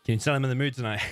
Can you tell I'm in the mood tonight?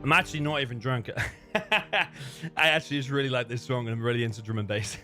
I'm actually not even drunk. I actually just really like this song and I'm really into drum and bass.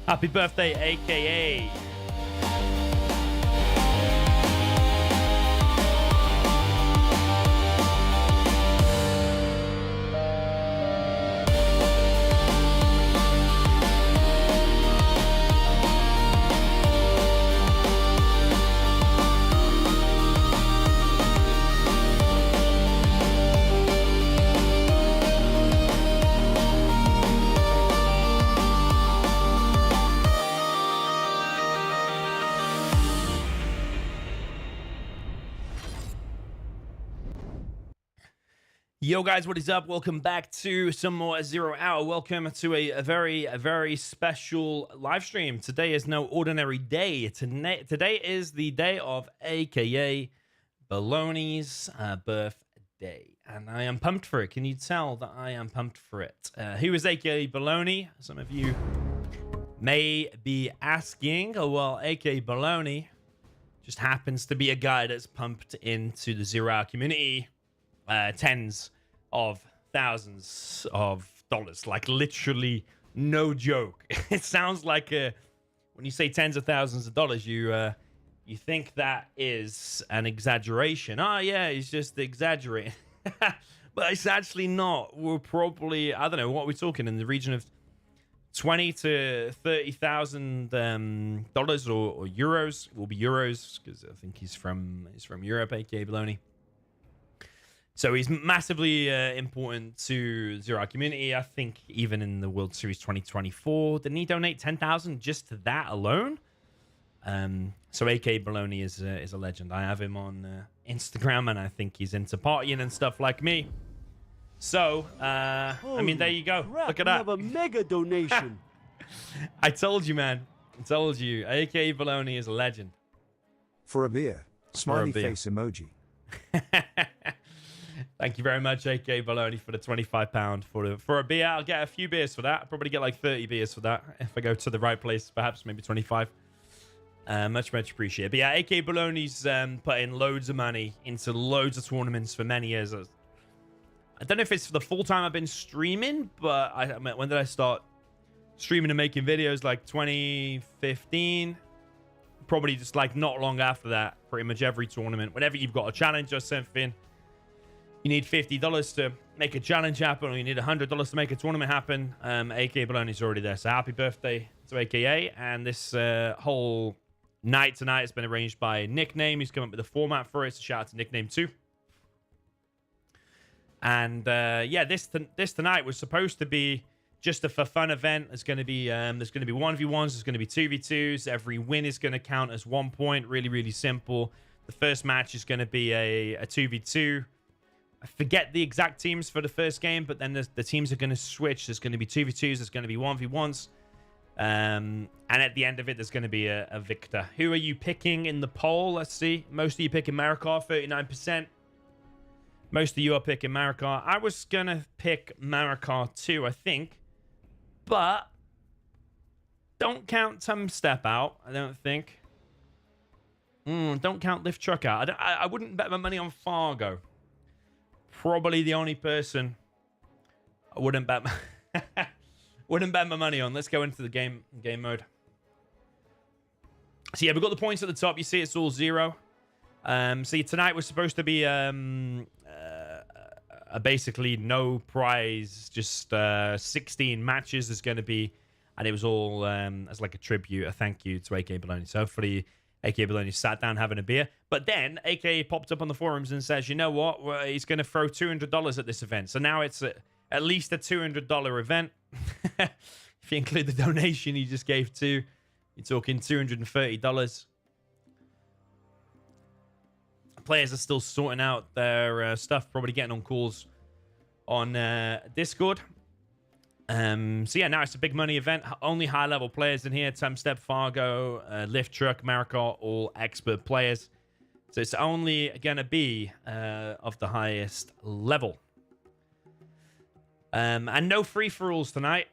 Happy birthday, AKA. Yo guys, what is up? Welcome back to some more 0 Hour. Welcome to a very special live stream. Today is no ordinary day. Today is the day of AKA Bolony'S birthday. And I am pumped for it. Can you tell that I am pumped for it? Who is AKA Bolony? Some of you may be asking. Oh, well, AKA Bolony just happens to be a guy that's pumped into the 0 Hour community. Tens of thousands of dollars, like literally no joke. It sounds like when you say tens of thousands of dollars, you think that is an exaggeration. Oh yeah, he's just exaggerating. But it's actually not. We're probably, I don't know, what we're talking in the region of $20,000 to $30,000 or euros. It will be euros because I think he's from Europe, aka Bolony. So he's massively important to 0 Hour community. I think even in the World Series 2024, didn't he donate 10,000 just to that alone? So AK Bolony is a legend. I have him on Instagram, and I think he's into partying and stuff like me. So I mean, there you go. Crap, look at that. We have a mega donation. I told you, man. I told you. AK Bolony is a legend. For a beer. Smiley face emoji. Thank you very much, AK Bolony, for the £25 for a beer. I'll get a few beers for that. I'll probably get like 30 beers for that if I go to the right place, perhaps maybe 25. Much appreciated. But yeah, AK Bolony'S put in loads of money into loads of tournaments for many years. I don't know if it's for the full time I've been streaming, but when did I start streaming and making videos? Like 2015. Probably just like not long after that. Pretty much every tournament. Whenever you've got a challenge or something, you need $50 to make a challenge happen, or you need $100 to make a tournament happen. AK Bolony'S already there. So happy birthday to AKA. And this whole night tonight has been arranged by Nickname. He's come up with a format for it. So shout out to Nickname too. And yeah, this tonight was supposed to be just a for fun event. There's going to be 1v1s. There's going to be 2v2s. Every win is going to count as 1 point. Really, really simple. The first match is going to be a 2v2. I forget the exact teams for the first game, but then the teams are going to switch. There's going to be 2v2s. There's going to be 1v1s. And at the end of it, there's going to be a victor. Who are you picking in the poll? Let's see. Most of you picking Marakar, 39%. Most of you are picking Marakar. I was going to pick Marakar too, I think. But don't count Tumstep out, I don't think. Don't count Lift Truck out. I wouldn't bet my money on Fargo. Probably the only person I wouldn't bet my money on. Let's go into the game mode. So yeah, we've got the points at the top. You see it's all 0. So tonight was supposed to be basically no prize, just 16 matches is going to be, and it was all as like a tribute, a thank you to AK Bolony'S. So hopefully AK Bolony'S sat down having a beer, but then AK popped up on the forums and says, you know what, well, he's going to throw $200 at this event. So now it's at least a $200 event. If you include the donation he just gave to, you're talking $230. Players are still sorting out their stuff, probably getting on calls on Discord. So yeah, now it's a big money event. Only high level players in here. Tumstep, Fargo, Lift Truck, Marakar, all expert players. So it's only gonna be of the highest level. And no free-for-alls tonight.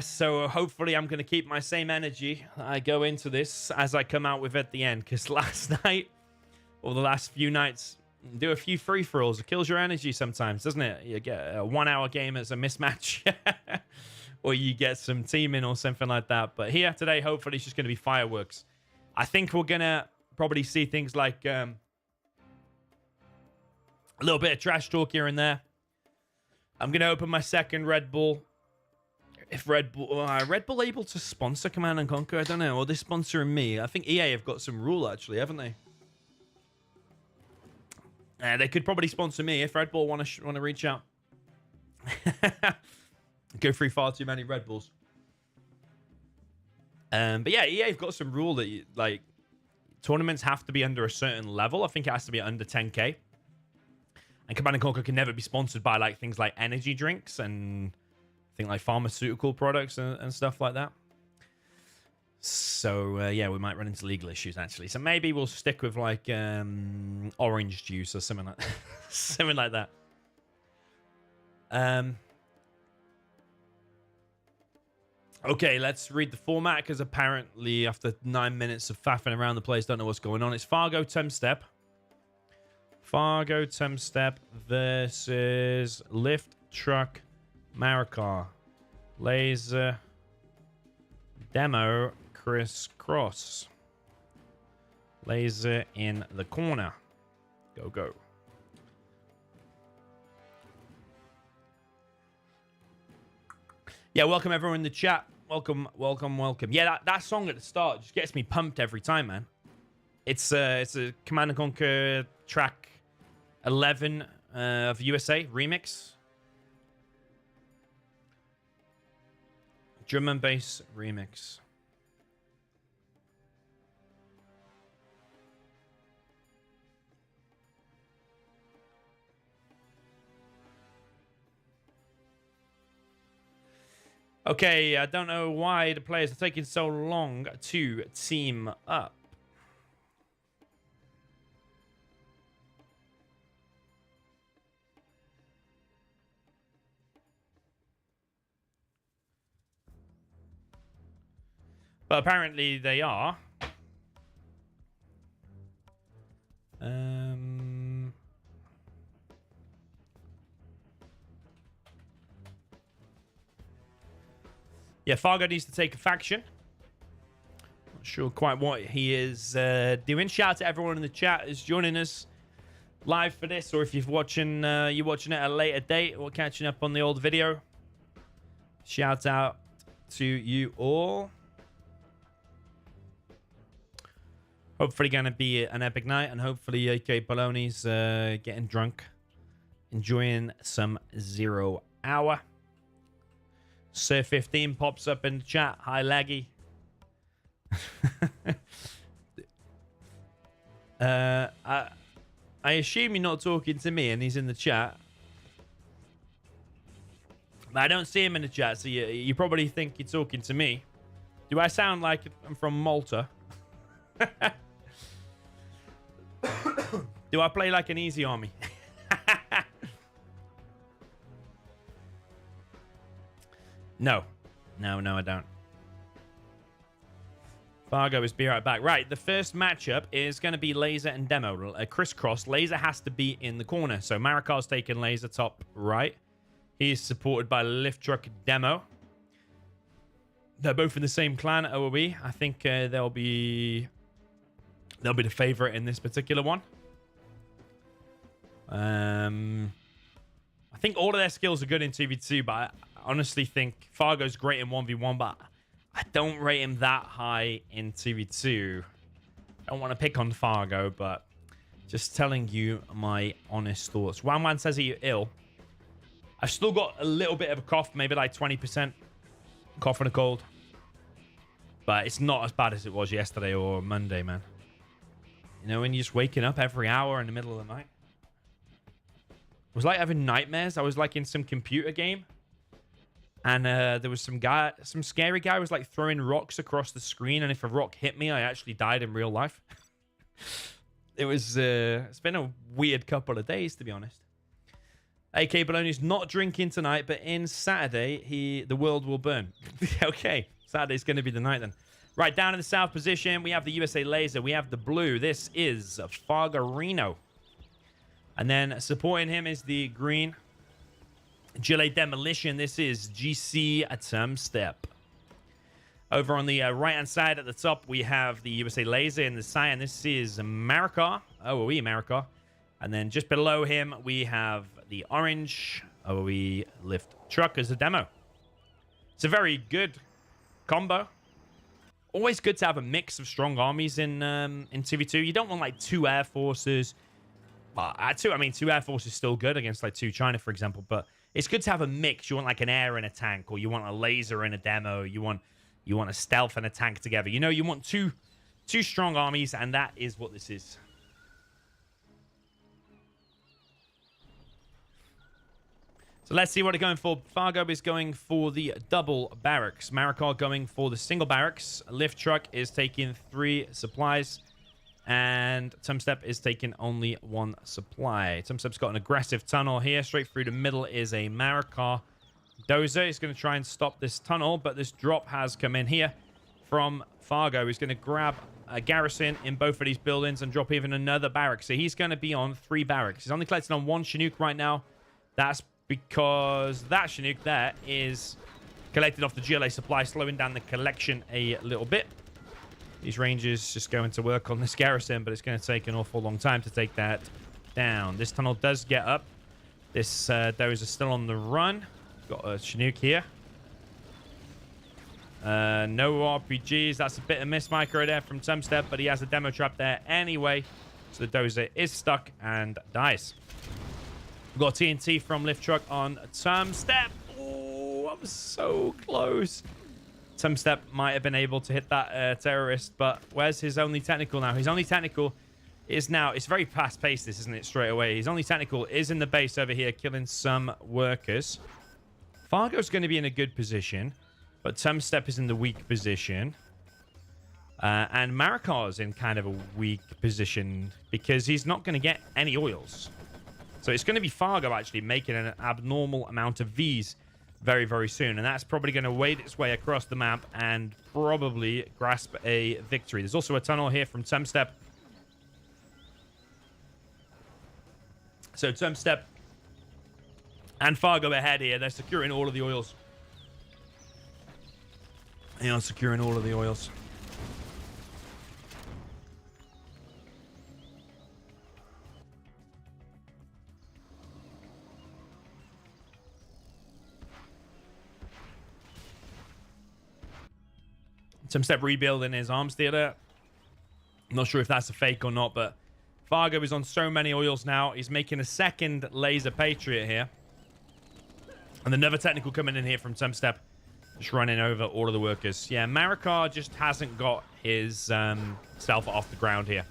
So hopefully I'm gonna keep my same energy I go into this as I come out with at the end. Because last night, or the last few nights, do a few free-for-alls. It kills your energy sometimes, doesn't it? You get a 1 hour game as a mismatch. Or you get some teaming or something like that. But here today, hopefully, it's just going to be fireworks. I think we're going to probably see things like a little bit of trash talk here and there. I'm going to open my second Red Bull. If Red Bull able to sponsor Command & Conquer? I don't know. Or they're sponsoring me. I think EA have got some rule, actually, haven't they? They could probably sponsor me if Red Bull want to reach out. Go through far too many Red Bulls. But yeah, EA have got some rule that like tournaments have to be under a certain level. I think it has to be under 10k. And Command & Conquer can never be sponsored by like things like energy drinks and I think like pharmaceutical products and stuff like that. So yeah, we might run into legal issues actually. So maybe we'll stick with like orange juice or something like something like that. Okay, let's read the format because apparently after 9 minutes of faffing around the place, don't know what's going on. It's Fargo Tumstep. Fargo Tumstep versus Lift Truck Marakar. Laser Demo crisscross. Laser in the corner. Go, go. Yeah, welcome everyone in the chat. Welcome, welcome, welcome. Yeah, that song at the start just gets me pumped every time, man. It's a Command & Conquer track 11 of USA remix. Drum and bass remix. Okay, I don't know why the players are taking so long to team up. But apparently they are. Yeah, Fargo needs to take a faction. Not sure quite what he is doing. Shout out to everyone in the chat who's joining us live for this, or if you're watching it at a later date or catching up on the old video. Shout out to you all. Hopefully going to be an epic night, and hopefully AK Bolony'S getting drunk, enjoying some 0 hour. Sir 15 pops up in the chat. Hi, Laggy. I assume you're not talking to me, and he's in the chat. But I don't see him in the chat, so you probably think you're talking to me. Do I sound like I'm from Malta? Do I play like an easy army? No, I don't. Fargo is be right back. Right, the first matchup is going to be Laser and Demo. A crisscross. Laser has to be in the corner. So Marakar's taking Laser top right. He is supported by Lift Truck Demo. They're both in the same clan, OOE. I think they'll be the favorite in this particular one. I think all of their skills are good in 2v2, but I honestly think Fargo's great in 1v1, but I don't rate him that high in 2v2. I don't want to pick on Fargo, but just telling you my honest thoughts. Wan says he's ill. I've still got a little bit of a cough, maybe like 20% cough and a cold. But it's not as bad as it was yesterday or Monday, man. You know, when you're just waking up every hour in the middle of the night. It was like having nightmares. I was like in some computer game. And there was some scary guy was like throwing rocks across the screen. And if a rock hit me, I actually died in real life. It's been a weird couple of days, to be honest. AK Bolony'S not drinking tonight, but in Saturday, the world will burn. Okay, Saturday's going to be the night then. Right, down in the south position, we have the USA Laser. We have the blue. This is Fargarino. And then supporting him is the green Gilet Demolition. This is GC Tumstep. Over on the right-hand side at the top, we have the USA Laser in the cyan. This is Marakar. OOE Marakar. And then just below him, we have the orange OOE Lift Truck as a demo. It's a very good combo. Always good to have a mix of strong armies in 2v2. You don't want like two Air Forces. Well, two Air Forces is still good against like two China, for example. But it's good to have a mix. You want like an air and a tank, or you want a laser and a demo. You want a stealth and a tank together. You know, you want two strong armies, and that is what this is. So let's see what they're going for. Fargo is going for the double barracks. Marakar going for the single barracks. Lift Truck is taking 3 supplies. And Tumstep is taking only 1 supply. Tumstep's got an aggressive tunnel here. Straight through the middle is a Marakar dozer. He's going to try and stop this tunnel, but this drop has come in here from Fargo. He's going to grab a garrison in both of these buildings and drop even another barrack. So he's going to be on 3 barracks. He's only collecting on 1 Chinook right now. That's because that Chinook there is collected off the GLA supply, slowing down the collection a little bit. These Rangers just going to work on this garrison, but it's going to take an awful long time to take that down. This tunnel does get up. This dozer still on the run. Got a Chinook here. No RPGs. That's a bit of miss micro there from Tumstep, but he has a demo trap there anyway. So the dozer is stuck and dies. We've got TNT from Lift Truck on Tumstep. Oh, I'm so close. Tumstep might have been able to hit that terrorist, but where's his only technical now? His only technical is now... It's very fast-paced, this, isn't it, straight away? His only technical is in the base over here, killing some workers. Fargo's going to be in a good position, but Tumstep is in the weak position. And Marakar's in kind of a weak position because he's not going to get any oils. So it's going to be Fargo actually making an abnormal amount of Vs very, very soon. And that's probably going to wade its way across the map and probably grasp a victory. There's also a tunnel here from Tumstep. So Tumstep and Fargo ahead here. They're securing all of the oils. They are securing all of the oils. Tumstep rebuilding his arms theater. I'm not sure if that's a fake or not, but Fargo is on so many oils now. He's making a second laser Patriot here. And another technical coming in here from Tumstep. Just running over all of the workers. Yeah, Marakar just hasn't got his self off the ground here.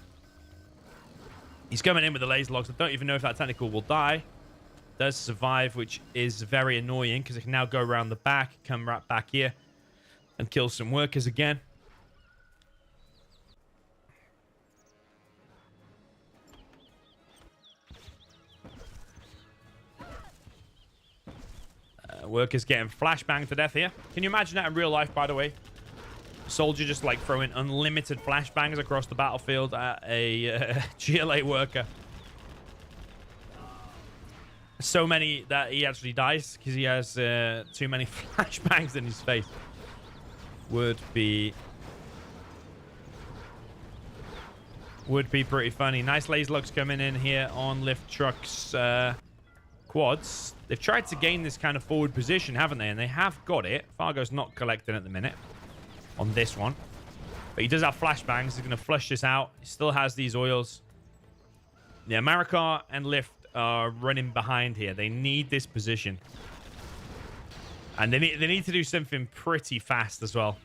He's coming in with the laser logs. I don't even know if that technical will die. Does survive, which is very annoying because it can now go around the back, come right back here, and kill some workers again. Workers getting flashbanged to death here. Can you imagine that in real life, by the way? Soldier just like throwing unlimited flashbangs across the battlefield at a GLA worker. So many that he actually dies because he has too many flashbangs in his face. Would be pretty funny. Nice laser lugs coming in here on Lift Truck's quads. They've tried to gain this kind of forward position, haven't they? And they have got it. Fargo's not collecting at the minute on this one. But he does have flashbangs. He's going to flush this out. He still has these oils. Yeah, Marakar and Lift are running behind here. They need this position. And they need to do something pretty fast as well.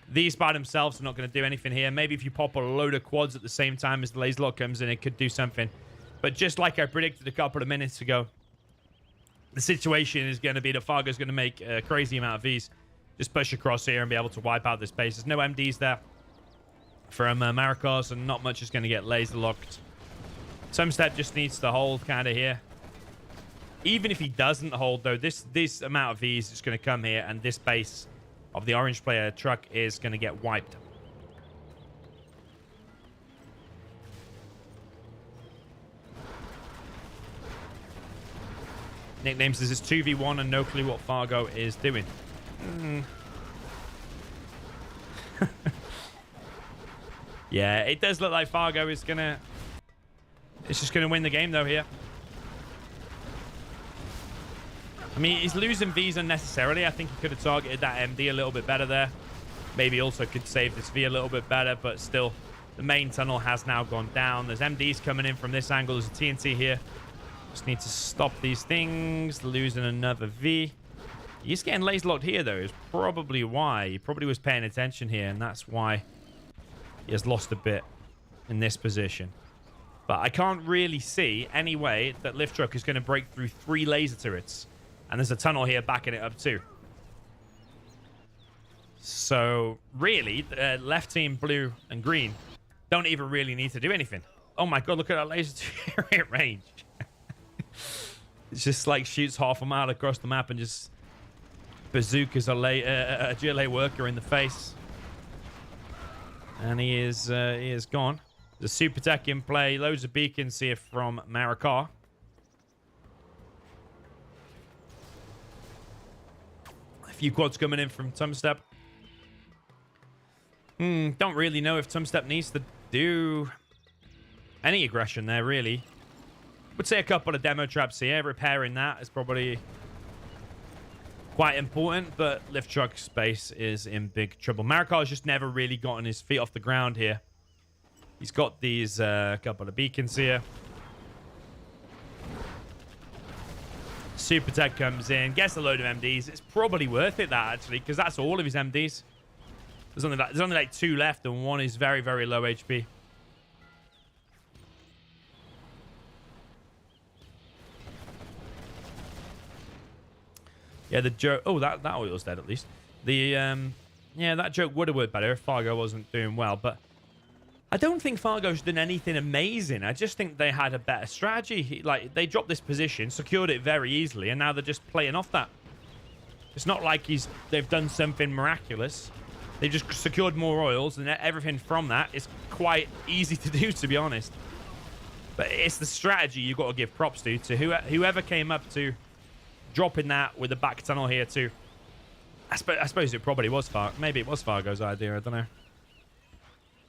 These by themselves are not going to do anything here. Maybe if you pop a load of quads at the same time as the laser lock comes in, it could do something. But just like I predicted a couple of minutes ago, the situation is going to be that Fargo's going to make a crazy amount of Vs. Just push across here and be able to wipe out this base. There's no MDs there from Marakar, so not much is going to get laser locked. Tumstep just needs to hold kind of here. Even if he doesn't hold, though, this amount of Vs is going to come here, and this base of the orange player truck is going to get wiped. Nickname says it's 2v1 and no clue what Fargo is doing. Yeah, it does look like Fargo is gonna... It's just gonna win the game though here. I mean, he's losing Vs unnecessarily. I think he could have targeted that MD a little bit better there. Maybe also could save this V a little bit better, but still, the main tunnel has now gone down. There's MDs coming in from this angle. There's a TNT here. Just need to stop these things. Losing another V. He's getting laser locked here, though. Is probably why. He probably was paying attention here, and that's why he has lost a bit in this position. But I can't really see any way that Lift Truck is going to break through 3 laser turrets. And there's a tunnel here backing it up, too. So, really, left team, blue and green, don't even really need to do anything. Oh, my God, look at that laser turret range. It's just like shoots half a mile across the map and just bazookas a GLA worker in the face. And he is gone. There's a super tech in play. Loads of beacons here from Marakar. A few quads coming in from Tumstep. Don't really know if Tumstep needs to do any aggression there, really. Would say a couple of demo traps here. Repairing that is probably quite important, but Lift Truck space is in big trouble. Marakar's just never really gotten his feet off the ground here. He's got these couple of beacons here. Super Tech comes in, gets a load of MDs. It's probably worth it, that, actually, because that's all of his MDs. There's only like 2 left, and 1 is very, very low HP. Yeah, the joke... Oh, that oil's dead, at least. The, yeah, that joke would have worked better if Fargo wasn't doing well, but I don't think Fargo's done anything amazing. I just think they had a better strategy. Like, they dropped this position, secured it very easily, and now they're just playing off that. It's not like they've done something miraculous. They just secured more oils, and everything from that is quite easy to do, to be honest. But it's the strategy you've got to give props to whoever came up to dropping that with the back tunnel here too. I suppose it probably was Fargo. Maybe it was Fargo's idea. I don't know.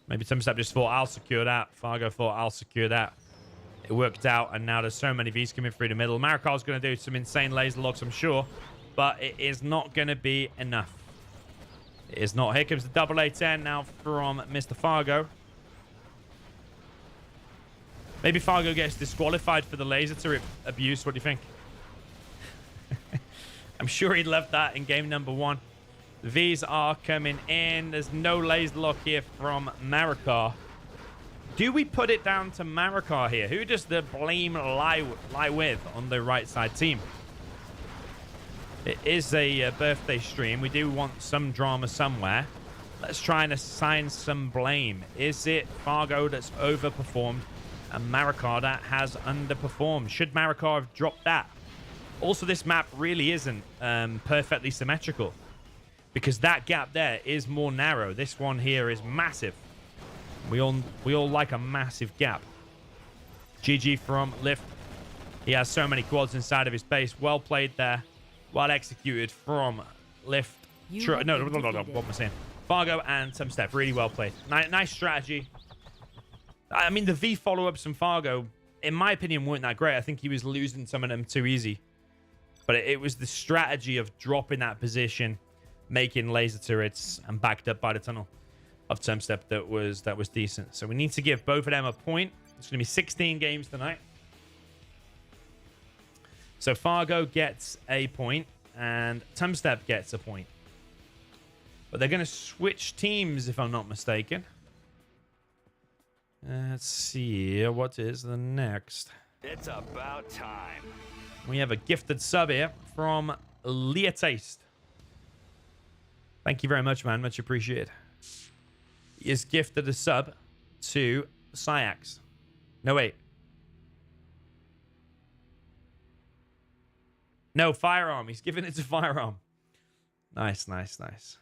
Maybe Tumstep just thought, I'll secure that. Fargo thought, I'll secure that. It worked out, and now there's so many Vs coming through the middle. Marakar's going to do some insane laser locks, I'm sure. But it is not going to be enough. It is not. Here comes the double A10 now from Mr. Fargo. Maybe Fargo gets disqualified for the laser turret abuse. What do you think? I'm sure he'd love that in game number 1. The Vs are coming in. There's no laser lock here from Marakar. Do we put it down to Marakar here? Who does the blame lie with on the right side team? It is a birthday stream. We do want some drama somewhere. Let's try and assign some blame. Is it Fargo that's overperformed and Marakar that has underperformed? Should Marakar have dropped that? Also, this map really isn't perfectly symmetrical, because that gap there is more narrow. This one here is massive. We all like a massive gap. GG from Lift. He has so many quads inside of his base. Well played there. Well executed from Lift. No, what am I saying? Fargo and Tumstep. Really well played. Nice strategy. I mean, the V follow-ups from Fargo, in my opinion, weren't that great. I think he was losing some of them too easy. But it was the strategy of dropping that position, making laser turrets, and backed up by the tunnel of Tumstep that was decent. So we need to give both of them a point. It's going to be 16 games tonight. So Fargo gets a point, and Tumstep gets a point. But they're going to switch teams, if I'm not mistaken. Let's see. What is the next? It's about time. We have a gifted sub here from Taste. Thank you very much, man. Much appreciated. He is gifted a sub to Syax. No, wait. No, Firearm. He's giving it to Firearm. Nice, nice, nice.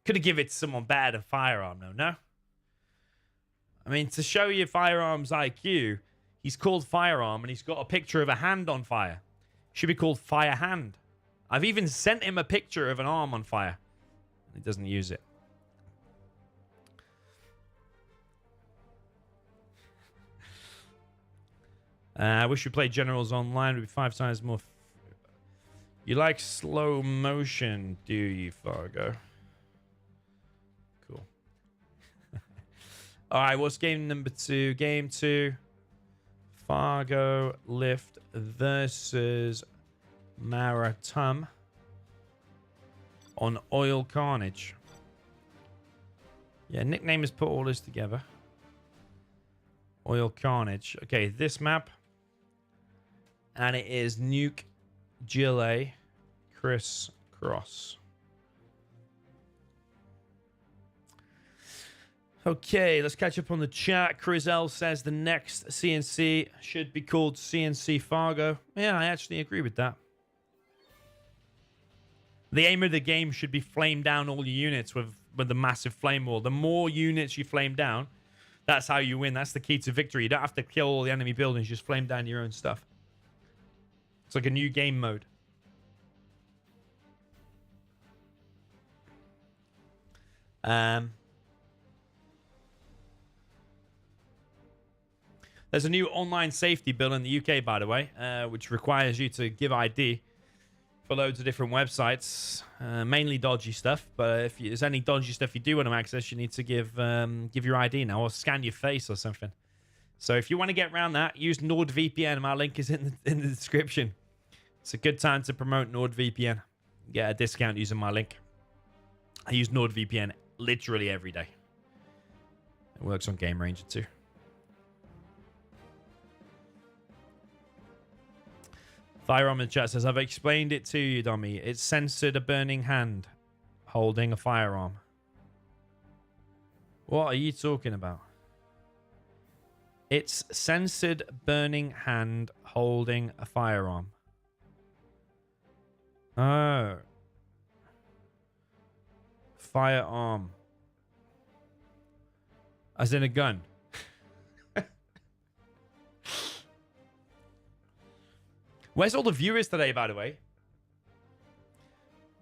Could have given it to someone better than Firearm, though, no? I mean, to show you Firearm's IQ, he's called Firearm, and he's got a picture of a hand on fire. Should be called Fire Hand. I've even sent him a picture of an arm on fire. He doesn't use it. I wish we played Generals online. It would be 5 times more. You like slow motion, do you, Fargo? Cool. All right, what's game number 2? Game 2. Fargo Lift versus Maratum on Oil Carnage. Yeah, nickname has put all this together. Oil Carnage. Okay, this map. And it is Nuke, Gillet, Criss Cross. Okay, let's catch up on the chat. Crizel says the next CNC should be called CNC Fargo. Yeah, I actually agree with that. The aim of the game should be flame down all your units with the massive flame wall. The more units you flame down, that's how you win. That's the key to victory. You don't have to kill all the enemy buildings. Just flame down your own stuff. It's like a new game mode. There's a new online safety bill in the UK, by the way, which requires you to give ID for loads of different websites, mainly dodgy stuff. But if there's any dodgy stuff you do want to access, you need to give your ID now, or scan your face or something. So if you want to get around that, use NordVPN. My link is in the description. It's a good time to promote NordVPN. Get a discount using my link. I use NordVPN literally every day. It works on Game Ranger too. Firearm in the chat says, I've explained it to you, dummy. It's censored a burning hand holding a firearm. What are you talking about? It's censored burning hand holding a firearm. Oh. Firearm. As in a gun. Where's all the viewers today, by the way?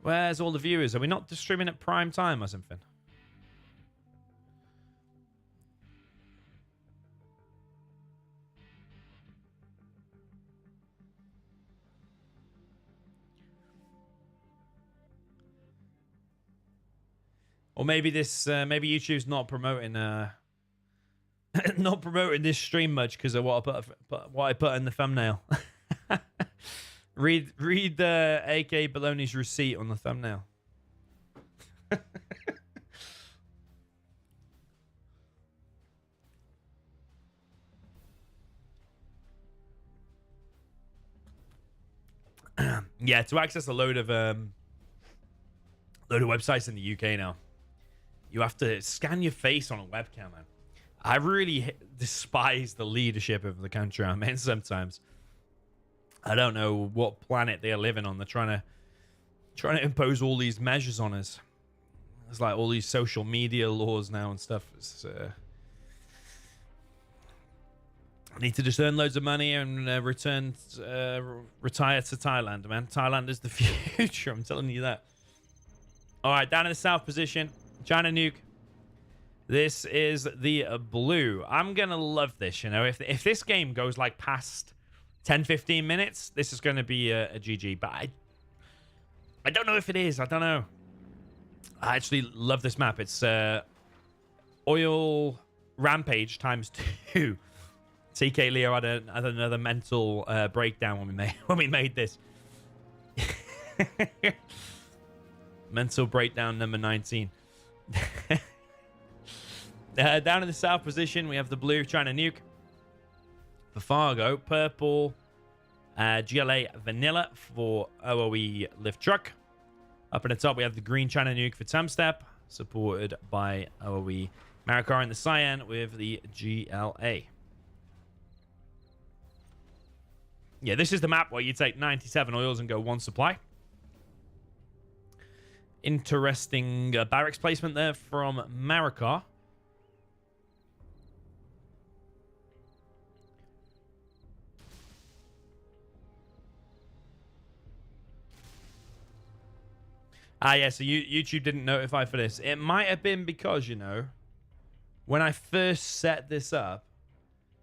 Where's all the viewers? Are we not just streaming at prime time or something? Or maybe this, maybe YouTube's not promoting, not promoting this stream much because of what I put in the thumbnail. read the AK Bolony'S receipt on the thumbnail. Yeah, to access a load of websites in the UK now, you have to scan your face on a webcam, man. I really despise the leadership of the country I'm in sometimes. I don't know what planet they're living on. They're trying to impose all these measures on us. It's like all these social media laws now and stuff. It's, I need to just earn loads of money and retire to Thailand, man. Thailand is the future. I'm telling you that. All right, down in the south position, China nuke. This is the blue. I'm going to love this, you know. If this game goes like past 10, 15 minutes, this is going to be a GG. But I don't know if it is. I don't know. I actually love this map. It's Oil Rampage times 2. TK Leo had another mental breakdown when we made this. Mental breakdown number 19. Down in the south position, we have the blue trying to nuke. For Fargo, purple GLA Vanilla for OOE Lift Truck. Up in the top, we have the green China nuke for Tumstep, supported by OOE Marakar in the cyan with the GLA. Yeah, this is the map where you take 97 oils and go 1 supply. Interesting barracks placement there from Marakar. Yeah, so YouTube didn't notify for this. It might have been because, you know, when I first set this up,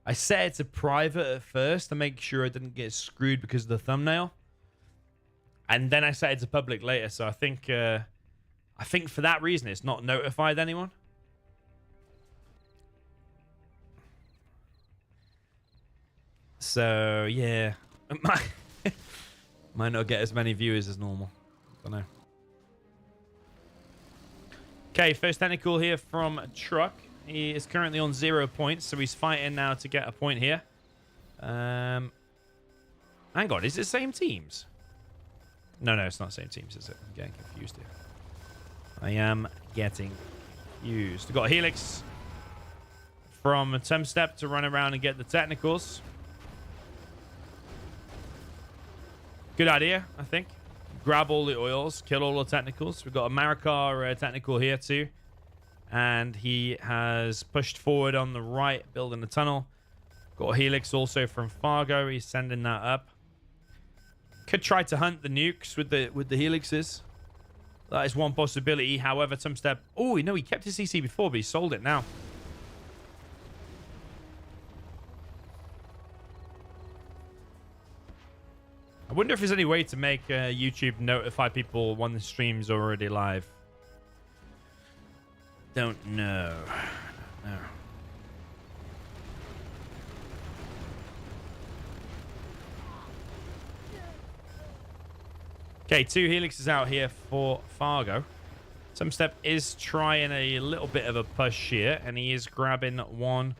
I set it to private at first to make sure I didn't get screwed because of the thumbnail. And then I set it to public later, so I think for that reason it's not notified anyone. So, yeah. Might not get as many viewers as normal. I don't know. Okay, first technical here from Truck. He is currently on 0 points, so he's fighting now to get a point here. Hang on, is it the same teams? No, it's not the same teams, is it? I'm getting confused here. I am getting confused. We've got Helix from Tumstep to run around and get the technicals. Good idea, I think. Grab all the oils, kill all the technicals. We've got a Marakar technical here too. And he has pushed forward on the right, building the tunnel. Got a Helix also from Fargo. He's sending that up. Could try to hunt the nukes with the Helixes. That is one possibility. However, Tumstep... Oh, no, he kept his CC before, but he sold it now. I wonder if there's any way to make YouTube notify people when the stream's already live. Don't know. No. Okay, 2 Helixes out here for Fargo. Tumstep is trying a little bit of a push here, and he is grabbing 1,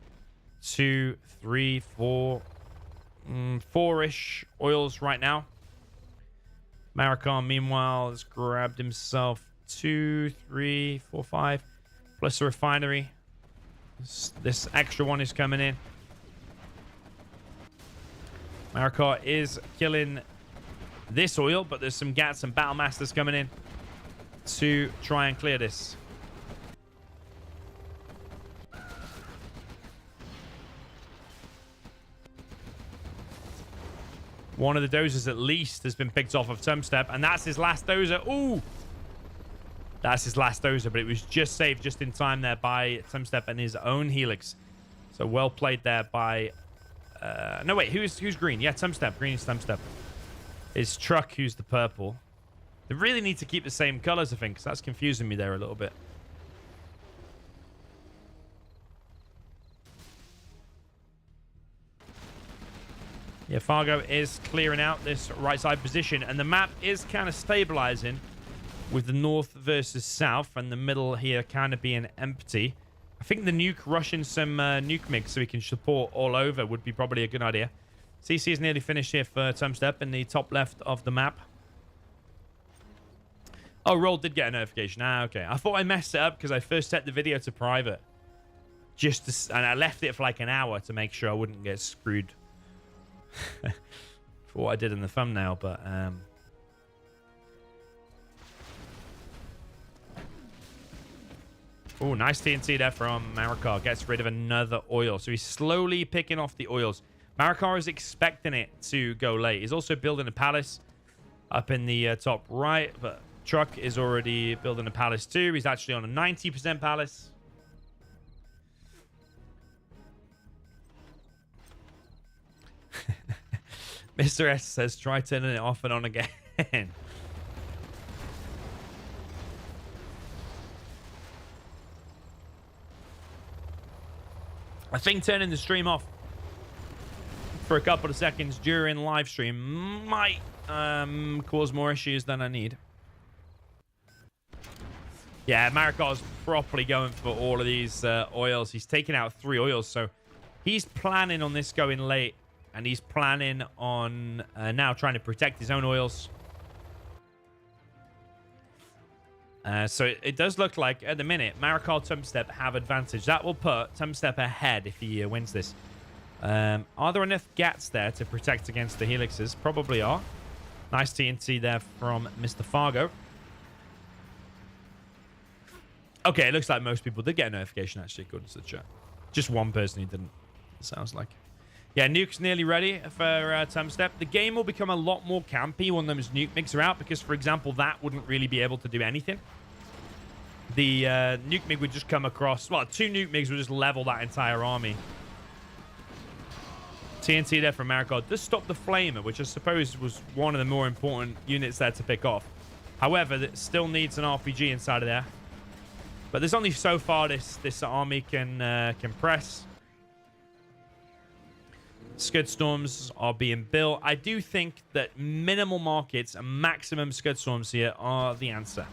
2, 3, 4... 4-ish oils right now. Marakar, meanwhile, has grabbed himself 2, 3, 4, 5, plus a refinery. This extra one is coming in. Marakar is killing this oil, but there's some Gats and Battle Masters coming in to try and clear this. One of the dozers at least has been picked off of Tumstep, and that's his last dozer. Ooh! That's his last dozer, but it was just saved just in time there by Tumstep and his own Helix. So well played there by... no, wait, who's green? Yeah, Tumstep. Green is Tumstep. It's Truck who's the purple. They really need to keep the same colors, I think, because that's confusing me there a little bit. Yeah, Fargo is clearing out this right side position, and the map is kind of stabilizing with the north versus south, and the middle here kind of being empty. I think the nuke rushing some nuke mix so we can support all over would be probably a good idea. CC is nearly finished here for Tumstep in the top left of the map. Oh, Roll did get a notification. Ah, okay. I thought I messed it up because I first set the video to private. And I left it for like an hour to make sure I wouldn't get screwed for what I did in the thumbnail, but oh, nice TNT there from Marakar. Gets rid of another oil, so he's slowly picking off the oils. Marakar is expecting it to go late. He's also building a palace up in the top right, but Truck is already building a palace too. He's actually on a 90% palace. Mr. S says, try turning it off and on again. I think turning the stream off for a couple of seconds during live stream might cause more issues than I need. Yeah, Marakar's properly going for all of these oils. He's taking out 3 oils, so he's planning on this going late. And he's planning on now trying to protect his own oils. So it does look like, at the minute, Marakar Tumstep have advantage. That will put Tumstep ahead if he wins this. Are there enough gats there to protect against the helixes? Probably are. Nice TNT there from Mr. Fargo. Okay, it looks like most people did get a notification, actually, according to the chat. Just one person who didn't, it sounds like. Yeah, nuke's nearly ready for Tumstep. The game will become a lot more campy when those nuke MiGs are out because, for example, that wouldn't really be able to do anything. The nuke MiG would just come across... Well, 2 nuke MiGs would just level that entire army. TNT there from Marakar does stop the Flamer, which I suppose was one of the more important units there to pick off. However, it still needs an RPG inside of there. But there's only so far this army can press. Scud Storms are being built. I do think that minimal markets and maximum Scud Storms here are the answer.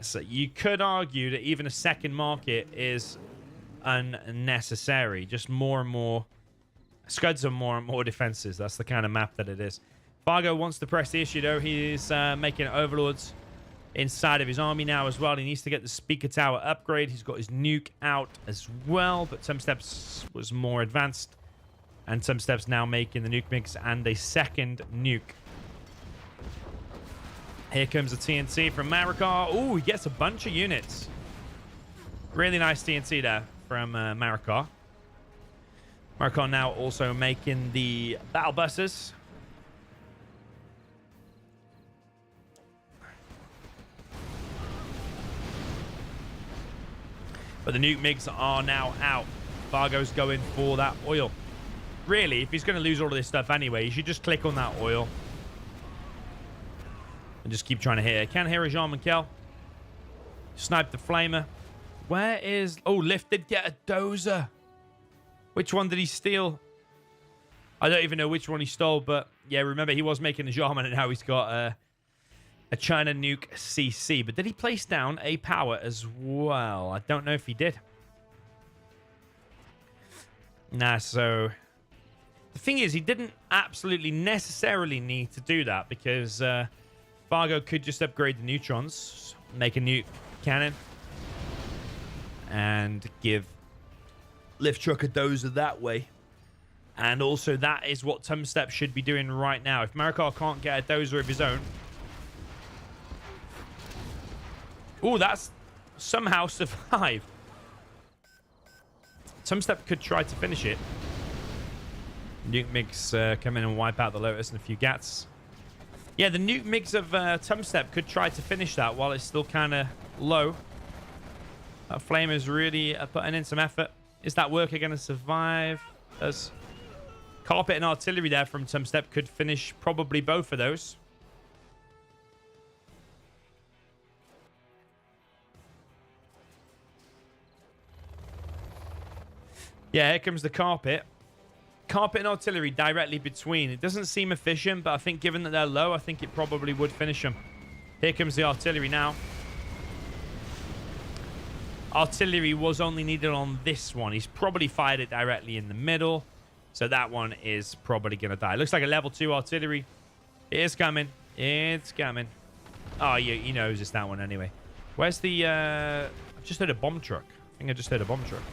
So you could argue that even a second market is unnecessary. Just more and more Scuds are more and more defenses. That's the kind of map that it is. Fargo wants to press the issue, though. He's making overlords inside of his army now as well. He needs to get the speaker tower upgrade. He's got his nuke out as well, but Tumstep's was more advanced, and Tumstep's now making the nuke mix and a second nuke. Here comes the TNT from Marakar. Oh, he gets a bunch of units. Really nice TNT there from Marakar. Marakar now also making the battle buses. But the nuke MiGs are now out. Fargo's going for that oil. Really, if he's going to lose all of this stuff anyway, he should just click on that oil. And just keep trying to hit it. Can't hear a Jean-Michel. Snipe the Flamer. Where is... Oh, Lift did get a dozer. Which one did he steal? I don't even know which one he stole, but yeah, remember he was making a Jarman and now he's got a China Nuke CC. But did he place down a power as well? I don't know if he did. Nah, so... The thing is, he didn't absolutely necessarily need to do that because Fargo could just upgrade the neutrons, make a nuke cannon, and give Lift Truck a dozer that way. And also, that is what Tumstep should be doing right now. If Marakar can't get a dozer of his own... Oh, that's somehow survived. Tumstep could try to finish it. Nuke mix come in and wipe out the Lotus and a few Gats. Yeah, the nuke mix of Tumstep could try to finish that while it's still kind of low. That flame is really putting in some effort. Is that worker going to survive? Does carpet and artillery there from Tumstep could finish probably both of those. Yeah, here comes the carpet. Carpet and artillery directly between. It doesn't seem efficient, but I think given that they're low, I think it probably would finish them. Here comes the artillery now. Artillery was only needed on this one. He's probably fired it directly in the middle. So that one is probably going to die. Looks like a level 2 artillery. It is coming. It's coming. Oh, yeah, he knows it's that one anyway. Where's the... I just heard a bomb truck. I think I just heard a bomb truck.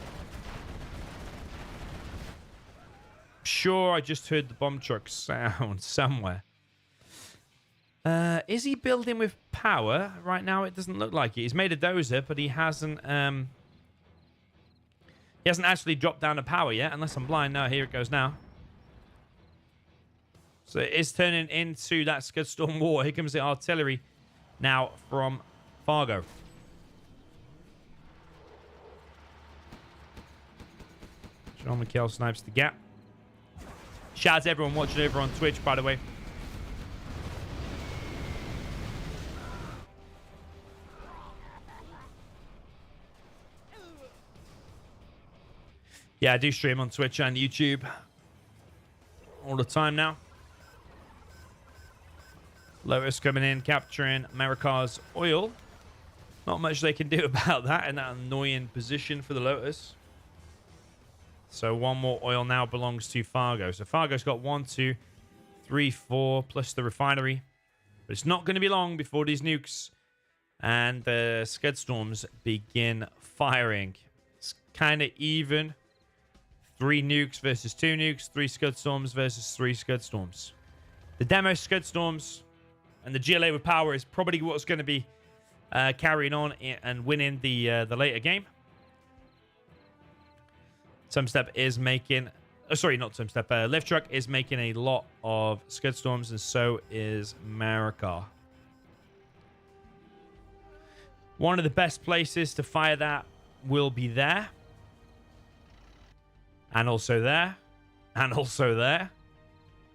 Sure, I just heard the bomb truck sound somewhere. Is he building with power? Right now, it doesn't look like it. He's made a dozer, but he hasn't actually dropped down to power yet, unless I'm blind. No, here it goes now. So it is turning into that Scudstorm War. Here comes the artillery now from Fargo. John McKell snipes the gap. Shout out to everyone watching over on Twitch, by the way. Yeah, I do stream on Twitch and YouTube all the time now. Lotus coming in, capturing Marakar's oil. Not much they can do about that in that annoying position for the Lotus. So one more oil now belongs to Fargo. So Fargo's got 1, 2, 3, 4, plus the refinery. But it's not going to be long before these nukes and the Scudstorms begin firing. It's kind of even. 3 nukes versus 2 nukes. 3 Scudstorms versus 3 Scudstorms. The demo Scudstorms and the GLA with power is probably what's going to be carrying on and winning the later game. Tumstep is making... Oh, sorry, not Tumstep. Lift Truck is making a lot of Scudstorms, and so is Marakar. One of the best places to fire that will be there. And also there. And also there.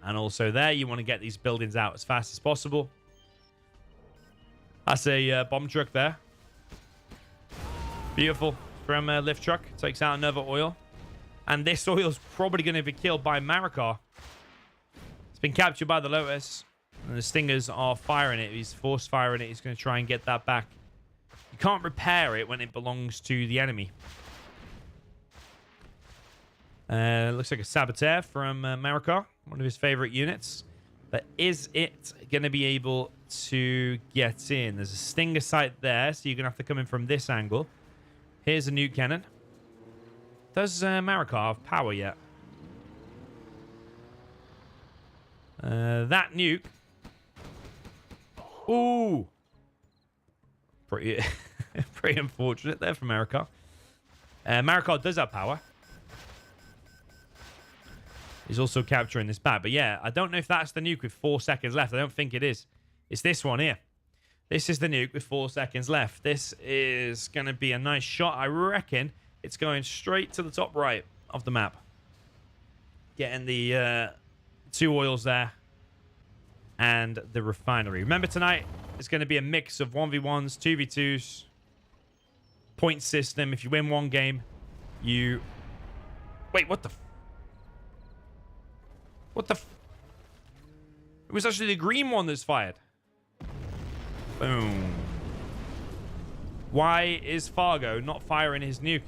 And also there. You want to get these buildings out as fast as possible. That's a bomb truck there. Beautiful. From Lift Truck. Takes out another oil. And this oil is probably going to be killed by Marakar. It's been captured by the Lotus. And the Stingers are firing it. He's force firing it. He's going to try and get that back. You can't repair it when it belongs to the enemy. Looks like a Saboteur from Marakar. One of his favorite units. But is it going to be able to get in? There's a Stinger site there. So you're going to have to come in from this angle. Here's a nuke cannon. Does Marakar have power yet? That nuke. Ooh. Pretty unfortunate there for Marakar. Marakar does have power. He's also capturing this back. But yeah, I don't know if that's the nuke with 4 seconds left. I don't think it is. It's this one here. This is the nuke with 4 seconds left. This is going to be a nice shot, I reckon. It's going straight to the top right of the map. Getting the 2 oils there. And the refinery. Remember tonight, it's going to be a mix of 1v1s, 2v2s. Point system. If you win one game, you... Wait, what the... What the... It was actually the green one that's fired. Boom. Why is Fargo not firing his nuke?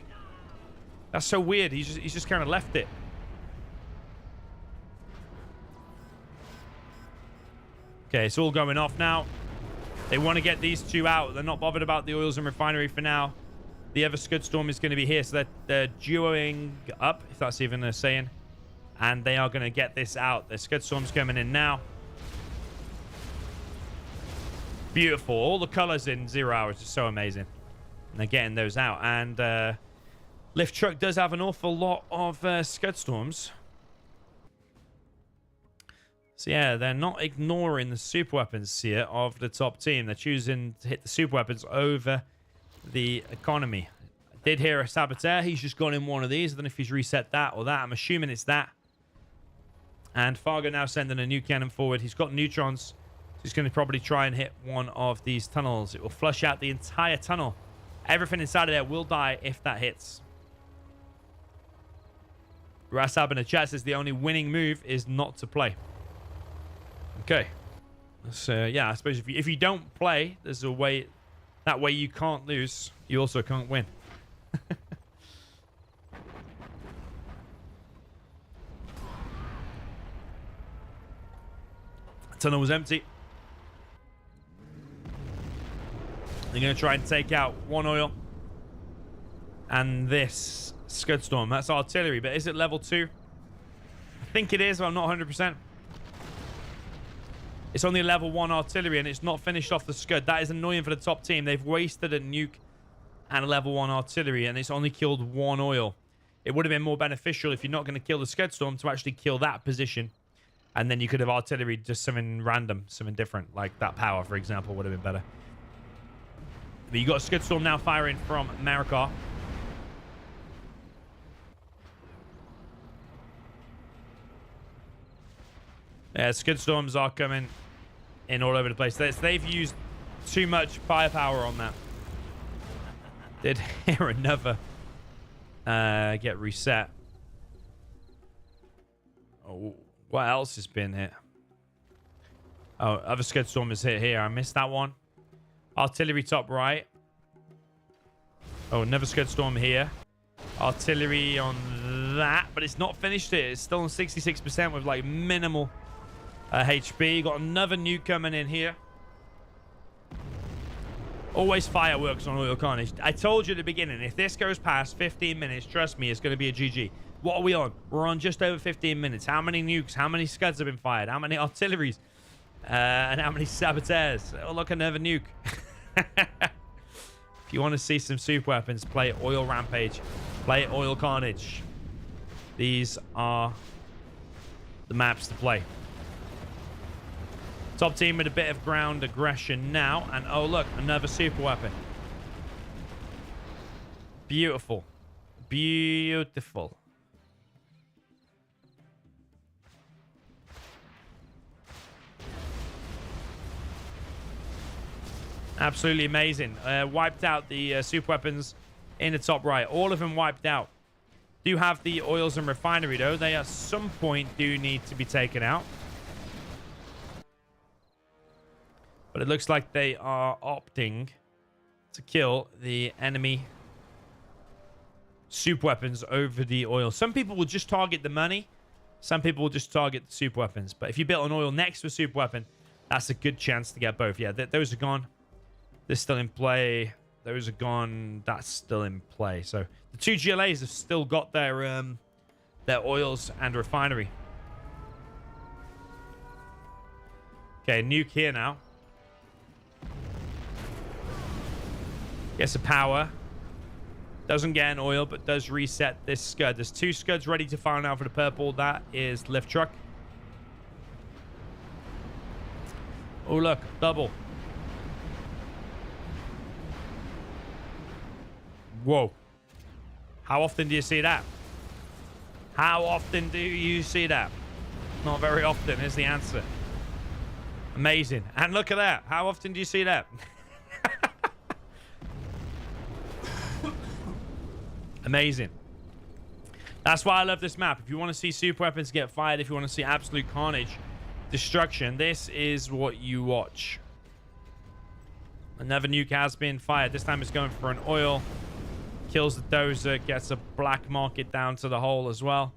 That's so weird. He's just kind of left it. Okay, it's all going off now. They want to get these 2 out. They're not bothered about the oils and refinery for now. The other Scudstorm is going to be here, so they're duoing up, if that's even a saying. And they are going to get this out. The Scudstorm's coming in now. Beautiful. All the colors in 0 hours is so amazing. And they're getting those out. And Lift Truck does have an awful lot of Scudstorms. So yeah, they're not ignoring the super weapons here of the top team. They're choosing to hit the super weapons over the economy. I did hear a saboteur. He's just gone in one of these. I don't know if he's reset that or that. I'm assuming it's that. And Fargo now sending a new cannon forward. He's got neutrons. So he's going to probably try and hit one of these tunnels. It will flush out the entire tunnel. Everything inside of there will die if that hits. Rasab in the chat says the only winning move is not to play. Okay. So, yeah, I suppose if you don't play, there's a way... That way you can't lose. You also can't win. Tunnel was empty. They're going to try and take out one oil. And this Scud Storm. That's artillery, but is it level 2? I think it is, but I'm not 100%. It's only level 1 artillery, and it's not finished off the Scud. That is annoying for the top team. They've wasted a nuke and a level 1 artillery, and it's only killed 1 oil. It would have been more beneficial if you're not going to kill the Scud Storm to actually kill that position. And then you could have artillery just something random, something different, like that power, for example, would have been better. But you got a Scud Storm now firing from Marakar. Yeah, Scud Storms are coming in all over the place. They've used too much firepower on that. Did hear another get reset. Oh, what else has been hit? Oh, other Scud Storm is hit here. I missed that one. Artillery top right. Oh, another Scud Storm here. Artillery on that, but it's not finished it. It's still on 66% with like minimal HP. Got another nuke coming in here. Always fireworks on Oil Carnage. I told you at the beginning, if this goes past 15 minutes, trust me, it's going to be a GG. What are we on? We're on just over 15 minutes. How many nukes? How many scuds have been fired? How many artilleries? And how many saboteurs? Oh, look, another nuke. If you want to see some super weapons, play Oil Rampage. Play Oil Carnage. These are the maps to play. Top team with a bit of ground aggression now. And oh, look, another super weapon. Beautiful. Beautiful. Absolutely amazing. Wiped out the super weapons in the top right. All of them wiped out. Do have the oils and refinery, though. They at some point do need to be taken out. But it looks like they are opting to kill the enemy super weapons over the oil. Some people will just target the money. Some people will just target the super weapons. But if you build an oil next to a super weapon, that's a good chance to get both. Yeah, those are gone. This still in play. Those are gone. That's still in play. So the two GLAs have still got their oils and refinery. Okay, nuke here now. Gets a power. Doesn't get an oil, but does reset this scud. There's 2 scuds ready to fire now for the purple. That is lift truck. Oh, look. Double. Whoa. How often do you see that? How often do you see that? Not very often is the answer. Amazing. And look at that. How often do you see that? Amazing. That's why I love this map. If you want to see super weapons get fired, if you want to see absolute carnage, destruction, this is what you watch. Another nuke has been fired. This time it's going for an oil. Kills the dozer, gets a black market down to the hole as well.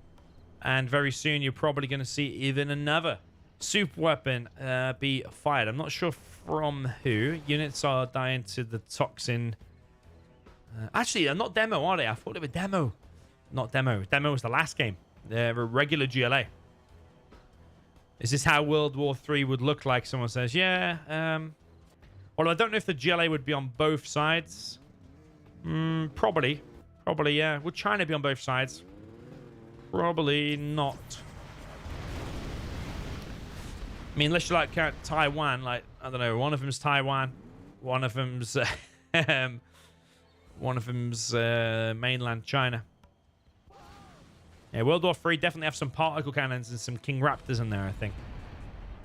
And very soon you're probably going to see even another super weapon be fired. I'm not sure from who. Units are dying to the toxin. Actually, they're not demo, are they? I thought they were demo. Not demo. Demo was the last game. They're a regular GLA. Is this how World War III would look like? Someone says, yeah. Although I don't know if the GLA would be on both sides. Probably. Probably, yeah. Would China be on both sides? Probably not. I mean, unless you like count Taiwan, like, I don't know, one of them's Taiwan, one of them's mainland China. Yeah, World War III definitely have some particle cannons and some King Raptors in there, I think.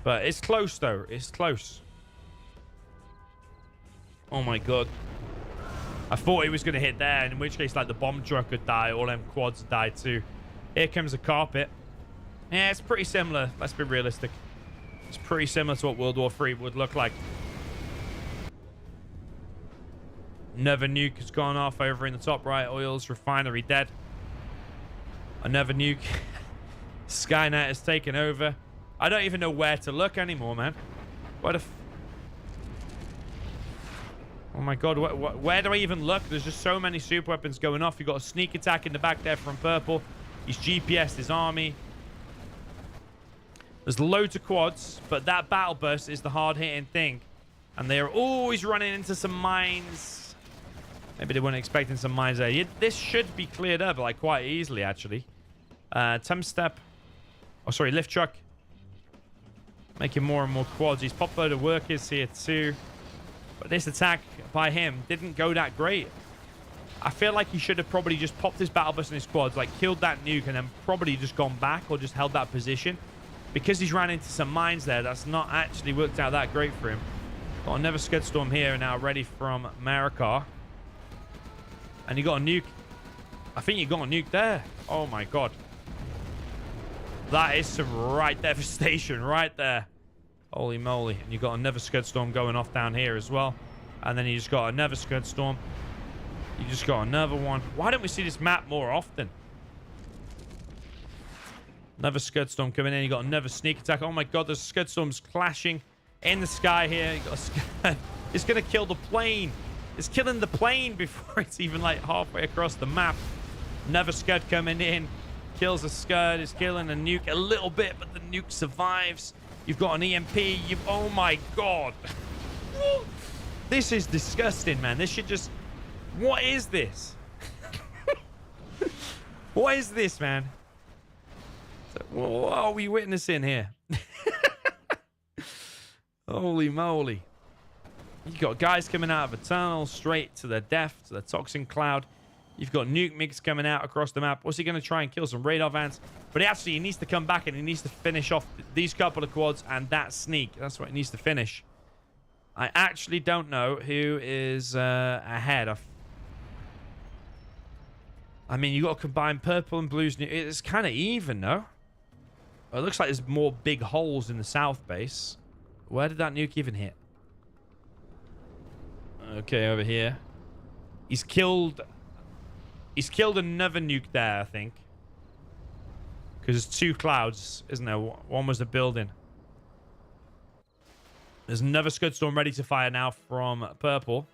But it's close, though. It's close. Oh, my God. I thought he was going to hit there, in which case, like, the bomb truck would die. All them quads would die, too. Here comes a carpet. Yeah, it's pretty similar. Let's be realistic. It's pretty similar to what World War III would look like. Another nuke has gone off over in the top right. Oil's refinery dead. Another nuke. Skynet has taken over. I don't even know where to look anymore, man. What if... Oh my God, where do I even look? There's just so many super weapons going off. You've got a sneak attack in the back there from Purple. He's GPS his army. There's loads of quads, but that battle bus is the hard-hitting thing. And they're always running into some mines. Maybe they weren't expecting some mines there. This should be cleared up, like, quite easily, actually. Tumstep. Oh, sorry, lift truck. Making more and more quads. He's popped a load of workers here, too. But this attack by him didn't go that great. I feel like he should have probably just popped his battle bus and his quads, like, killed that nuke, and then probably just gone back or just held that position. Because he's ran into some mines there, that's not actually worked out that great for him. Got another Scud Storm here now, ready from Marakar. And you got a nuke. I think you got a nuke there. Oh my God. That is some right devastation right there. Holy moly. And you got another Scud Storm going off down here as well. And then you just got another Scud Storm. You just got another one. Why don't we see this map more often? Another Scud Storm coming in. You got another sneak attack. Oh my God, there's Scud Storms clashing in the sky here. You got a Scud. It's going to kill the plane. It's killing the plane before it's even like halfway across the map. Another Scud coming in. Kills a Scud. It's killing a nuke a little bit, but the nuke survives. You've got an EMP. Oh my God. This is disgusting, man. This should just... What is this? What is this, man? What are we witnessing here? Holy moly. You've got guys coming out of a tunnel straight to their death, to the toxin cloud. You've got nuke mix coming out across the map. What's he going to try and kill? Some radar vans. But he needs to come back and he needs to finish off these couple of quads and that sneak. That's what he needs to finish. I actually don't know who is ahead. I mean, you got to combine purple and blues. It's kind of even, no? It looks like there's more big holes in the south base. Where did that nuke even hit? Okay, over here. He's killed another nuke there, I think. Because there's two clouds, isn't there? One was the building. There's another Scud Storm ready to fire now from purple.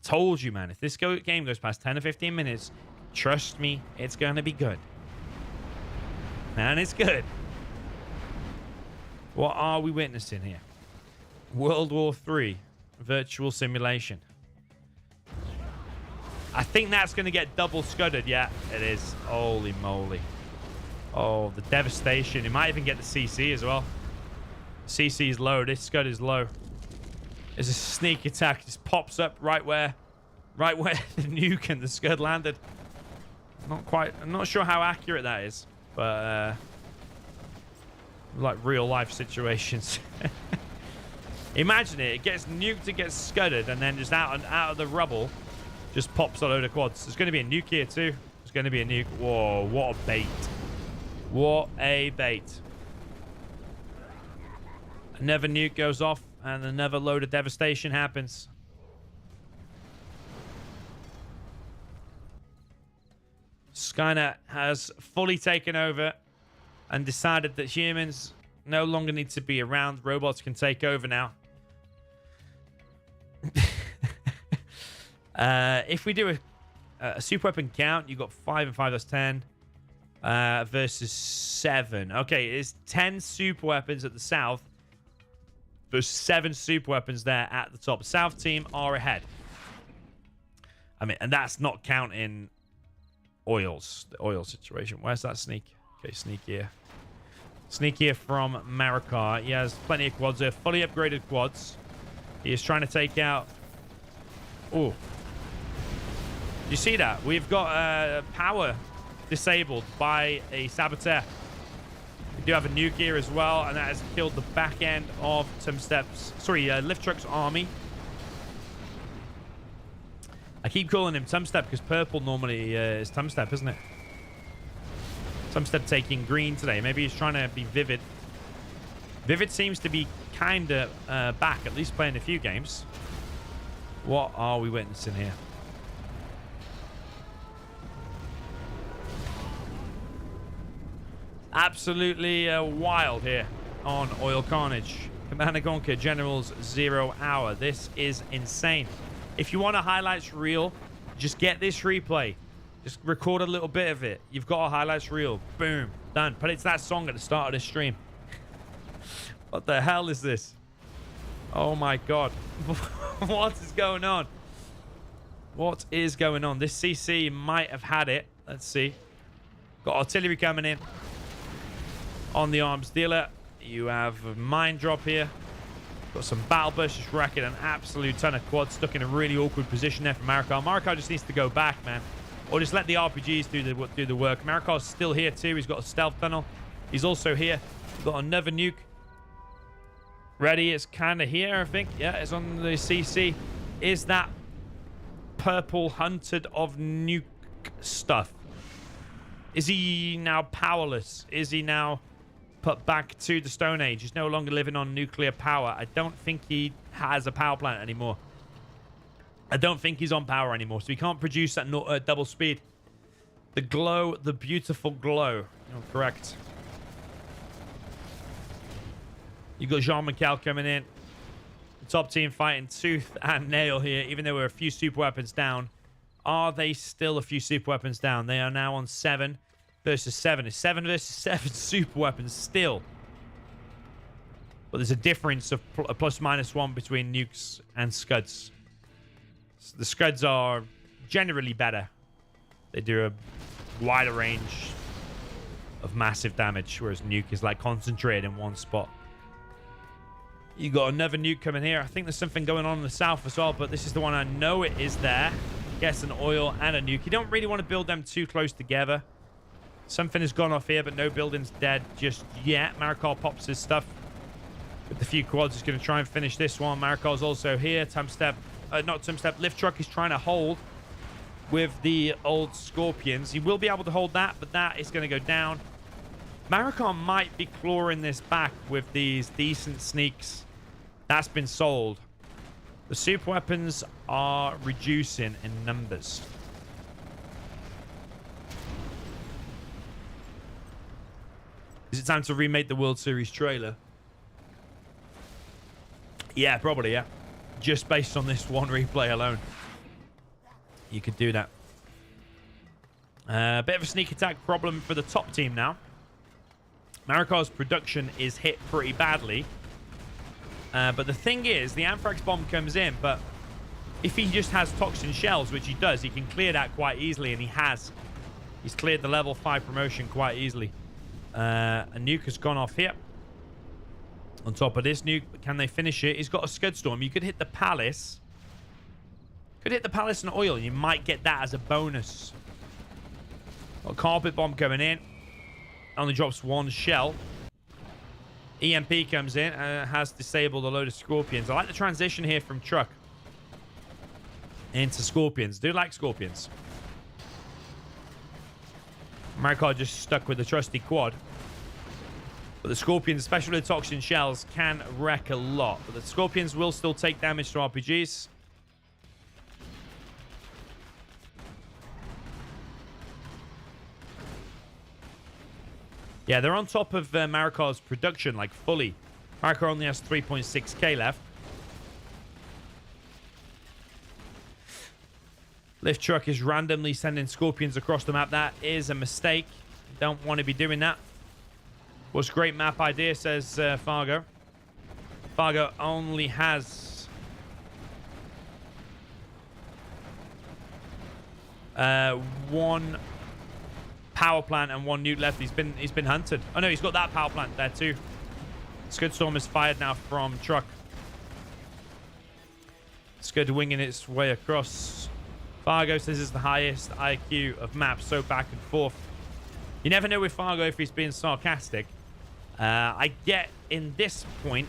Told you, man. If this game goes past 10 or 15 minutes, trust me, it's going to be good. Man, it's good. What are we witnessing here? World War III virtual simulation. I think that's going to get double scudded. Yeah, it is. Holy moly. Oh, the devastation. It might even get the CC as well. CC is low. This scud is low. There's a sneak attack. Just pops up right where the nuke and the scud landed. I'm not sure how accurate that is, but like real life situations. Imagine it. It gets nuked, it gets scudded, and then just out of the rubble, just pops a load of quads. There's going to be a nuke here too. There's going to be a nuke. Whoa, what a bait. What a bait. Another nuke goes off, and another load of devastation happens. Skynet has fully taken over and decided that humans no longer need to be around. Robots can take over now. If we do a super weapon count, you've got 5 and 5, that's 10. Versus 7. Okay, it's 10 super weapons at the south. There's 7 super weapons there at the top. The south team are ahead. I mean, and that's not counting oils. The oil situation. Where's that sneak? Okay, sneak here. Sneak here from Marakar. He has plenty of quads there. Fully upgraded quads. He is trying to take out... Oh. You see that? We've got power disabled by a saboteur. We do have a nuke here as well, and that has killed the back end of Tumstep's... Sorry, Lift Truck's army. I keep calling him Tumstep because purple normally is Tumstep, isn't it? Tumstep taking green today. Maybe he's trying to be Vivid. Vivid seems to be kind of back, at least playing a few games. What are we witnessing here? Absolutely wild here on Oil Carnage. Commander Gonka, Generals 0 hour. This is insane. If you want a highlights reel, just get this replay. Just record a little bit of it. You've got a highlights reel. Boom. Done. But it's that song at the start of the stream. What the hell is this? Oh my god. What is going on? What is going on? This CC might have had it. Let's see. Got artillery coming in. On the arms dealer. You have a mine drop here. Got some battle bursts just racking an absolute ton of quads. Stuck in a really awkward position there for Marakar. Marakar just needs to go back, man. Or just let the RPGs do the work. Marakar's still here too. He's got a stealth tunnel. He's also here. We've got another nuke. Ready. It's kind of here, I think. Yeah, it's on the CC. Is that purple hunted of nuke stuff? Is he now powerless? Is he now put back to the Stone Age? He's no longer living on nuclear power. I don't think he has a power plant anymore. I don't think he's on power anymore, so he can't produce at double speed. The glow, the beautiful glow. Oh, correct. You got Jean Michel coming in. The top team fighting tooth and nail here, even though we're a few super weapons down. Are they still a few super weapons down? They are now on 7 versus 7. It's 7 versus 7 super weapons still. But there's a difference of a +/-1 between nukes and scuds. The scuds are generally better. They do a wider range of massive damage, whereas nuke is like concentrated in one spot. You got another nuke coming here. I think there's something going on in the south as well, but this is the one I know it is there. Guess an oil and a nuke. You don't really want to build them too close together. Something has gone off here, but no building's dead just yet. Marakar pops his stuff with a few quads. He's going to try and finish this one. Marakar's also here. Tumstep, not Tumstep, Lift Truck is trying to hold with the old Scorpions. He will be able to hold that, but that is going to go down. Marakar might be clawing this back with these decent sneaks. That's been sold. The super weapons are reducing in numbers. Is it time to remake the World Series trailer? Yeah, probably, yeah. Just based on this one replay alone. You could do that. Bit of a sneak attack problem for the top team now. Marakar's production is hit pretty badly. But the thing is, the Anthrax bomb comes in, but if he just has toxin shells, which he does, he can clear that quite easily, and he has. He's cleared the level 5 promotion quite easily. A nuke has gone off here. On top of this nuke, can they finish it? He's got a Scud Storm. You could hit the Palace. Could hit the Palace and oil. You might get that as a bonus. Got a Carpet Bomb coming in. Only drops 1 shell. EMP comes in and has disabled a load of Scorpions. I like the transition here from Truck into Scorpions. Do like Scorpions. Marakar just stuck with the trusty quad. But the Scorpions, especially with toxin shells, can wreck a lot. But the Scorpions will still take damage to RPGs. Yeah, they're on top of Marakar's production, like fully. Marakar only has 3.6k left. Lift Truck is randomly sending Scorpions across the map. That is a mistake. Don't want to be doing that. Was great map idea, says Fargo. Fargo only has 1 power plant and 1 nuke left. He's been hunted. Oh no, he's got that power plant there too. Scudstorm is fired now from truck. Scud winging its way across. Fargo says it's the highest IQ of maps, so back and forth. You never know with Fargo if he's being sarcastic. I get in this point,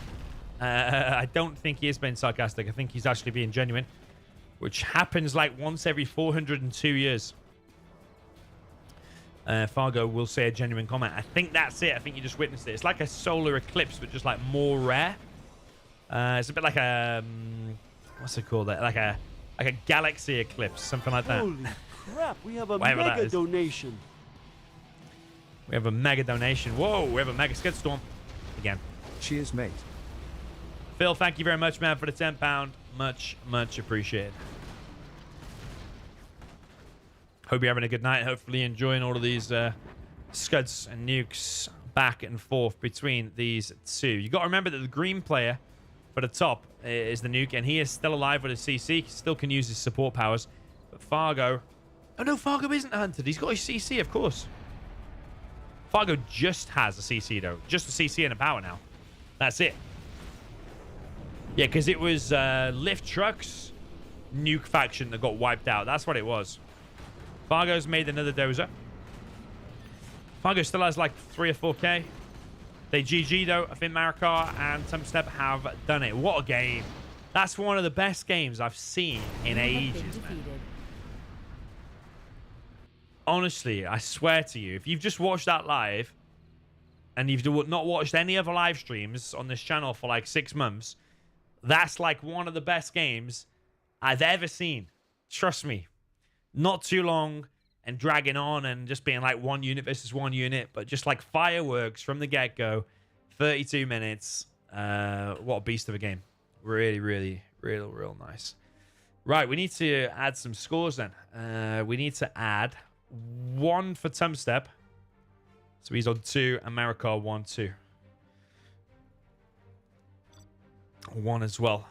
I don't think he is being sarcastic. I think he's actually being genuine, which happens like once every 402 years. Fargo will say a genuine comment. I think that's it. I think you just witnessed it. It's like a solar eclipse, but just like more rare. It's a bit like a what's it called? Like a galaxy eclipse, something like that. Holy crap! We have a Whatever that mega is. donation. We have a mega donation. Whoa, we have a mega Scudstorm again. Cheers, mate. Phil, thank you very much, man, for the £10. Much appreciated. Hope you're having a good night. Hopefully enjoying all of these scuds and nukes back and forth between these two. You got to remember that the green player for the top is the nuke, and he is still alive with a CC. He still can use his support powers. But Fargo... Oh, no, Fargo isn't hunted. He's got his CC, of course. Fargo just has a CC, though. Just a CC and a power now. That's it. Yeah, because it was Lift Truck's nuke faction that got wiped out. That's what it was. Fargo's made another dozer. Fargo still has like 3 or 4K. They GG though. I think Marakar and Tumstep have done it. What a game. That's one of the best games I've seen in ages, man. Honestly, I swear to you, if you've just watched that live and you've not watched any other live streams on this channel for like 6 months, that's like one of the best games I've ever seen. Trust me. Not too long and dragging on and just being like 1 unit versus 1 unit, but just like fireworks from the get-go. 32 minutes. What a beast of a game. Really, real nice. Right, we need to add some scores then. We need to add 1 for Tumstep. So he's on 2, and Marakar 1, 2. 1 as well.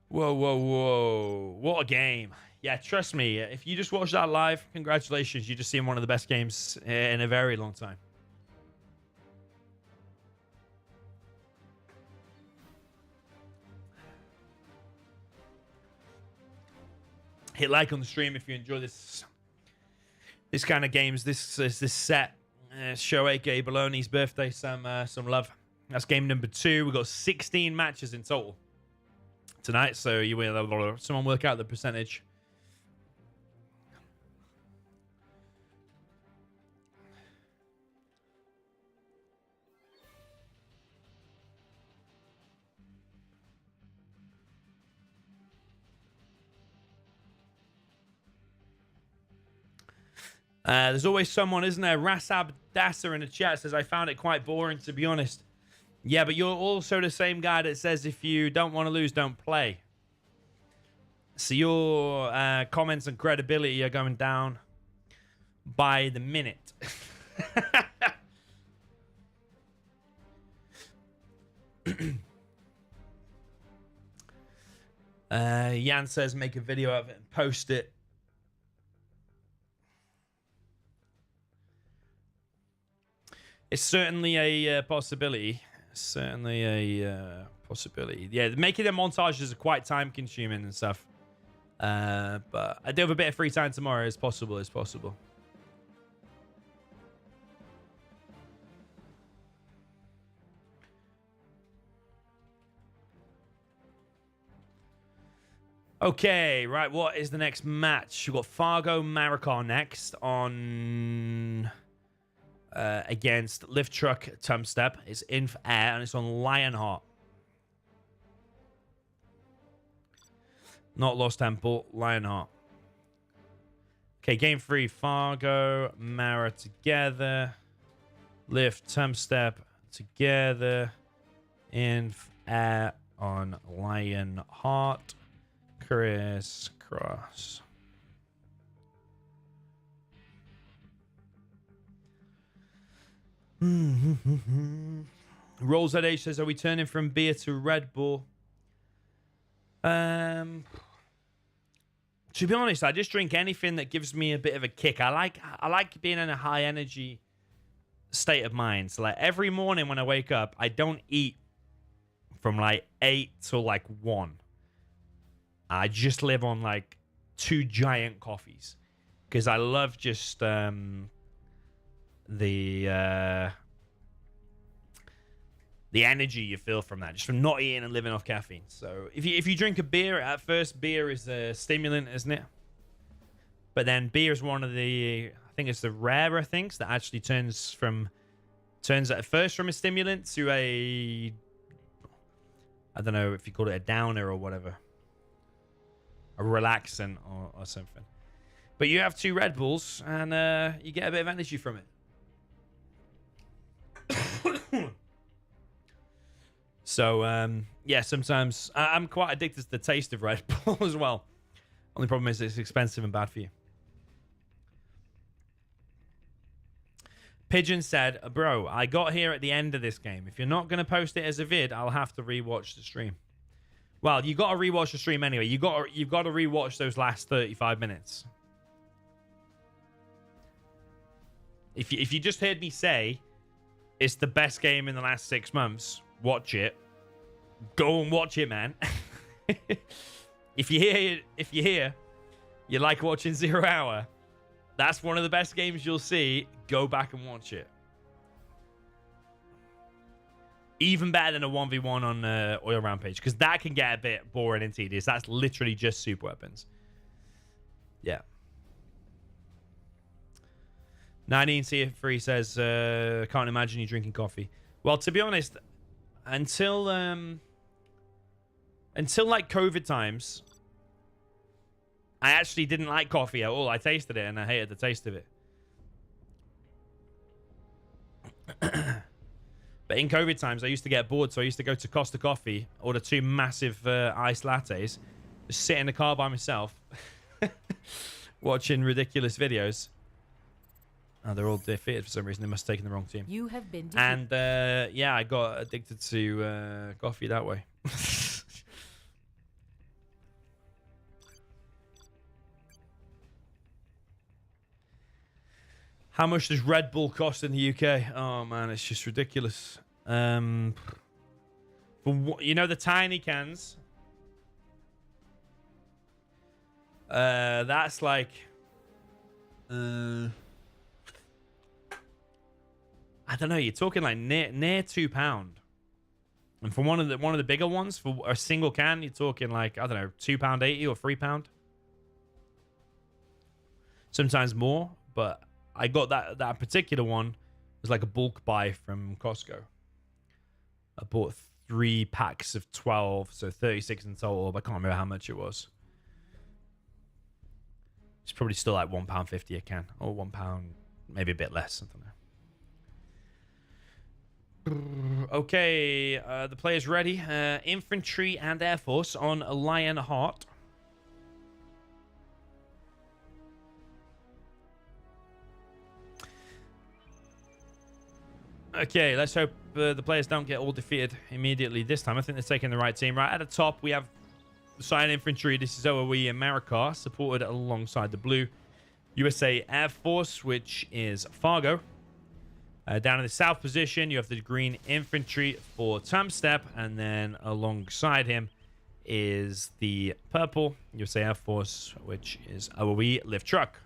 Whoa. What a game. Yeah, trust me. If you just watched that live, congratulations. You just seen one of the best games in a very long time. Hit like on the stream if you enjoy this kind of games. This set. Show aka Bolony'S birthday some love. That's game number 2. We've got 16 matches in total tonight, so you will someone work out the percentage. There's always someone, isn't there? Rasab Dasser in the chat says, I found it quite boring, to be honest. Yeah, but you're also the same guy that says if you don't want to lose, don't play. So your comments and credibility are going down by the minute. Jan says, make a video of it and post it. It's certainly a possibility. Certainly a possibility. Yeah, making them montages are quite time consuming and stuff. But I do have a bit of free time tomorrow. It's possible. It's possible. Okay, right. What is the next match? We've got Fargo Marakar next on... against Lift Truck Tumstep. It's in air and it's on Lionheart. Not Lost Temple, Lionheart. Okay, game 3. Fargo, Mara together. Lift Tumstep together. In air on Lionheart. Crisscross. Rolls at H says, are we turning from beer to Red Bull? To be honest, I just drink anything that gives me a bit of a kick. I like being in a high energy state of mind. So like every morning when I wake up, I don't eat from like 8 till like 1. I just live on like 2 giant coffees because I love just the energy you feel from that, just from not eating and living off caffeine. So if you drink a beer, at first beer is a stimulant, isn't it? But then beer is one of the, I think it's the rarer things that actually turns at first from a stimulant to a, I don't know if you call it a downer or whatever, a relaxant or something. But you have 2 Red Bulls and you get a bit of energy from it. So, yeah, sometimes I'm quite addicted to the taste of Red Bull as well. Only problem is it's expensive and bad for you. Pigeon said, bro, I got here at the end of this game. If you're not going to post it as a vid, I'll have to rewatch the stream. Well, you got to rewatch the stream anyway. You've got to rewatch those last 35 minutes. If you just heard me say it's the best game in the last 6 months, watch it. Go and watch it, man. If you hear you like watching 0 Hour, that's one of the best games you'll see. Go back and watch it. Even better than a 1v1 on Oil Rampage, because that can get a bit boring and tedious. That's literally just super weapons. Yeah. 19C3 says, can't imagine you drinking coffee. Well, to be honest, until like COVID times, I actually didn't like coffee at all. I tasted it and I hated the taste of it. But in COVID times, I used to get bored, so I used to go to Costa Coffee, order 2 massive iced lattes, just sit in the car by myself, watching ridiculous videos. Oh, they're all defeated for some reason. They must have taken the wrong team. You have been defeated. And yeah, I got addicted to coffee that way. How much does Red Bull cost in the UK? Oh man, it's just ridiculous. For you know the tiny cans. That's like, I don't know. You're talking like near £2, and for one of the bigger ones, for a single can, you're talking like, I don't know, £2.80 or £3. Sometimes more, but I got that particular one. It was like a bulk buy from Costco. I bought 3 packs of 12, so 36 in total. But I can't remember how much it was. It's probably still like £1.50 a can, or £1, maybe a bit less. I don't know. Okay, the player's ready. Infantry and Air Force on Lionheart. Okay, let's hope the players don't get all defeated immediately this time. I think they're taking the right team. Right at the top, we have the Cyan Infantry. This is OOE and Marakar, supported alongside the blue USA Air Force, which is Fargo. Down in the south position, you have the green infantry for Tumstep, and then alongside him is the purple USA Air Force, which is OOE Lift Truck.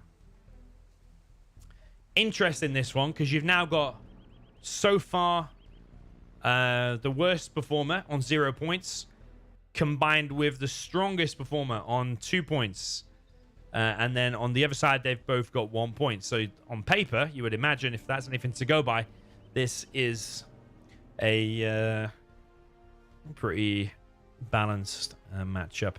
Interesting, this one, because you've now got, so far, the worst performer on 0 points, combined with the strongest performer on 2 points. And then on the other side, they've both got 1 point. So on paper, you would imagine, if that's anything to go by, this is a pretty balanced matchup.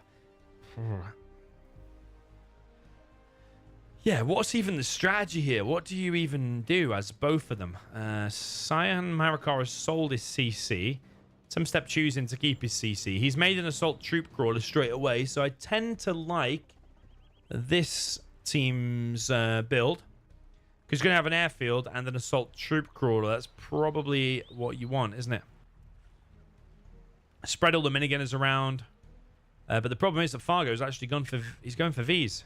Yeah, what's even the strategy here? What do you even do as both of them? Cyan Marakar has sold his CC. Tumstep choosing to keep his CC. He's made an assault troop crawler straight away, so I tend to like this team's build, because you're going to have an airfield and an assault troop crawler. That's probably what you want, isn't it? Spread all the minigunners around. But the problem is that Fargo's actually gone for... He's going for Vs.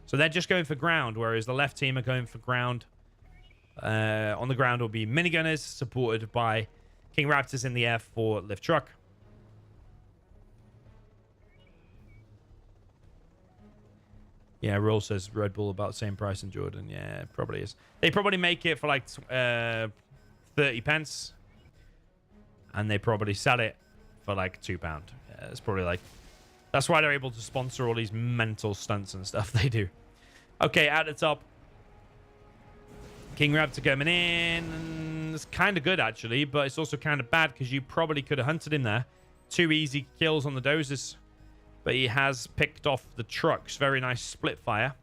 So they're just going for ground, whereas the left team are going for ground. On the ground will be minigunners, supported by King Raptors in the air for Lift Truck. Yeah, Roll says Red Bull about the same price in Jordan. Yeah, it probably is. They probably make it for like 30 pence. And they probably sell it for like £2. Yeah, it's probably like... That's why they're able to sponsor all these mental stunts and stuff they do. Okay, at the top. King Raptor coming in. It's kind of good, actually. But it's also kind of bad because you probably could have hunted him there. 2 easy kills on the dozers. But he has picked off the trucks. Very nice split fire.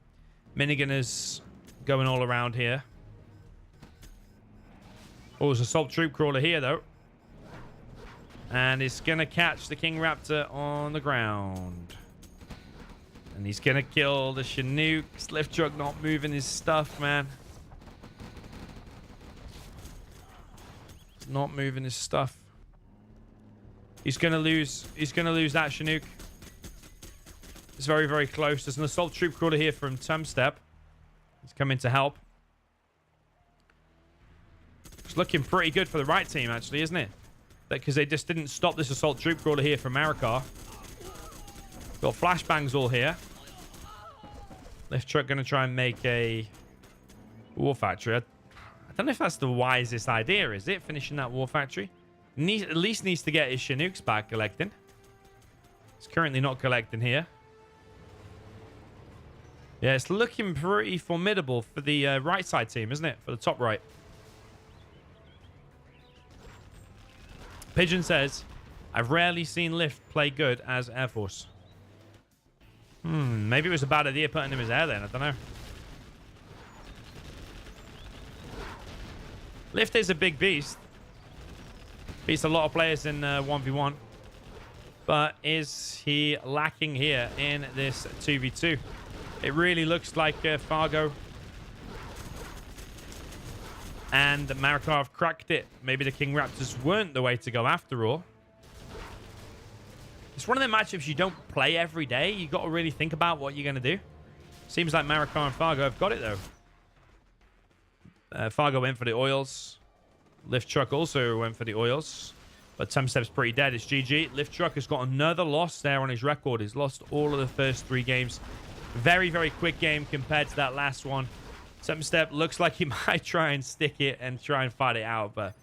Minigunners going all around here. Oh, there's a assault troop crawler here, though. And it's going to catch the King Raptor on the ground. And he's going to kill the Chinooks. Lift Truck not moving his stuff, man. He's not moving his stuff. He's going to lose. He's going to lose that Chinook. It's very, very close. There's an assault troop crawler here from Tumstep. He's coming to help. It's looking pretty good for the right team, actually, isn't it? Because they just didn't stop this assault troop crawler here from Marakar. Got flashbangs all here. Lift Truck going to try and make a war factory. I don't know if that's the wisest idea, is it? Finishing that war factory. At least needs to get his Chinooks back collecting. It's currently not collecting here. Yeah, it's looking pretty formidable for the right side team, isn't it? For the top right. Pigeon says, I've rarely seen Lift play good as Air Force. Maybe it was a bad idea putting him as air then. I don't know. Lift is a big beast. Beats a lot of players in 1v1. But is he lacking here in this 2v2? It really looks like Fargo and Marakar have cracked it. Maybe the King Raptors weren't the way to go after all. It's one of the matchups you don't play every day. You got to really think about what you're going to do. Seems like Marakar and Fargo have got it, though. Fargo went for the oils. Lift Truck also went for the oils. But Tumstep's pretty dead. It's GG. Lift Truck has got another loss there on his record. He's lost all of the first 3 games. Very, very quick game compared to that last one. Tumstep looks like he might try and stick it and try and fight it out, but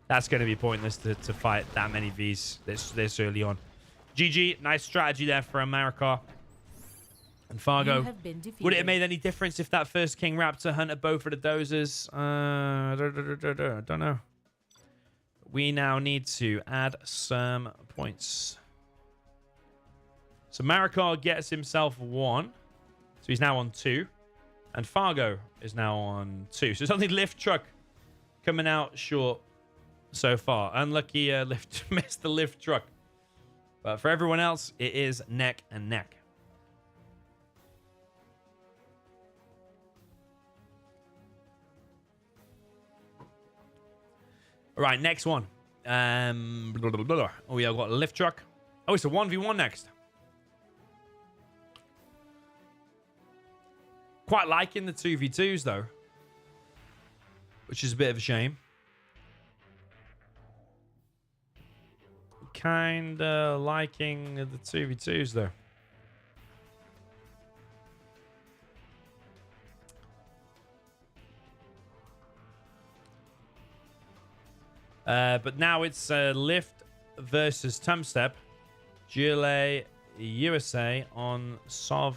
that's going to be pointless to fight that many Vs this early on. GG. Nice strategy there for Marakar and Fargo. Would it have made any difference if that first King Raptor hunted both of the dozers? Don't know. We now need to add some points. So Marakar gets himself 1. So he's now on 2. And Fargo is now on 2. So it's only Lift Truck coming out short so far. Unlucky Lift missed the Lift Truck. But for everyone else, it is neck and neck. All right, next one. Oh, yeah, I've got a Lift Truck. Oh, it's a 1v1 next. Quite liking the 2v2s, though. Which is a bit of a shame. Kinda liking the 2v2s, though. But now it's Lift versus Tumstep. GLA USA on sovereignty.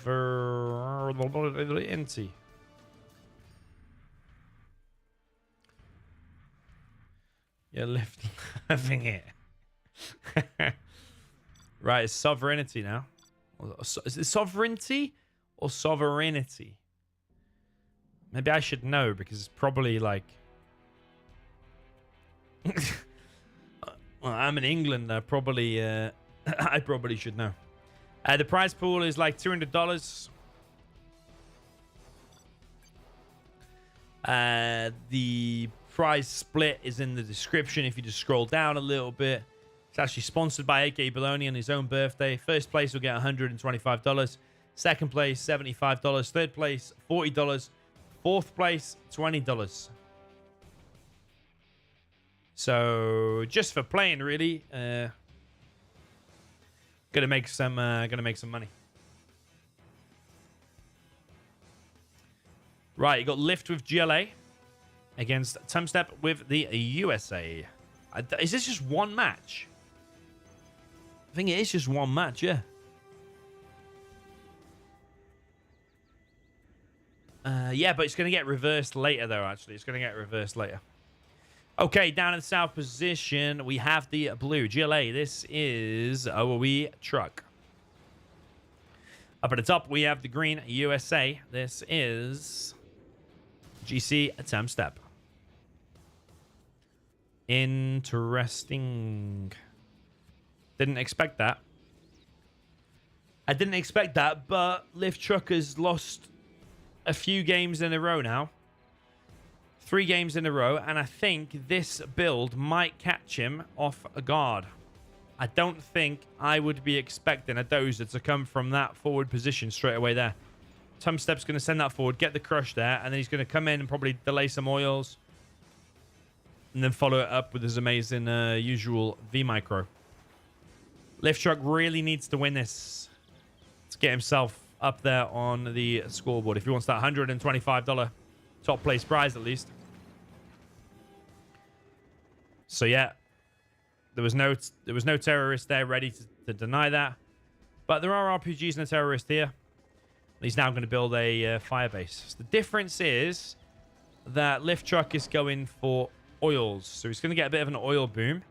Yeah, Lift loving it. Right, it's sovereignty now. Is it sovereignty or sovereignty? Maybe I should know because it's probably like... Well, I'm in England. I probably should know. The prize pool is like $200. The prize split is in the description if you just scroll down a little bit. It's actually sponsored by AK Bologna on his own birthday. First place will get $125. Second place, $75. Third place, $40. Fourth place, $20. So just for playing, really, gonna make some money. Right, you got Lift with GLA against Tumstep with the USA. Is this just one match? I think it is just one match, yeah. Yeah, but it's going to get reversed later, though, actually. It's going to get reversed later. Okay, down in the south position, we have the blue GLA. This is OOE Truck. Up at the top, we have the green USA. This is GC Tumstep. Interesting. Didn't expect that. I didn't expect that, but Lift Truck has lost a few games in a row now. 3 games in a row, and I think this build might catch him off guard. I don't think I would be expecting a dozer to come from that forward position straight away there. Tumstep's going to send that forward, get the crush there, and then he's going to come in and probably delay some oils. And then follow it up with his amazing usual V-Micro. Lift Truck really needs to win this to get himself up there on the scoreboard. If he wants that $125 top place prize at least. So yeah, there was no terrorist there ready to deny that. But there are RPGs and a terrorist here. He's now going to build a fire base. The difference is that Lift Truck is going for oils. So he's going to get a bit of an oil boom.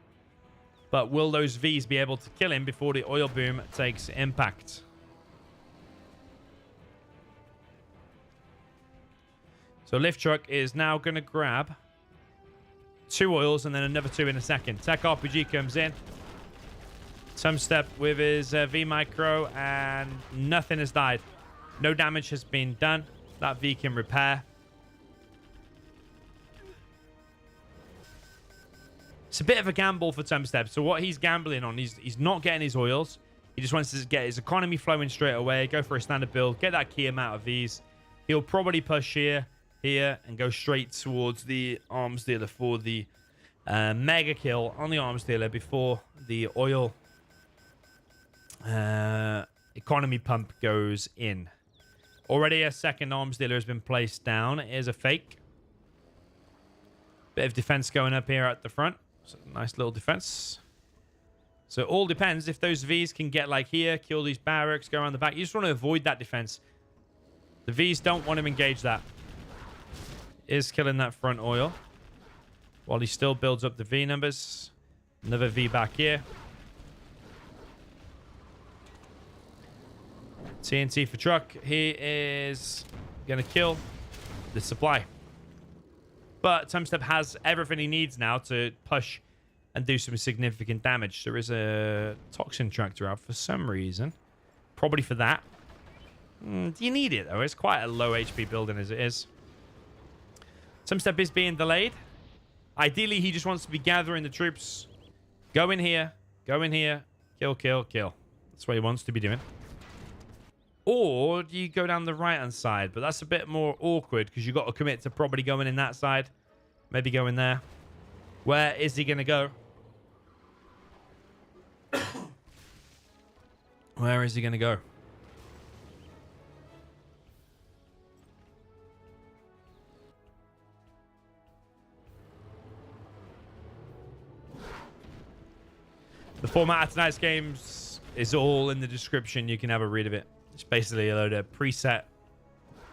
But will those Vs be able to kill him before the oil boom takes impact? So Lift Truck is now going to grab 2 oils and then another 2 in a second. Tech RPG comes in. Tumstep with his V-Micro, and nothing has died. No damage has been done. That V can repair. It's a bit of a gamble for Tumstep. So what he's gambling on, he's not getting his oils. He just wants to get his economy flowing straight away, go for a standard build, get that key amount of Vs. He'll probably push here, and go straight towards the arms dealer for the mega kill on the arms dealer before the oil economy pump goes in. Already a second arms dealer has been placed down. Here's a fake. Bit of defense going up here at the front. So nice little defense. So it all depends if those Vs can get like here, kill these barracks, go around the back. You just want to avoid that defense. The Vs don't want to engage that. Is killing that front oil while he still builds up the V numbers. Another V back here. TNT for truck. He is going to kill the supply. But Tumstep has everything he needs now to push and do some significant damage. There is a toxin tractor out for some reason. Probably for that. Do you need it, though? It's quite a low HP building as it is. Tumstep is being delayed. Ideally, he just wants to be gathering the troops. Go in here. Go in here. Kill, kill, kill. That's what he wants to be doing. Or do you go down the right-hand side? But that's a bit more awkward because you've got to commit to probably going in that side. Maybe go in there. Where is he going to go? Where is he going to go? The format of tonight's games is all in the description. You can have a read of it. It's basically a load of preset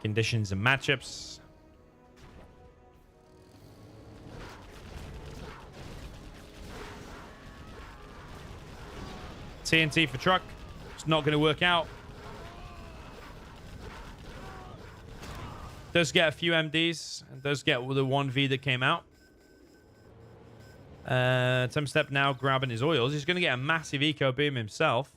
conditions and matchups. TNT for truck. It's not going to work out. Does get a few MDs. And does get the 1V that came out. Tumstep now grabbing his oils. He's going to get a massive eco boom himself.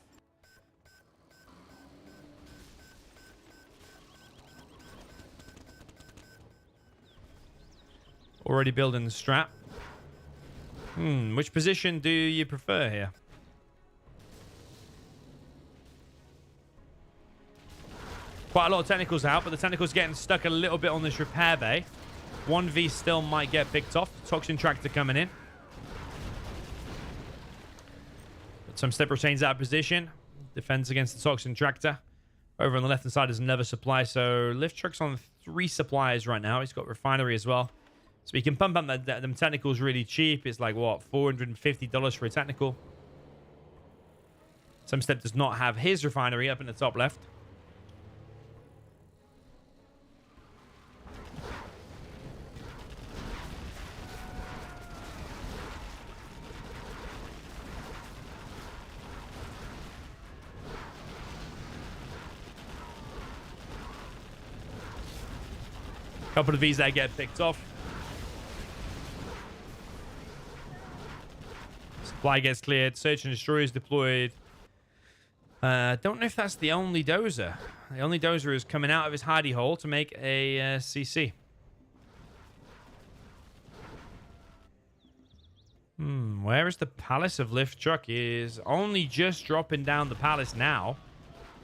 Already building the strap. Which position do you prefer here? Quite a lot of technicals out, but the technicals getting stuck a little bit on this repair bay. 1v still might get picked off. Toxin tractor coming in. But Tumstep retains that position. Defends against the toxin tractor. Over on the left-hand side is another supply. So Lift Truck's on 3 supplies right now. He's got refinery as well. So he can pump up them technicals really cheap. It's like, what, $450 for a technical. Tumstep does not have his refinery up in the top left. Couple of these that get picked off. Supply gets cleared. Search and destroy is deployed. Don't know if that's the only dozer. The only dozer is coming out of his hidey hole to make a CC. Where is the Palace of Lift Truck? He is only just dropping down the palace now.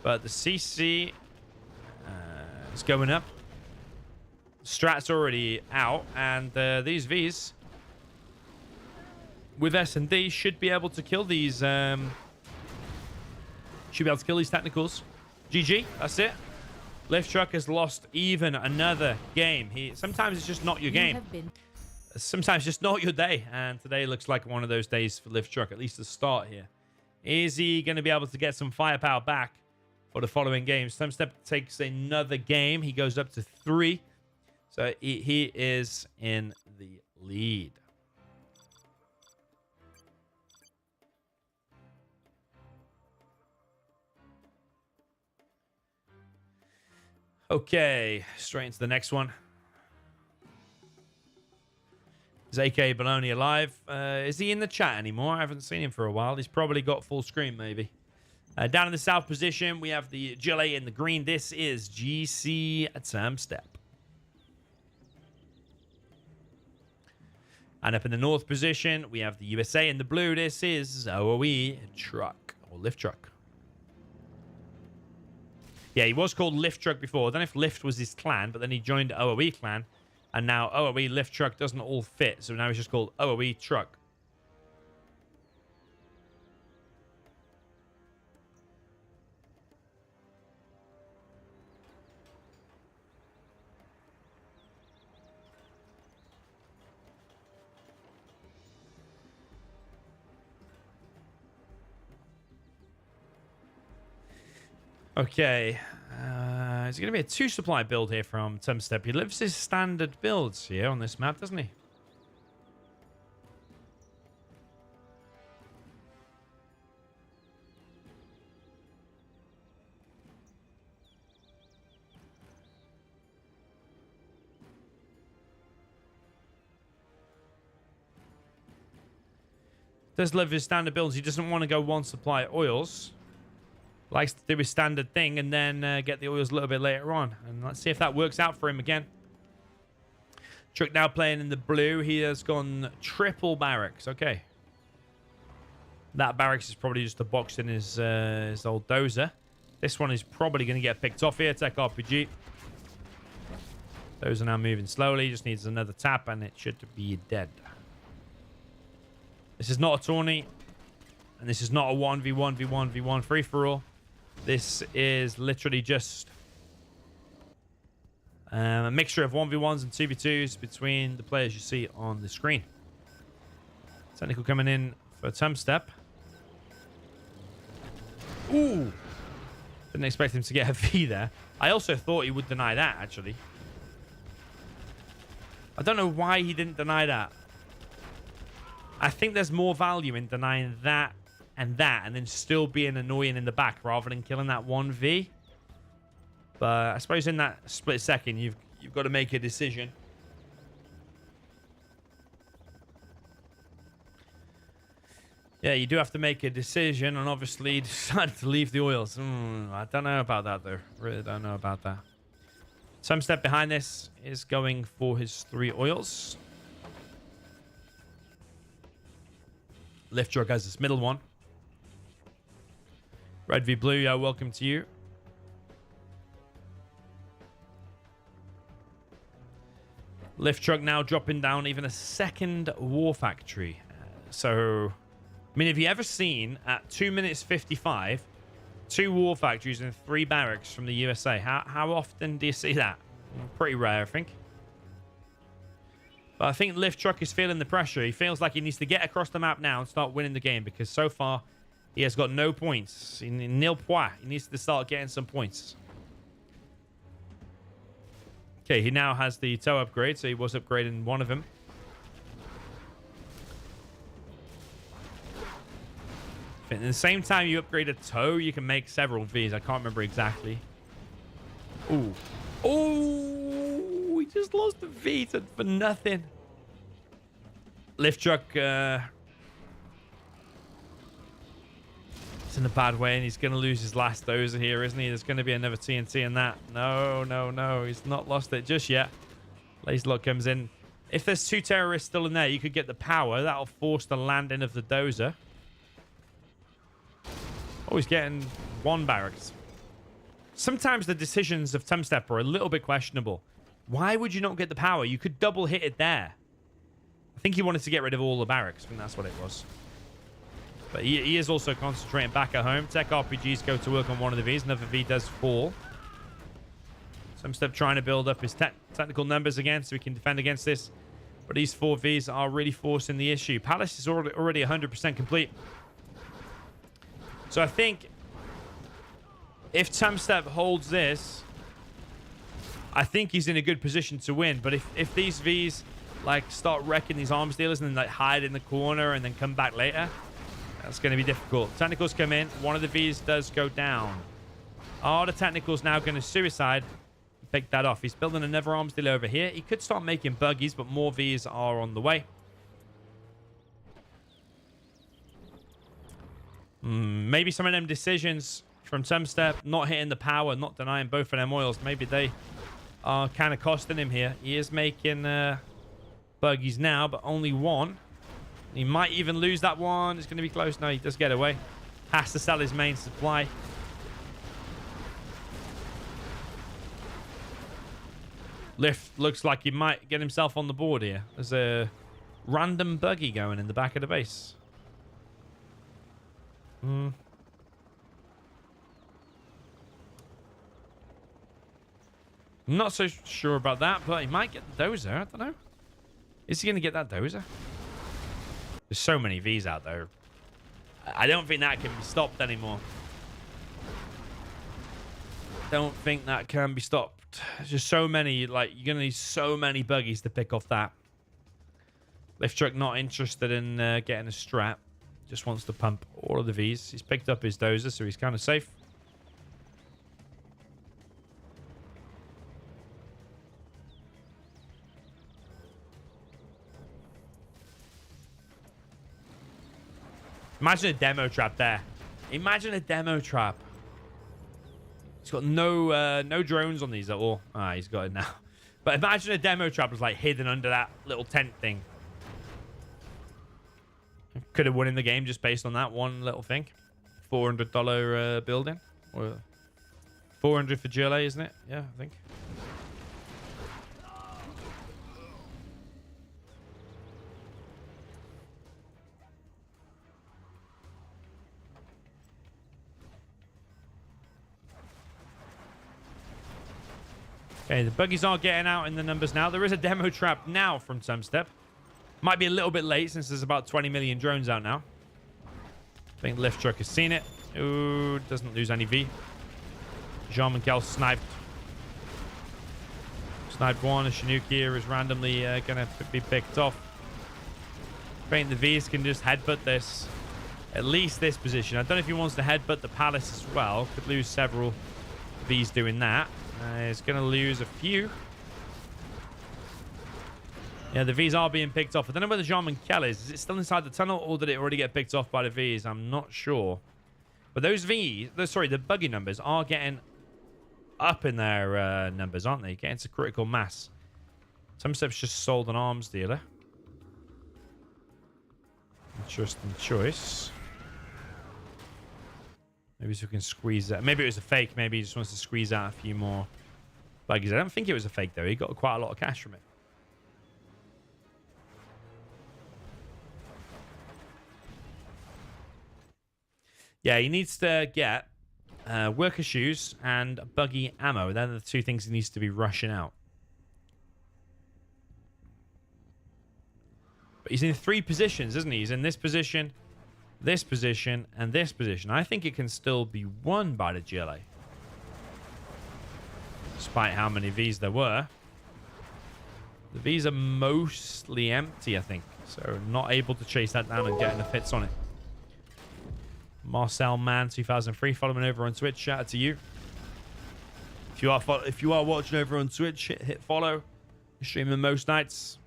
But the CC is going up. Strat's already out, and these Vs with S&D should be able to kill these. Should be able to kill these technicals. GG. That's it. Lift Truck has lost even another game. Sometimes it's just not your game. Sometimes just not your day, and today looks like one of those days for Lift Truck. At least the start here. Is he going to be able to get some firepower back for the following games? Tumstep takes another game. He goes up to 3. So he is in the lead. Okay, straight into the next one. Is AK Bologny alive? Is he in the chat anymore? I haven't seen him for a while. He's probably got full screen, maybe. Down in the south position, we have the Chile in the green. This is GC Tumstep. And up in the north position, we have the USA in the blue. This is OOE Truck, or Lift Truck. Yeah, he was called Lift Truck before. I don't know if Lift was his clan, but then he joined OOE clan. And now OOE Lift Truck doesn't all fit. So now he's just called OOE Truck. Okay, it's going to be a 2-supply build here from Tumstep. He lives his standard builds here on this map, doesn't he? Does live his standard builds. He doesn't want to go 1 supply oils. Likes to do his standard thing and then get the oils a little bit later on. And let's see if that works out for him again. Truck now playing in the blue. He has gone triple barracks. Okay. That barracks is probably just a box in his old dozer. This one is probably going to get picked off here. Tech RPG. Those are now moving slowly. Just needs another tap and it should be dead. This is not a tourney. And this is not a 1v1v1v1 free-for-all. This is literally just a mixture of 1v1s and 2v2s between the players you see on the screen. Technical coming in for Tumstep. Ooh! Didn't expect him to get a V there. I also thought he would deny that, actually. I don't know why he didn't deny that. I think there's more value in denying that and then still being annoying in the back rather than killing that 1v. But I suppose in that split second, you've got to make a decision. Yeah, you do have to make a decision, and obviously decided to leave the oils. I don't know about that, though. Really don't know about that. Tumstep behind this is going for his 3 oils. Lift Truck has this middle one. Red v Blue, yeah, welcome to you. Lift Truck now dropping down even a second war factory. So, I mean, have you ever seen at 2 minutes 55, 2 war factories and 3 barracks from the USA? How often do you see that? Pretty rare, I think. But I think Lift Truck is feeling the pressure. He feels like he needs to get across the map now and start winning the game, because so far he has got no points. Nil points. He needs to start getting some points. Okay, he now has the tow upgrade, so he was upgrading one of them. At the same time you upgrade a tow, you can make several Vs. I can't remember exactly. Ooh. Oh, we just lost a V for nothing. Lift Truck, it's in a bad way, and he's going to lose his last dozer here, isn't he? There's going to be another TNT in that. No. He's not lost it just yet. Lazy Luck comes in. If there's 2 terrorists still in there, you could get the power. That'll force the landing of the dozer. Oh, he's getting 1 barracks. Sometimes the decisions of Tumstep are a little bit questionable. Why would you not get the power? You could double hit it there. I think he wanted to get rid of all the barracks. I think that's what it was. But he is also concentrating back at home. Tech RPGs go to work on one of the Vs. Another V does fall. Tumstep trying to build up his technical numbers again so he can defend against this. But these 4 Vs are really forcing the issue. Palace is already 100% complete. So I think if Tumstep holds this, I think he's in a good position to win. But if these Vs like start wrecking these arms dealers and then like hide in the corner and then come back later, that's going to be difficult. Technicals come in. One of the Vs does go down. Oh, the Technical's now going to suicide. Pick that off. He's building another arms dealer over here. He could start making buggies, but more Vs are on the way. Maybe some of them decisions from Tumstep, not hitting the power, not denying both of them oils, maybe they are kind of costing him here. He is making buggies now, but only 1. He might even lose that one. It's going to be close. No, he does get away. Has to sell his main supply. Lift looks like he might get himself on the board here. There's a random buggy going in the back of the base. Not so sure about that, but he might get the dozer. I don't know. Is he going to get that dozer? There's so many Vs out there. I don't think that can be stopped anymore. Don't think that can be stopped. There's just so many. Like, you're going to need so many buggies to pick off that. Lift Truck not interested in getting a strap. Just wants to pump all of the Vs. He's picked up his dozer, so he's kind of safe. Imagine a demo trap there. Imagine a demo trap. He's got no drones on these at all. Ah, he's got it now. But imagine a demo trap was like hidden under that little tent thing. Could have won in the game just based on that one little thing. $400 building. Or 400 for GLA, isn't it? Yeah, I think. Okay, the buggies are getting out in the numbers now. There is a demo trap now from Tumstep. Might be a little bit late since there's about 20 million drones out now. I think Lift Truck has seen it. Ooh, doesn't lose any V. Jean-Michel sniped. Sniped one. A Chinook here is randomly going to be picked off. I think the Vs can just headbutt this. At least this position. I don't know if he wants to headbutt the palace as well. Could lose several Vs doing that. He's going to lose a few. Yeah, the Vs are being picked off. I don't know where the Jean-Michel is. Is it still inside the tunnel, or did it already get picked off by the Vs? I'm not sure. But those Vs, the buggy numbers are getting up in their numbers, aren't they? Getting to critical mass. Tumstep's just sold an arms dealer. Interesting choice. Maybe so we can squeeze that. Maybe it was a fake. Maybe he just wants to squeeze out a few more buggies. I don't think it was a fake, though. He got quite a lot of cash from it. Yeah, he needs to get worker shoes and buggy ammo. They're the two things he needs to be rushing out. But he's in 3 positions, isn't he? He's in this position, and this position. I think it can still be won by the GLA. Despite how many Vs there were. The Vs are mostly empty, I think. So not able to chase that down and get enough hits on it. Marcel Man 2003, follow me over on Twitch. Shout out to you. If you are watching over on Twitch, hit follow. I'm streaming most nights.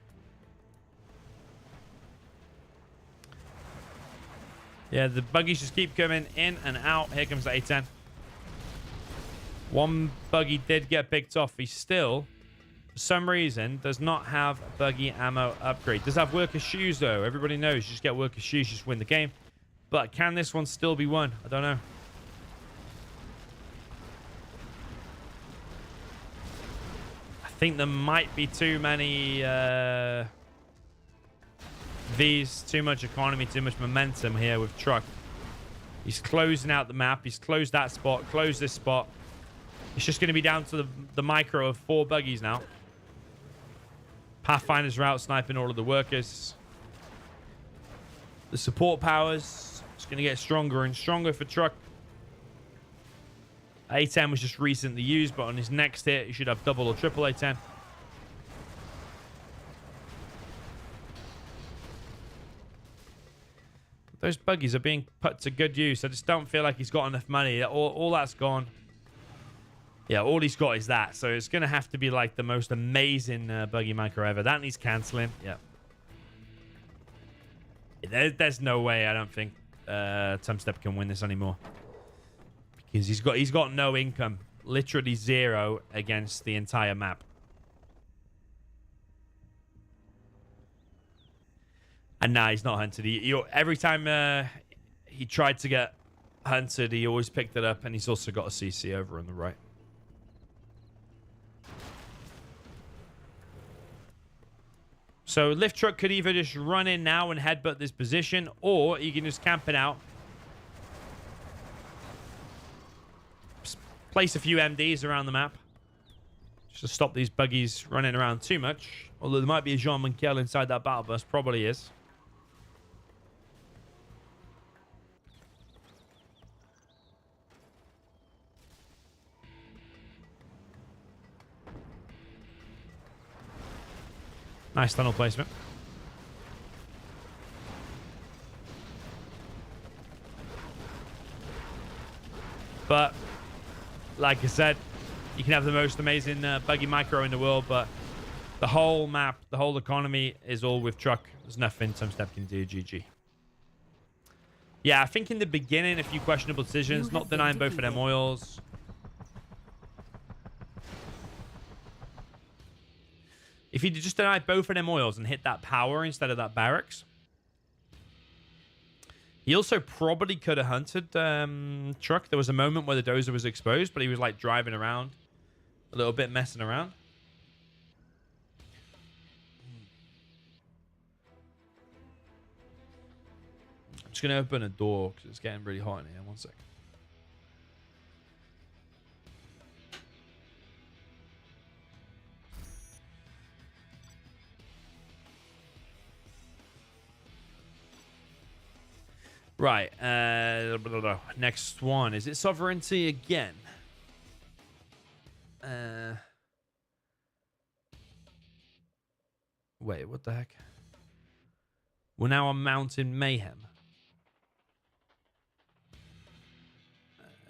Yeah, the buggies just keep coming in and out. Here comes the A10. One buggy did get picked off. He still, for some reason, does not have a buggy ammo upgrade. Does have worker shoes, though. Everybody knows you just get worker shoes, you just win the game. But can this one still be won? I don't know. I think there might be too many V's, too much economy, too much momentum here with Truck. He's closing out the map. He's closed that spot, closed this spot. It's just going to be down to the micro of 4 buggies now. Pathfinder's route sniping all of the workers. The support powers. It's going to get stronger and stronger for Truck. A10 was just recently used, but on his next hit, he should have double or triple A10. Those buggies are being put to good use. I just don't feel like he's got enough money. All that's gone. Yeah, all he's got is that. So it's going to have to be like the most amazing buggy micro ever. That needs canceling. Yeah. There's no way, I don't think, Tumstep can win this anymore. Because he's got no income. Literally 0 against the entire map. And now he's not hunted. Every time he tried to get hunted, he always picked it up. And he's also got a CC over on the right. So Lift Truck could either just run in now and headbutt this position, or he can just camp it out. Just place a few MDs around the map. Just to stop these buggies running around too much. Although there might be a Jean Monkel inside that battle bus. Probably is. Nice tunnel placement. But, like I said, you can have the most amazing buggy micro in the world, but the whole map, the whole economy is all with Truck. There's nothing Tumstep can do. GG. Yeah, I think in the beginning, a few questionable decisions. Not denying both of them oils. If he just denied both of them oils and hit that power instead of that barracks. He also probably could have hunted Truck. There was a moment where the dozer was exposed, but he was like driving around a little bit, messing around. I'm just going to open a door because it's getting really hot in here. 1 sec. Right, next one. Is it sovereignty again? Wait, what the heck? We're now on Mountain Mayhem.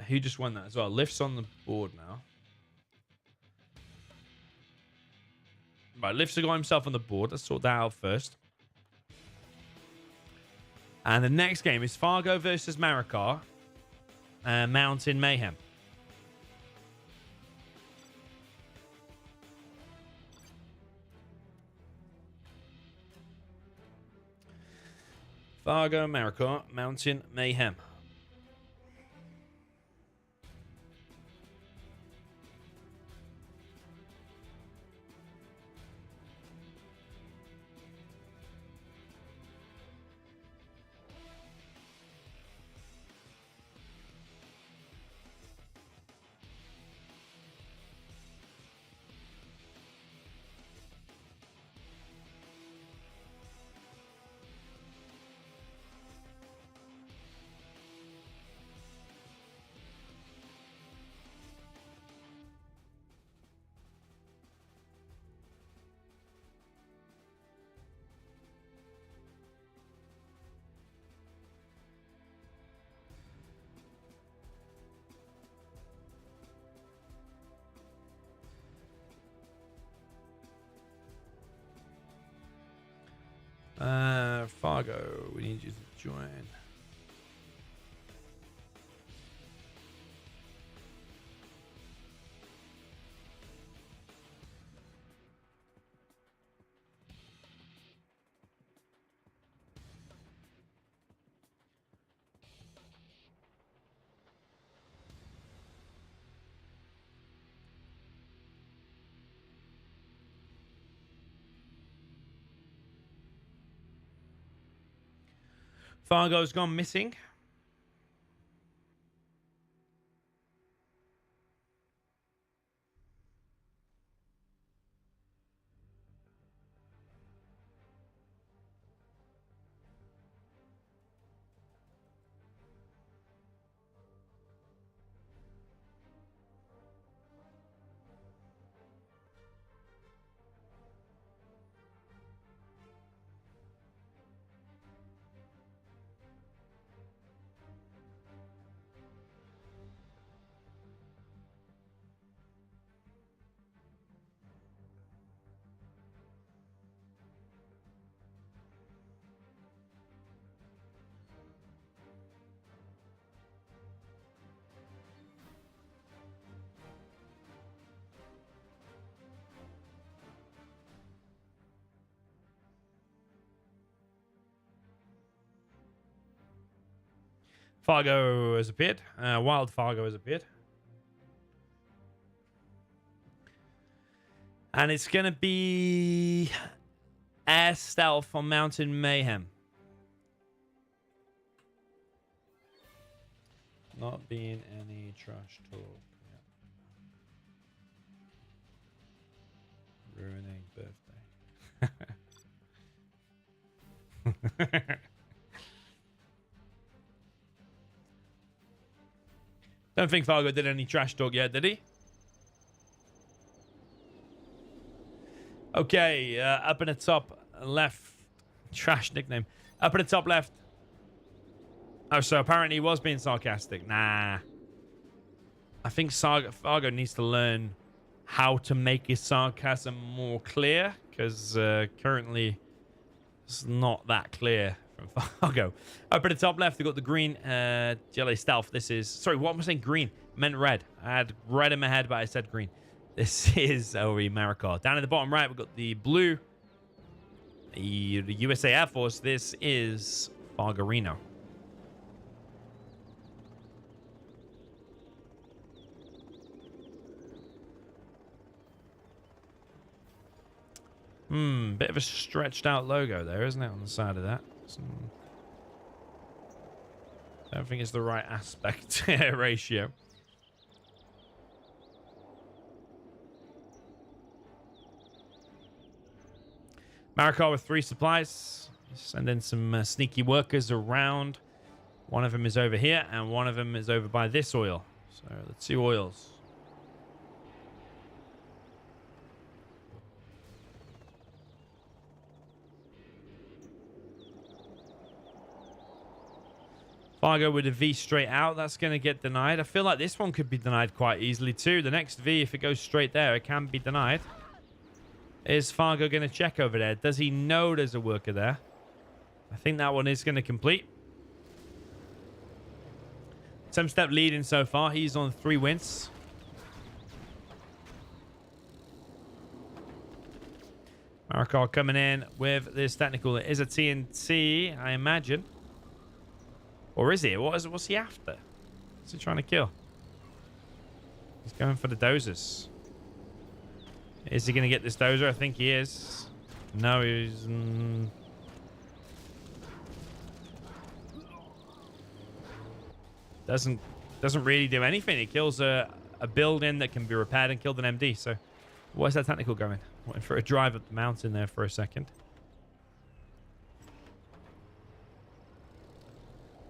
Who just won that as well? Lift's on the board now. Right, Lift's got himself on the board. Let's sort that out first. And the next game is Fargo versus Marakar. Mountain Mayhem. Fargo, Marakar, Mountain, Mayhem. Fargo, we need you to join. Fargo's gone missing. Fargo has appeared. Wild Fargo has appeared. And it's going to be air stealth on Mountain Mayhem. Not being any trash talk. Yeah. Ruining birthday. Don't think Fargo did any trash talk yet, did he? Okay, up in the top left. Trash nickname. Up in the top left. Oh, so apparently he was being sarcastic. Nah. I think Fargo needs to learn how to make his sarcasm more clear. Because currently it's not that clear from Fargo. Up at the top left, we've got the green jelly stealth. This is... Sorry, what am I saying? Green. I meant red. I had red in my head, but I said green. This is Marakar. Down at the bottom right, we've got the blue. The USA Air Force. This is Fargarino. Bit of a stretched out logo there, isn't it, on the side of that? I don't think it's the right aspect ratio. Marakar with 3 supplies. Sending some sneaky workers around. One of them is over here, and one of them is over by this oil. So the 2 oils. Fargo with a V straight out. That's going to get denied. I feel like this one could be denied quite easily too. The next V, if it goes straight there, it can be denied. Is Fargo going to check over there? Does he know there's a worker there? I think that one is going to complete. Tumstep leading so far. He's on 3 wins. Marakar coming in with this technical. It is a TNT, I imagine. Or is he? What's he after? What's he trying to kill? He's going for the dozers. Is he going to get this dozer? I think he is. No, he's... Doesn't really do anything. It kills a building that can be repaired and killed an MD. So where's that technical going? Went for a drive up the mountain there for a second.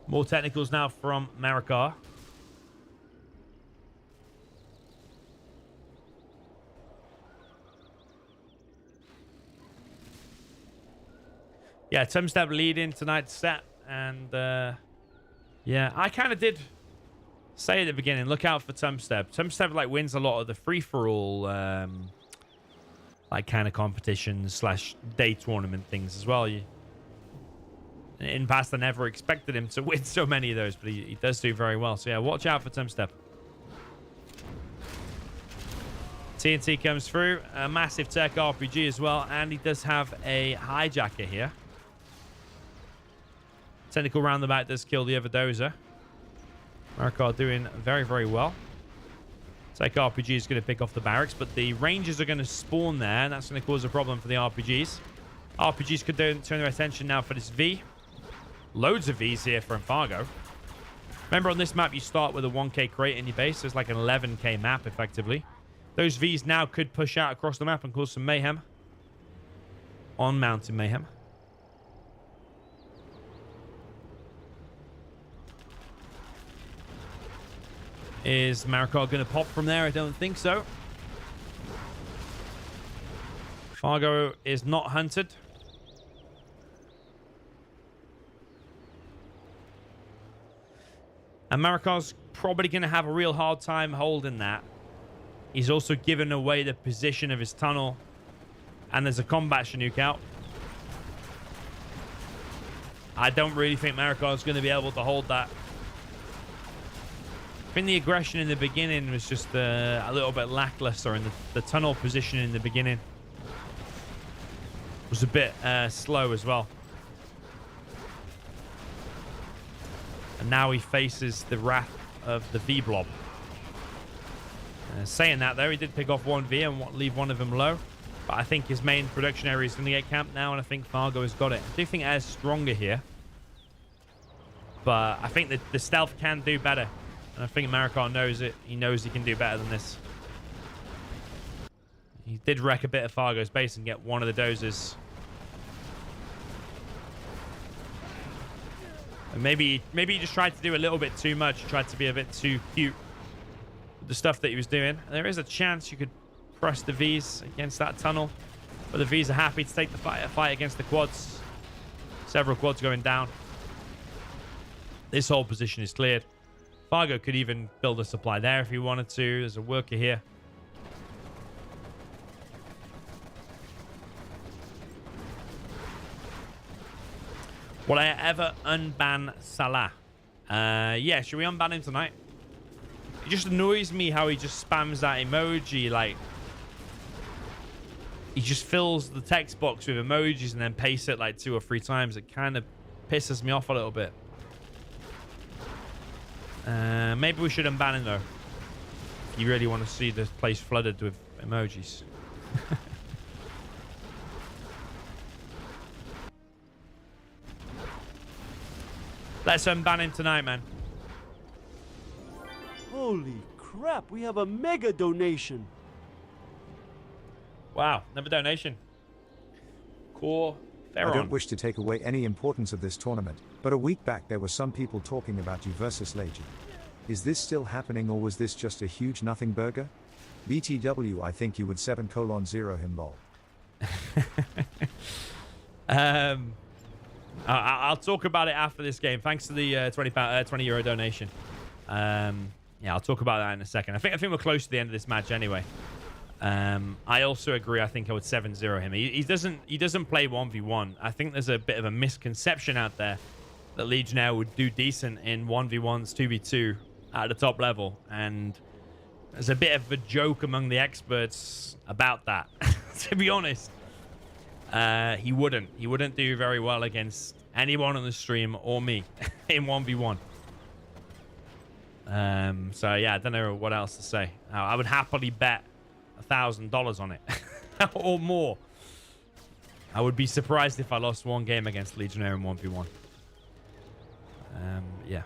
More technicals now from Marakar. Yeah, Tumstep leading tonight's set. And, yeah, I kind of did say at the beginning, look out for Tumstep. Tumstep, like, wins a lot of the free-for-all, like, kind of competitions / day tournament things as well. In the past, I never expected him to win so many of those, but he does do very well. So, yeah, watch out for Tumstep. TNT comes through. A massive tech RPG as well. And he does have a hijacker here. Technical roundabout does kill the other dozer. Marakar doing very, very well. Tech RPG is going to pick off the barracks, but the rangers are going to spawn there, and that's going to cause a problem for the RPGs. RPGs could turn their attention now for this V. Loads of Vs here from Fargo. Remember, on this map, you start with a 1k crate in your base. So it's like an 11k map, effectively. Those Vs now could push out across the map and cause some mayhem. On Mountain Mayhem. Is Marakar going to pop from there? I don't think so. Fargo is not hunted. And Marakar's probably going to have a real hard time holding that. He's also given away the position of his tunnel. And there's a combat Chinook out. I don't really think Marakar's going to be able to hold that. I think the aggression in the beginning was just a little bit lackluster, and the tunnel position in the beginning was a bit slow as well. And now he faces the wrath of the V-blob. Saying that, though, he did pick off one V and leave one of them low. But I think his main production area is going to get camped now, and I think Fargo has got it. I do think Air's stronger here. But I think that the stealth can do better. And I think Marakar knows it. He knows he can do better than this. He did wreck a bit of Fargo's base and get one of the dozers. And maybe he just tried to do a little bit too much. He tried to be a bit too cute with the stuff that he was doing. And there is a chance you could press the Vs against that tunnel. But the Vs are happy to take the fight against the quads. Several quads going down. This whole position is cleared. Fargo could even build a supply there if he wanted to. There's a worker here. Will I ever unban Salah? Yeah, should we unban him tonight? It just annoys me how he just spams that emoji. Like, he just fills the text box with emojis and then pastes it like 2 or 3 times. It kind of pisses me off a little bit. Maybe we should unban him, though. If you really want to see the place flooded with emojis. Let's unban him tonight, man. Holy crap, we have a mega donation. Wow, another donation. Core Theron. I don't wish to take away any importance of this tournament, but a week back there were some people talking about you versus Legion. Is this still happening, or was this just a huge nothing burger? BTW, I think you would 7:0 him lol. I'll talk about it after this game. Thanks to the 20 euro donation. Yeah, I'll talk about that in a second. I think we're close to the end of this match anyway. I also agree. I think I would 7-0 him. He doesn't play 1v1. I think there's a bit of a misconception out there that Legionnaire would do decent in 1v1s, 2v2 at the top level, and there's a bit of a joke among the experts about that. To be honest, he wouldn't do very well against anyone on the stream or me in 1v1. So yeah, I don't know what else to say. I would happily bet $1,000 on it or more. I would be surprised if I lost one game against Legionnaire in 1v1. Yeah,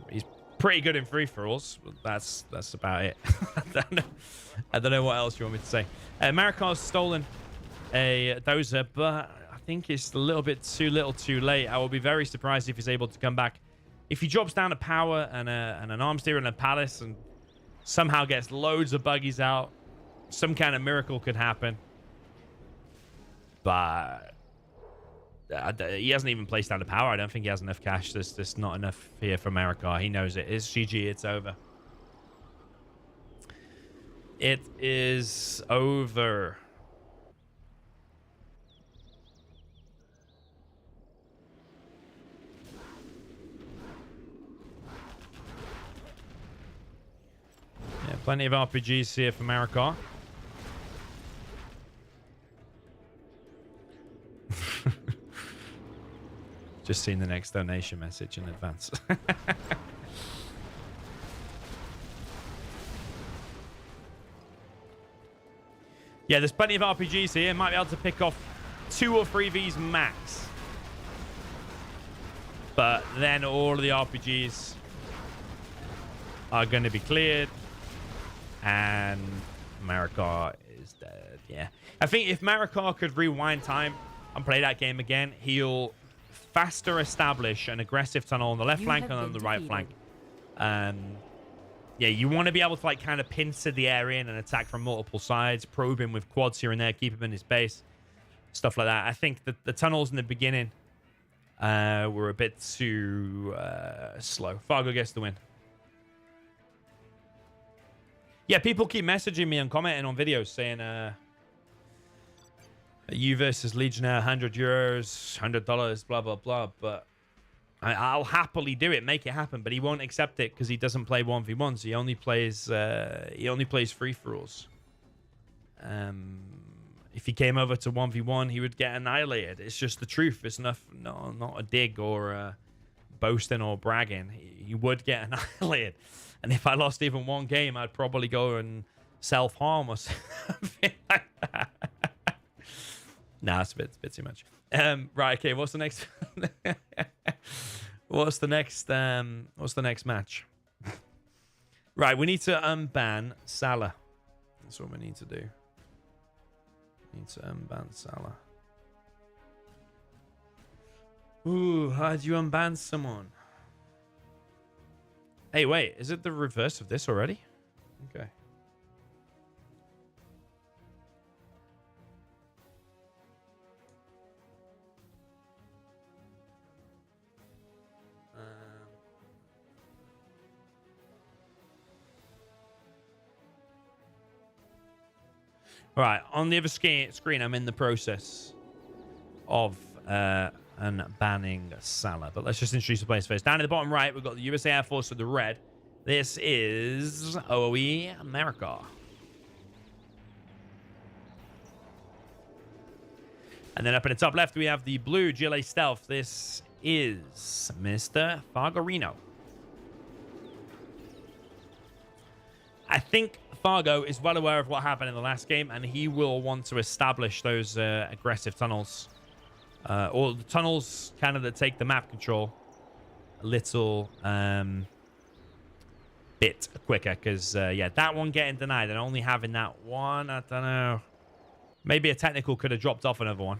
he's pretty good in free-for-alls, but that's about it. I don't know what else you want me to say. Marakar's stolen a dozer, but I think it's a little bit too little too late. I will be very surprised if he's able to come back. If he drops down a power and an arms dealer and a palace and somehow gets loads of buggies out, some kind of miracle could happen. But he hasn't even placed down a power. I don't think he has enough cash. There's not enough here for Marakar. He knows it. It's GG. It's over. It is over. Yeah, plenty of RPGs here for Marakar. Just seen the next donation message in advance. Yeah, there's plenty of RPGs here. Might be able to pick off 2 or 3 Vs max. But then all of the RPGs are going to be cleared. And Marakar is dead. Yeah. I think if Marakar could rewind time and play that game again, he'll faster establish an aggressive tunnel on the left flank and on the right flank. Yeah, you want to be able to like kind of pincer the area in and attack from multiple sides, probe him with quads here and there, keep him in his base, stuff like that. I think that the tunnels in the beginning were a bit too slow. Fargo gets the win. Yeah, people keep messaging me and commenting on videos saying you versus Legionnaire, €100, $100, blah, blah, blah. But I'll happily do it, make it happen. But he won't accept it because he doesn't play 1v1s. He only plays free-for-alls. If he came over to 1v1, he would get annihilated. It's just the truth. It's not a dig or boasting or bragging. He would get annihilated. And if I lost even one game, I'd probably go and self-harm or something like that. Nah, it's a bit too much. Right, okay, what's the next what's the next match? Right, we need to unban Salah. That's what we need to do. We need to unban Salah. Ooh, how do you unban someone? Hey, wait, is it the reverse of this already? Okay. All right, on the other screen, I'm in the process of unbanning Salah. But let's just introduce the players first. Down at the bottom right, we've got the USA Air Force with the red. This is OOE Marakar. And then up in the top left, we have the blue GLA Stealth. This is Mr. Fargarino. I think Fargo is well aware of what happened in the last game, and he will want to establish those aggressive tunnels. Or the tunnels kind of that take the map control a little bit quicker. Because, yeah, that one getting denied and only having that one, I don't know. Maybe a technical could have dropped off another one.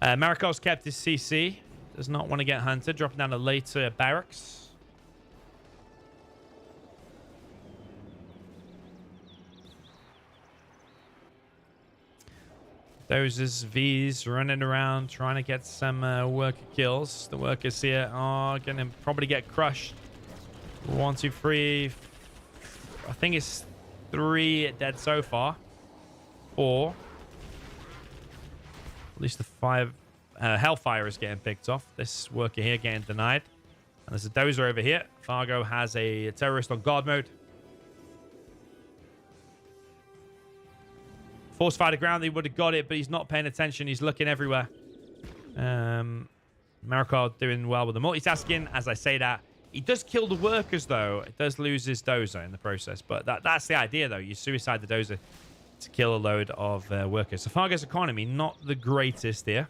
Marakar's kept his CC. Does not want to get hunted. Dropping down to later barracks. Those is V's running around trying to get some worker kills. The workers here are going to probably get crushed. 1, 2, 3. I think it's 3 dead so far. 4. At least the 5. Hellfire is getting picked off. This worker here getting denied. And there's a dozer over here. Fargo has a terrorist on guard mode. Force fire to ground, he would have got it, but he's not paying attention. He's looking everywhere. Marakar doing well with the multitasking. As I say that, he does kill the workers, though. It does lose his dozer in the process. But that's the idea, though. You suicide the dozer to kill a load of workers. So Fargo's economy, not the greatest here.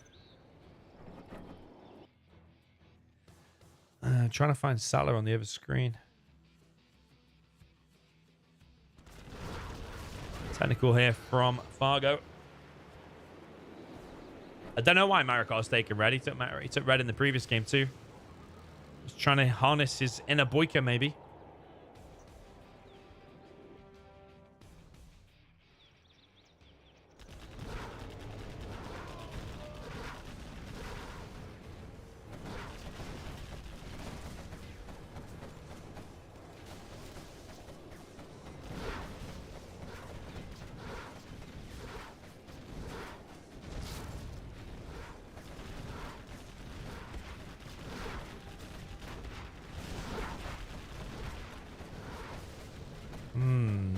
Trying to find Salah on the other screen. Technical here from Fargo. I don't know why Marakar's taking red. He took red in the previous game too. Just trying to harness his inner Boyka, maybe.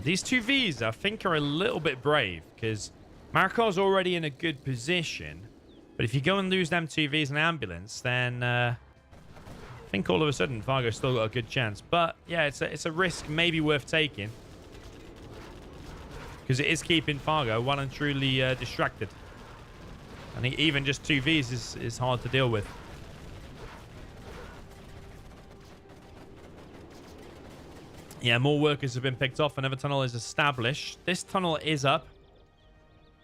These two Vs, I think, are a little bit brave because Marakar's already in a good position. But if you go and lose them two Vs and ambulance, then I think all of a sudden Fargo's still got a good chance. But yeah, it's a risk maybe worth taking because it is keeping Fargo well and truly distracted. I think even just two Vs is hard to deal with. Yeah, more workers have been picked off. Another tunnel is established. This tunnel is up.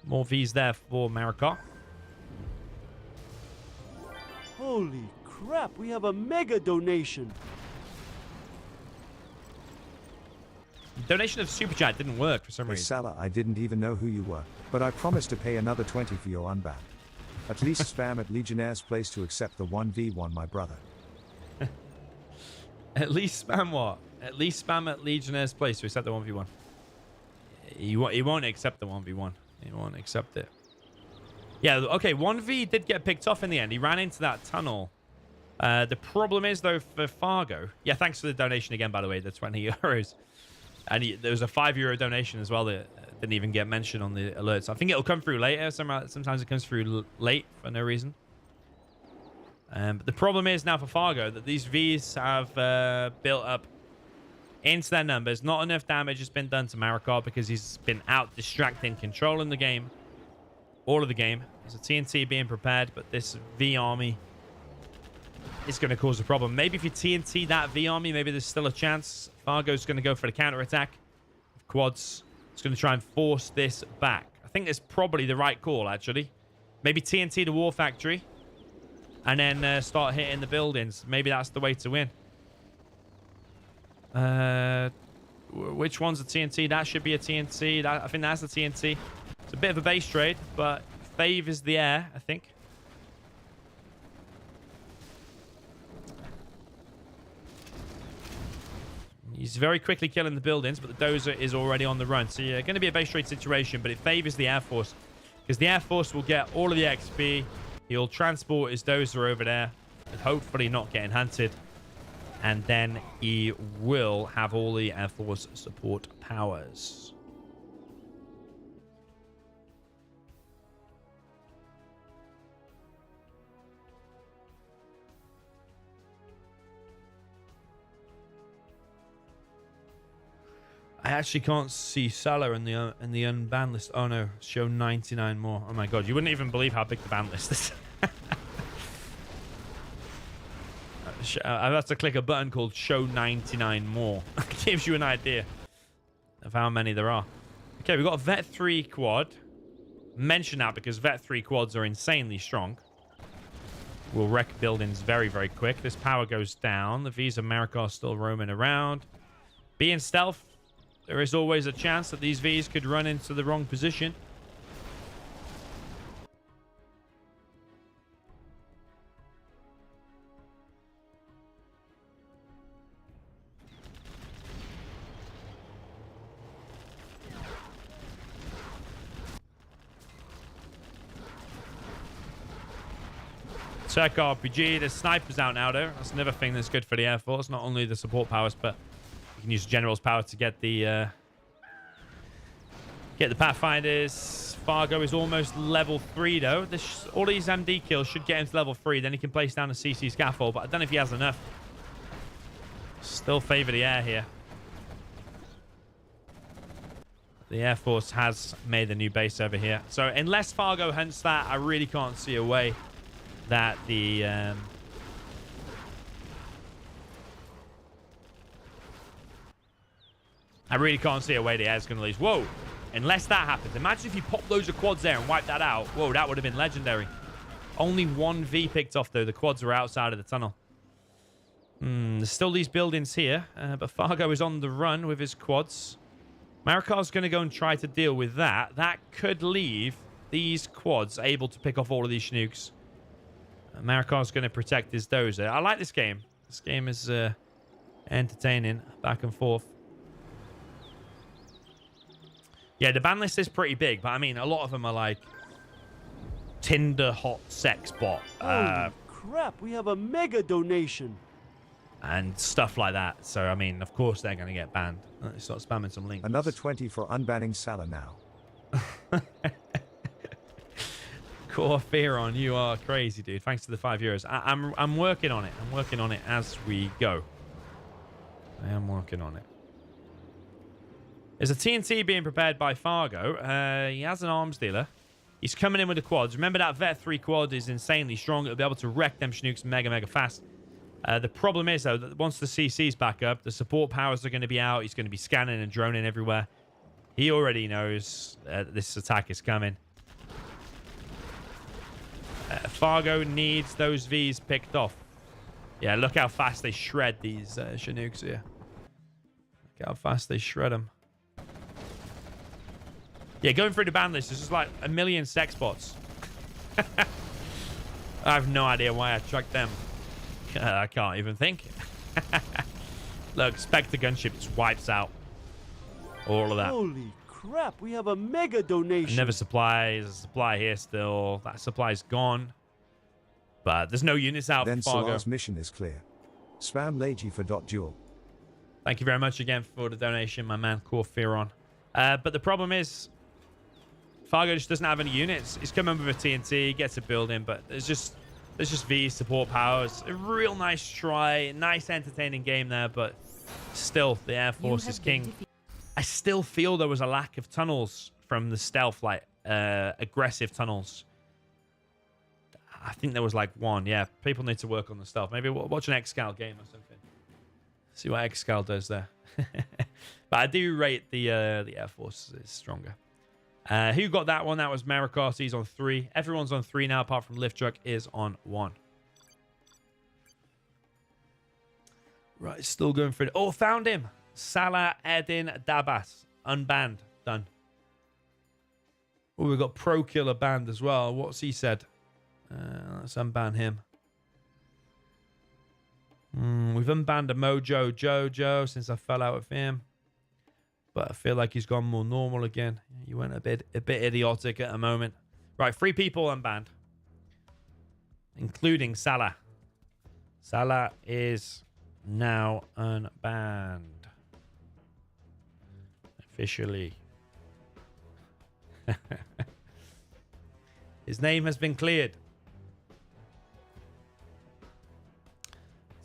More Vs there for Marakar. Holy crap, we have a mega donation. Donation of Super Chat didn't work for some Hey reason. Salah, I didn't even know who you were, but I promised to pay another 20 for your unban. At least spam at Legionnaire's place to accept the 1v1, my brother. At least spam what? At least spam at Legionnaire's place to accept the 1v1. He won't accept the 1v1. He won't accept it. Yeah, okay, 1v did get picked off in the end. He ran into that tunnel. The problem is, though, for Fargo... Yeah, thanks for the donation again, by the way, the 20 euros. And there was a €5 donation as well that didn't even get mentioned on the alerts. I think it'll come through later. Sometimes it comes through late for no reason. But the problem is now for Fargo that these Vs have built up into their numbers. Not enough damage has been done to Marakar because he's been out distracting, controlling the game. All of the game. There's a TNT being prepared, but this V army is going to cause a problem. Maybe if you TNT that V army, maybe there's still a chance. Fargo's going to go for the counter-attack. Quads. It's going to try and force this back. I think it's probably the right call, actually. Maybe TNT the War Factory. And then start hitting the buildings. Maybe that's the way to win. Which one's a TNT? That should be a TNT. I think that's the TNT. It's a bit of a base trade, but favors the air, I think. He's very quickly killing the buildings, but the dozer is already on the run. So yeah, going to be a base trade situation, but it favors the Air Force. Because the Air Force will get all of the XP. He'll transport his dozer over there, and hopefully not getting hunted. And then he will have all the Air Force support powers. I actually can't see Salah in the unbanned list. Oh no, show 99 more. Oh my god, you wouldn't even believe how big the ban list is. I have to click a button called show 99 more. It gives you an idea of how many there are. Okay, we've got a Vet 3 quad. Mention that because Vet 3 quads are insanely strong. We'll wreck buildings very, very quick. This power goes down. The V's of Marakar still roaming around. Being stealth, there is always a chance that these V's could run into the wrong position. Turk RPG. There's snipers out now, though. That's another thing that's good for the Air Force. Not only the support powers, but you can use General's power to get the Pathfinders. Fargo is almost level 3, though. All these MD kills should get him to level 3. Then he can place down a CC scaffold, but I don't know if he has enough. Still favor the air here. The Air Force has made a new base over here. So unless Fargo hunts that, I really can't see a way that the... I really can't see a way the air's going to lose. Whoa! Unless that happens. Imagine if you pop loads of quads there and wipe that out. Whoa, that would have been legendary. Only one V picked off, though. The quads were outside of the tunnel. There's still these buildings here, but Fargo is on the run with his quads. Marakar's going to go and try to deal with that. That could leave these quads able to pick off all of these Chinooks. Marakar's going to protect his dozer. I like this game. This game is entertaining, back and forth. Yeah, the ban list is pretty big, but I mean, a lot of them are like Tinder hot sex bot. Holy crap, we have a mega donation. And stuff like that. So, I mean, of course they're going to get banned. Let's start spamming some links. Another 20 for unbanning Salah now. Core Fearon, you are crazy, dude. Thanks to the €5. I'm working on it. I'm working on it as we go. I am working on it. There's a TNT being prepared by Fargo. He has an arms dealer. He's coming in with the quads. Remember that Vet 3 quad is insanely strong. It'll be able to wreck them Chinooks mega fast. The problem is, though, that once the CC's back up, the support powers are going to be out. He's going to be scanning and droning everywhere. He already knows this attack is coming. Fargo needs those Vs picked off. Yeah, look how fast they shred these Chinooks here. Look how fast they shred them. Yeah, going through the ban list, there's just like a million sex bots. I have no idea why I tracked them. I can't even think. Look, Spectre gunship just wipes out all of that. Holy crap, we have a mega donation. Never supply. There's a supply here still. That supply's gone. But there's no units out Then for Fargo. Salah's mission is clear. Spam Lagi for .duel. Thank you very much again for the donation, my man, Core Fearon. But the problem is, Fargo just doesn't have any units. He's coming with a TNT, gets a building, but there's just V support powers. A real nice try, nice entertaining game there, but still the Air Force is king. I still feel there was a lack of tunnels from the stealth, like aggressive tunnels. I think there was like one. Yeah, people need to work on the stealth. Maybe watch an Excal game or something. See what Excal does there. But I do rate the Air Force is stronger. Who got that one? That was Marakar. He's on 3. Everyone's on 3 now, apart from Lift Truck is on 1. Right, still going for it. Oh, found him. Salah Eddin Dabas. Unbanned. Done. Oh, we've got Pro Killer banned as well. What's he said? Let's unban him. We've unbanned a Mojo Jojo since I fell out with him. But I feel like he's gone more normal again. You went a bit idiotic at a moment. Right, 3 people unbanned. Including Salah. Salah is now unbanned. Officially. His name has been cleared.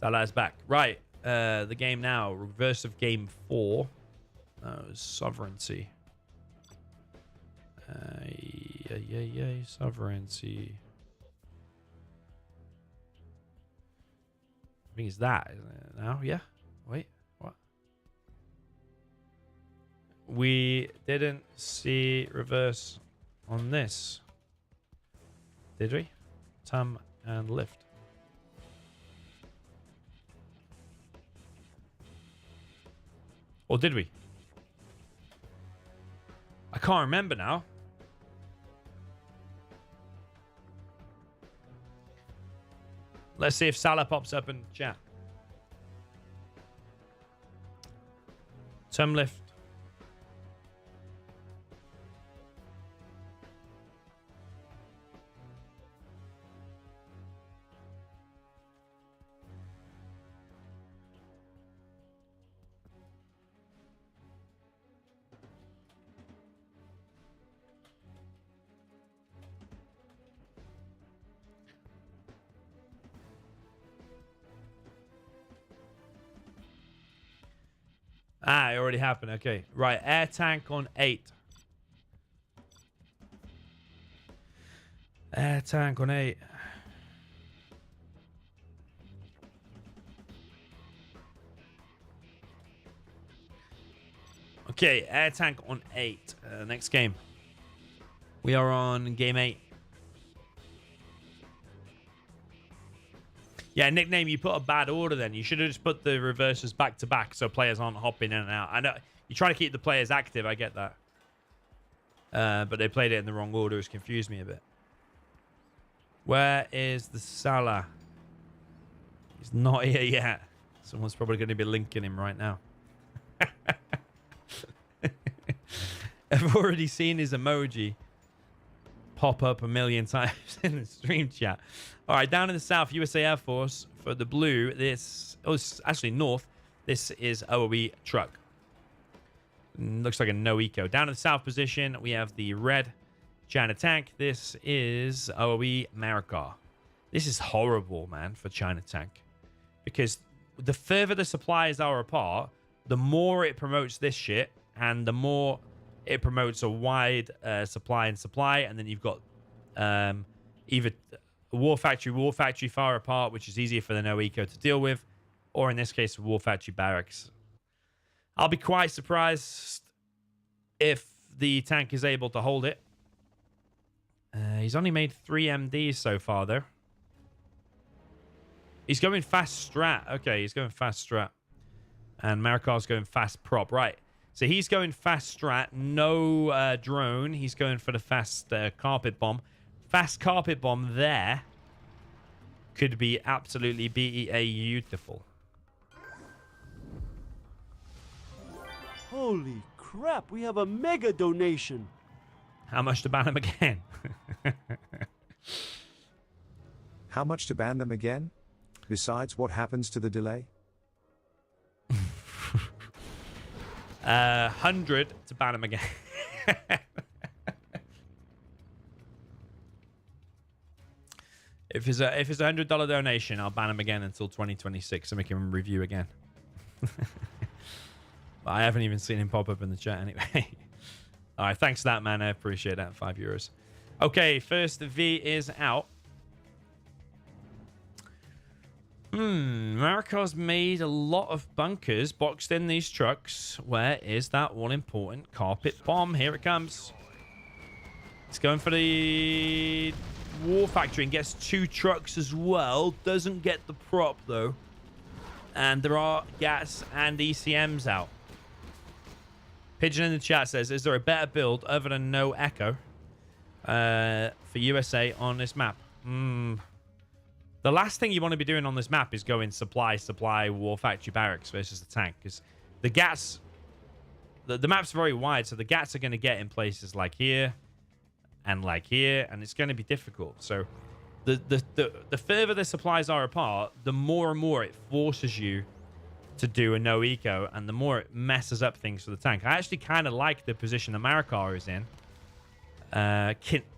Salah is back. Right, the game now. Reverse of game 4. Sovereignty. Sovereignty. I think it's that, isn't it? Now, yeah. Wait, what? We didn't see reverse on this, did we? Tum and lift. Or did we? I can't remember now. Let's see if Salah pops up in chat. Tum lift. Ah, it already happened. Okay. Right. Air tank on 8. Air tank on 8. Okay. Air tank on 8. Next game. We are on game 8. Yeah, nickname, you put a bad order then. You should have just put the reversers back to back so players aren't hopping in and out. I know you try to keep the players active, I get that. But they played it in the wrong order. It's confused me a bit. Where is the Salah? He's not here yet. Someone's probably going to be linking him right now. I've already seen his emoji pop up a million times in the stream chat. All right, down in the south, USA Air Force for the blue. This, oh, it's actually north. This is OE truck. Looks like a no eco. Down in the south position, we have the red China tank. This is OE Marakar. This is horrible, man, for China tank, because the further the supplies are apart, the more it promotes this shit, and the more it promotes a wide supply, and then you've got either war factory far apart, which is easier for the no eco to deal with, or in this case, war factory barracks. I'll be quite surprised if the tank is able to hold it. He's only made 3 MDs so far, though. He's going fast strat. Okay, he's going fast strat. And Marakar's going fast prop. Right. So he's going fast strat. No drone. He's going for the fast carpet bomb. Fast carpet bomb there could be absolutely beautiful. Holy crap, we have a mega donation. How much to ban him again? How much to ban them again? Besides, what happens to the delay? 100 to ban him again. If it's a $100 donation, I'll ban him again until 2026 so we can review again. But I haven't even seen him pop up in the chat anyway. All right, thanks for that, man. I appreciate that. €5. Okay, first V is out. Marakar's made a lot of bunkers boxed in these trucks. Where is that one important carpet bomb? Here it comes. It's going for the war factory and gets 2 trucks as well. Doesn't get the prop, though. And there are gas and ECMs out. Pigeon in the chat says, is there a better build other than no echo for USA on this map? The last thing you want to be doing on this map is going supply, war factory barracks versus the tank. Because the gats, the map's very wide, so the gats are going to get in places like here and it's going to be difficult. So the further the supplies are apart, the more and more it forces you to do a no eco, and the more it messes up things for the tank. I actually kind of like the position the Marakar is in.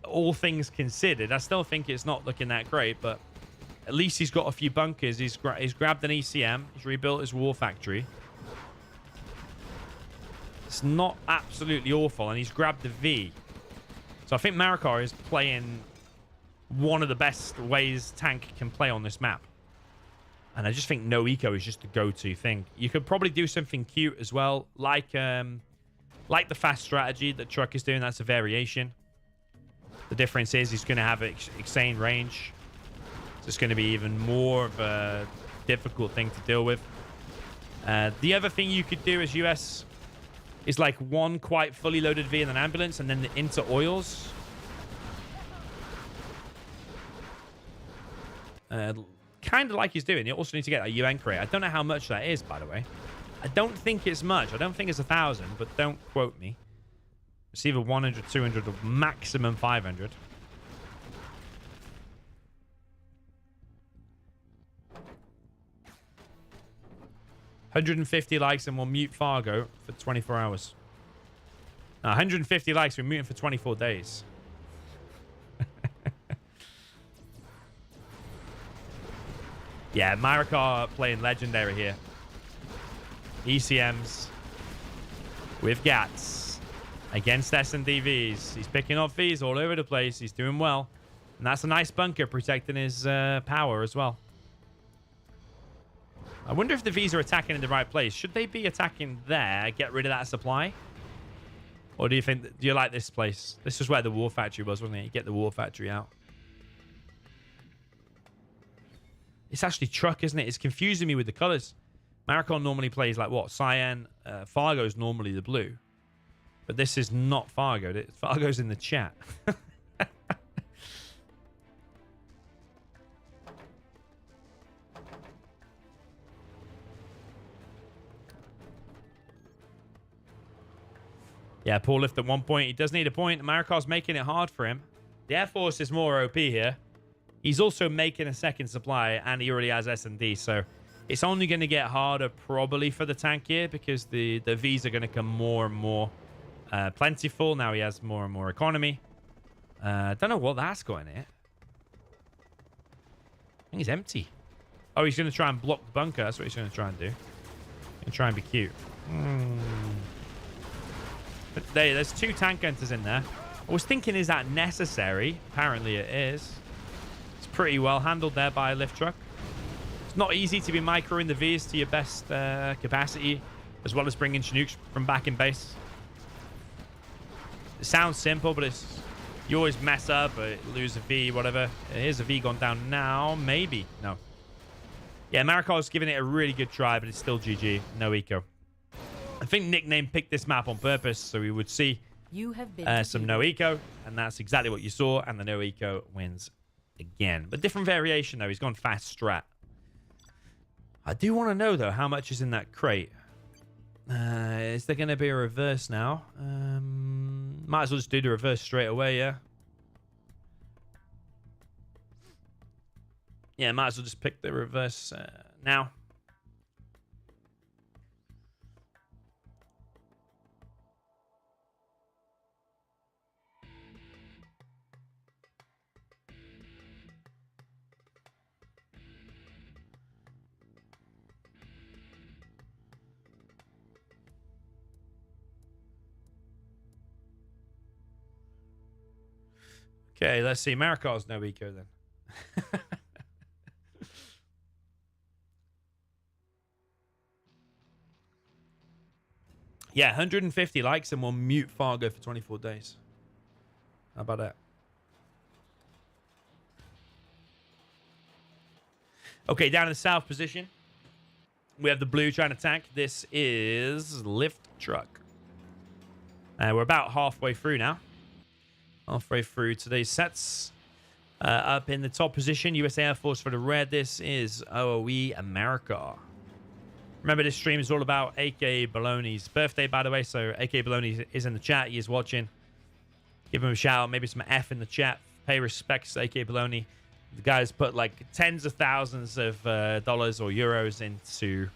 All things considered, I still think it's not looking that great, but at least he's got a few bunkers. He's grabbed an ECM. He's rebuilt his war factory. It's not absolutely awful, and he's grabbed the V. So I think Marakar is playing one of the best ways tank can play on this map. And I just think no eco is just the go-to thing. You could probably do something cute as well, like the fast strategy that Truck is doing. That's a variation. The difference is he's going to have insane range. So it's going to be even more of a difficult thing to deal with. The other thing you could do as US is like one quite fully loaded V in an ambulance and then into oils. Kind of like he's doing. You also need to get a UN crate. I don't know how much that is, by the way. I don't think it's much. I don't think it's 1,000, but don't quote me. It's either 100, 200, or maximum 500. $150 likes and we'll mute Fargo for 24 hours. No, 150 likes, we're muting for 24 days. Yeah, Marakar playing legendary here. ECMs, with Gats against S&DVs. He's picking off Vs all over the place. He's doing well. And that's a nice bunker protecting his power as well. I wonder if the Vs are attacking in the right place. Should they be attacking there, get rid of that supply? Or do you like this place? This is where the war factory was, wasn't it? You get the war factory out. It's actually truck, isn't it? It's confusing me with the colors. Marakar normally plays like what? Cyan. Fargo's normally the blue. But this is not Fargo. Fargo's in the chat. Yeah, poor lift at one point. He does need a point. Marakar's making it hard for him. The Air Force is more OP here. He's also making a second supply, and he already has S&D, so it's only going to get harder probably for the tank here because the Vs are going to come more and more plentiful. Now he has more and more economy. Don't know what that's got in it. I think it's empty. Oh, he's going to try and block the bunker. That's what he's going to try and do. He's going to try and be cute. But there's 2 tank hunters in there. I was thinking, is that necessary? Apparently it is. It's pretty well handled there by a lift truck. It's not easy to be microing the Vs to your best capacity, as well as bringing Chinooks from back in base. It sounds simple, but you always mess up or lose a V, whatever. Here's a V gone down now. Maybe. No. Yeah, Marakar's giving it a really good try, but it's still GG. No eco. I think Nickname picked this map on purpose, so we would see some no eco, and that's exactly what you saw, and the no eco wins again. But different variation, though. He's gone fast strat. I do want to know, though, how much is in that crate. Is there going to be a reverse now? Might as well just do the reverse straight away, yeah? Yeah, might as well just pick the reverse now. Okay, let's see. Marakar's no eco then. Yeah, 150 likes and we'll mute Fargo for 24 days. How about that? Okay, down in the south position, we have the blue trying to tank. This is Lift Truck. We're about halfway through now. Halfway through today's sets. Up in the top position, US Air Force for the red. This is OOE Marakar. Remember, this stream is all about AK Bolony'S birthday, by the way. So AK Bolony is in the chat. He is watching. Give him a shout out. Maybe some F in the chat. Pay respects to AK Bolony. The guy's put like tens of thousands of dollars or euros into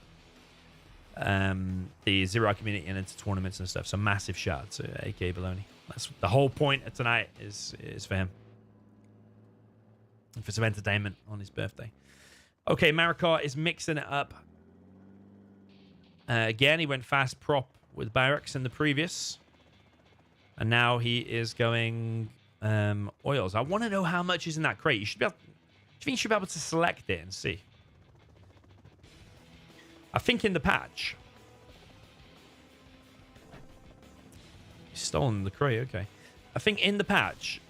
the Zero Community and into tournaments and stuff. So massive shout out to AK Bolony. That's the whole point of tonight is for him. And for some entertainment on his birthday. Okay, Marakar is mixing it up. Again, he went fast prop with barracks in the previous. And now he is going oils. I want to know how much is in that crate. You should be able, do you think you should be able to select it and see? I think in the patch. He's stolen the crate, okay. I think in the patch.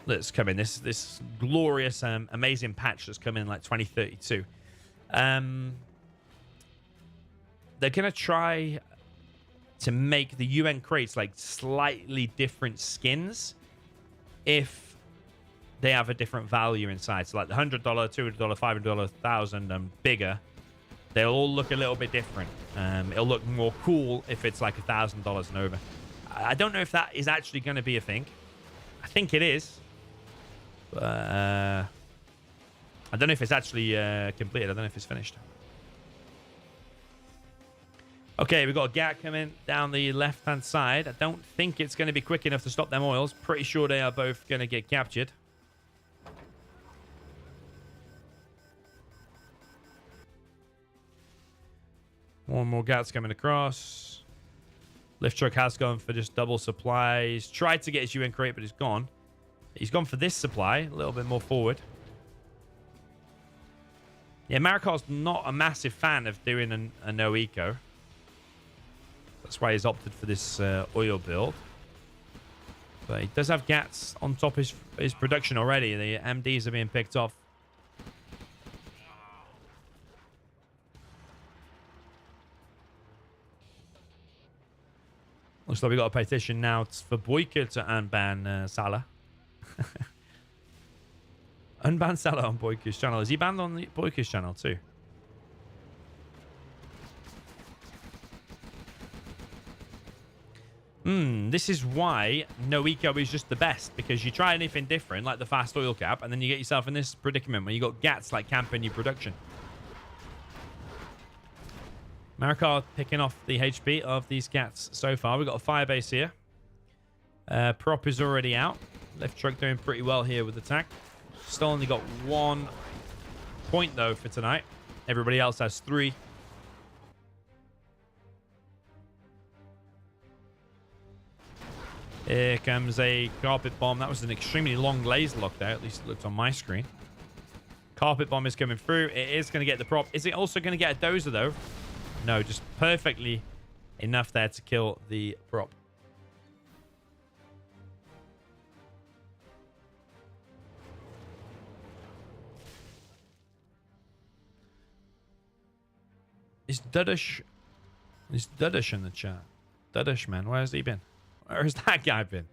Let's come in. This glorious, amazing patch that's coming in like 2032. They're going to try to make the UN crates like slightly different skins if they have a different value inside. So like the $100, $200, $500, $1,000 and bigger, they'll all look a little bit different. It'll look more cool if it's like $1,000 and over. I don't know if that is actually going to be a thing. I think it is. But I don't know if it's actually completed. I don't know if it's finished. Okay, we've got a GAT coming down the left-hand side. I don't think it's going to be quick enough to stop them oils. Pretty sure they are both going to get captured. More and more GATs coming across. Lift truck has gone for just double supplies. Tried to get his UN crate, but it's gone. He's gone for this supply, a little bit more forward. Yeah, Marakar's not a massive fan of doing a no eco. That's why he's opted for this oil build. But he does have GATs on top of his production already. The MDs are being picked off. Looks like we got a petition now for Boyka to unban Salah. Unban Salah on Boyka's channel. Is he banned on Boyka's channel too? This is why no eco is just the best, because you try anything different like the fast oil cap and then you get yourself in this predicament where you got GATs like camping your production. Marakar picking off the HP of these GATs so far. We've got a firebase here. Prop is already out. Lift truck doing pretty well here with attack. Still only got 1 point though for tonight. Everybody else has 3. Here comes a carpet bomb. That was an extremely long laser lock there. At least it looked on my screen. Carpet bomb is coming through. It is going to get the prop. Is it also going to get a dozer though? No, just perfectly enough there to kill the prop. Is Dudish in the chat? Dudish, man, where has he been? Where has that guy been?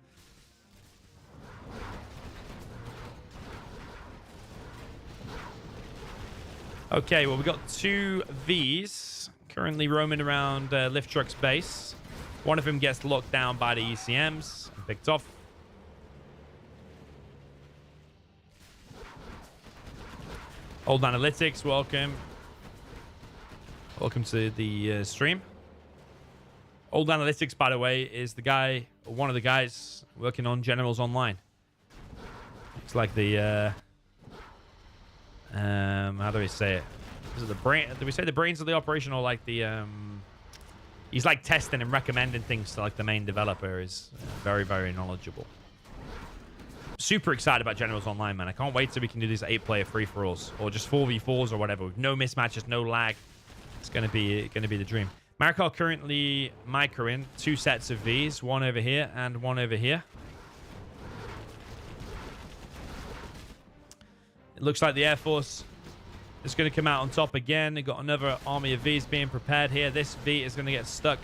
Okay, well, we got 2 Vs currently roaming around Lift Truck's base. One of them gets locked down by the ECMs and picked off. Old Analytics, welcome. Welcome to the stream. Old Analytics, by the way, is the guy, or one of the guys working on Generals Online. It's like the, how do we say it? Is it the brain? Do we say the brains of the operation, or like the, he's like testing and recommending things to like the main developer. Is very, very knowledgeable. Super excited about Generals Online, man. I can't wait till we can do these 8-player free-for-alls, or just 4v4s or whatever, with no mismatches, no lag. It's gonna be the dream. Marakar currently microing 2 sets of Vs, one over here and one over here. It looks like the Air Force is going to come out on top again. They've got another army of Vs being prepared here. This V is going to get stuck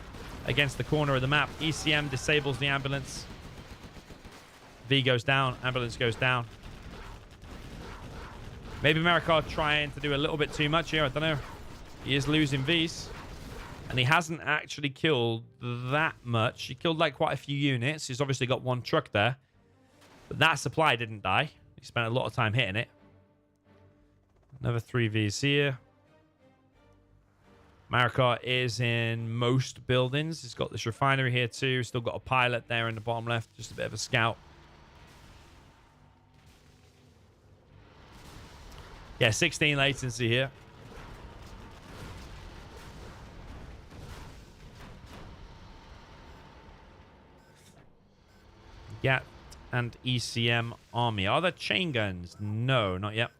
against the corner of the map. ECM disables the ambulance. V goes down. Ambulance goes down. Maybe Marakar trying to do a little bit too much here. I don't know. He is losing Vs. And he hasn't actually killed that much. He killed like quite a few units. He's obviously got 1 truck there. But that supply didn't die. He spent a lot of time hitting it. Another 3 Vs here. Marakar is in most buildings. He's got this refinery here too. Still got a pilot there in the bottom left. Just a bit of a scout. Yeah, 16 latency here. GAT and ECM army. Are there chain guns? No, not yet.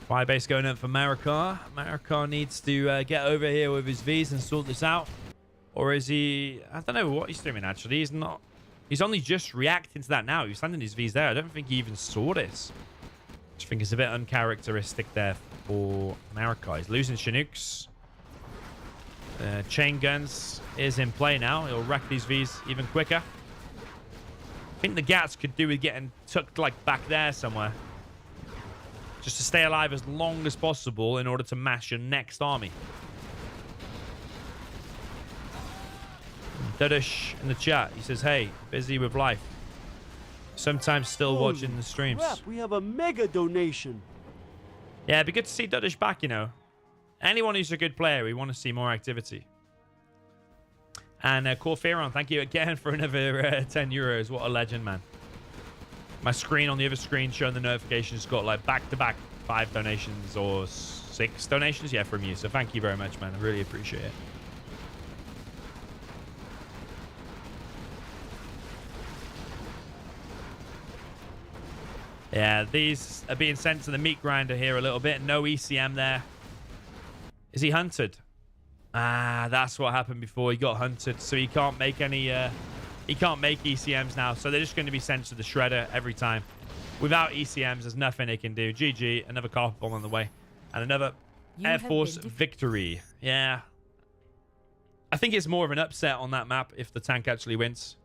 Firebase going up for Marakar. Marakar needs to get over here with his Vs and sort this out. Or is he... I don't know what he's doing, actually. He's not... He's only just reacting to that now. He's sending his Vs there. I don't think he even saw this. I just think it's a bit uncharacteristic there for Marakar. He's losing Chinooks. Chain guns is in play now. He'll wreck these Vs even quicker. I think the GATs could do with getting tucked like back there somewhere. Just to stay alive as long as possible in order to mash your next army. Dudish in the chat. He says, hey, busy with life. Sometimes still Holy watching the streams. crap, we have a mega donation. Yeah, it'd be good to see Duddish back, you know. Anyone who's a good player, we want to see more activity. And Corferon, thank you again for another 10 euros. What a legend, man. My screen on the other screen showing the notifications got like back-to-back 5 donations or 6 donations, yeah, from you. So thank you very much, man. I really appreciate it. Yeah, these are being sent to the meat grinder here a little bit. No ECM there. Is he hunted? Ah, that's what happened before. He got hunted, so he can't make any... he can't make ECMs now, so they're just going to be sent to the shredder every time. Without ECMs, there's nothing they can do. GG, another carpet bomb on the way. And another Air Force victory. Yeah. I think it's more of an upset on that map if the tank actually wins.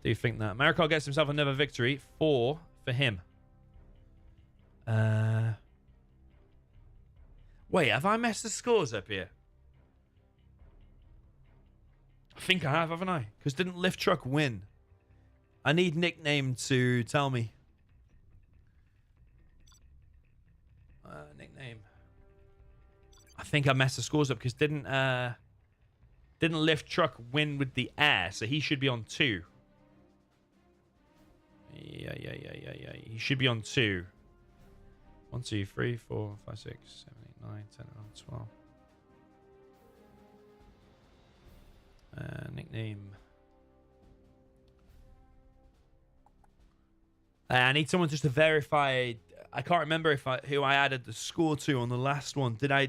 Do you think that? Marakar gets himself another victory. 4 for him. Wait, have I messed the scores up here? I think I have, haven't I? Because didn't Lift Truck win? I need nickname to tell me. Nickname. I think I messed the scores up because didn't Lift Truck win with the air, so he should be on 2. Yeah. He should be on 2. 1, 2, 3, 4, 5, 6, 7, 8, 9, 10, 11, 12. Nickname. I need someone just to verify. I can't remember who I added the score to on the last one. Did I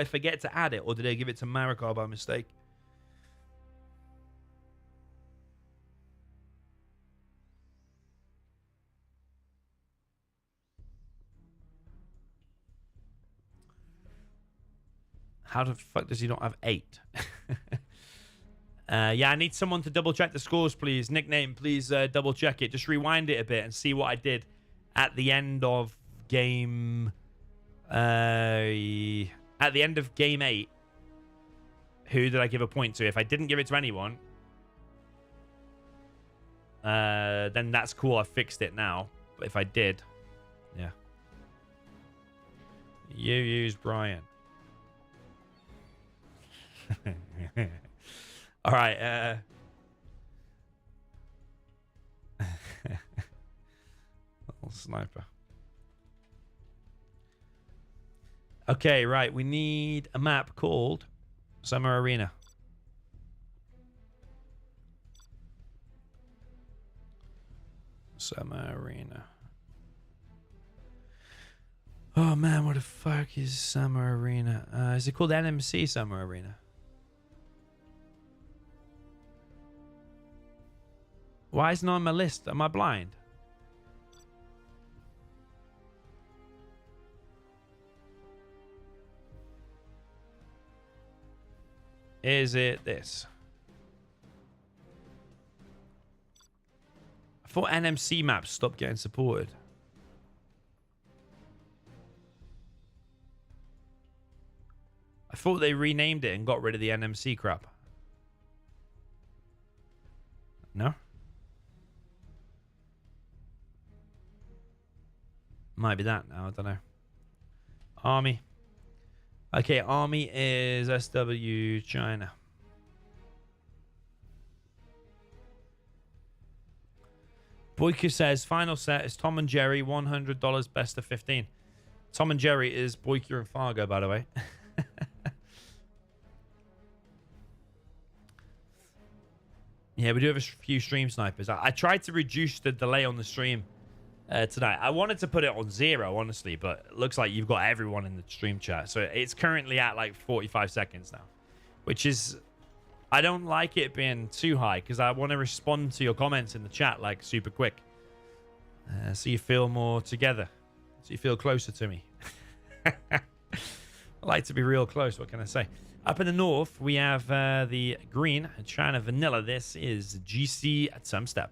forget to add it, or did I give it to Marakar by mistake? How the fuck does he not have 8? Yeah, I need someone to double check the scores, please. Nickname, please double check it. Just rewind it a bit and see what I did at the end of game... at the end of game 8. Who did I give a point to? If I didn't give it to anyone, then that's cool. I fixed it now. But if I did, yeah. You use Brian. All right. Little sniper. Okay, right. We need a map called Summer Arena. Summer Arena. Oh man, what the fuck is Summer Arena? Is it called NMC Summer Arena? Why isn't it on my list? Am I blind? Is it this? I thought NMC maps stopped getting supported. I thought they renamed it and got rid of the NMC crap. No? Might be that now. I don't know. Army. Okay, Army is SW China. Boyka says, final set is Tom and Jerry, $100 best of 15. Tom and Jerry is Boyka and Fargo, by the way. Yeah, we do have a few stream snipers. I tried to reduce the delay on the stream tonight. I wanted to put it on 0, honestly, but it looks like you've got everyone in the stream chat. So it's currently at like 45 seconds now, which is... I don't like it being too high because I want to respond to your comments in the chat like super quick. So you feel more together. So you feel closer to me. I like to be real close. What can I say? Up in the north, we have the green China Vanilla. This is GC at Tumstep.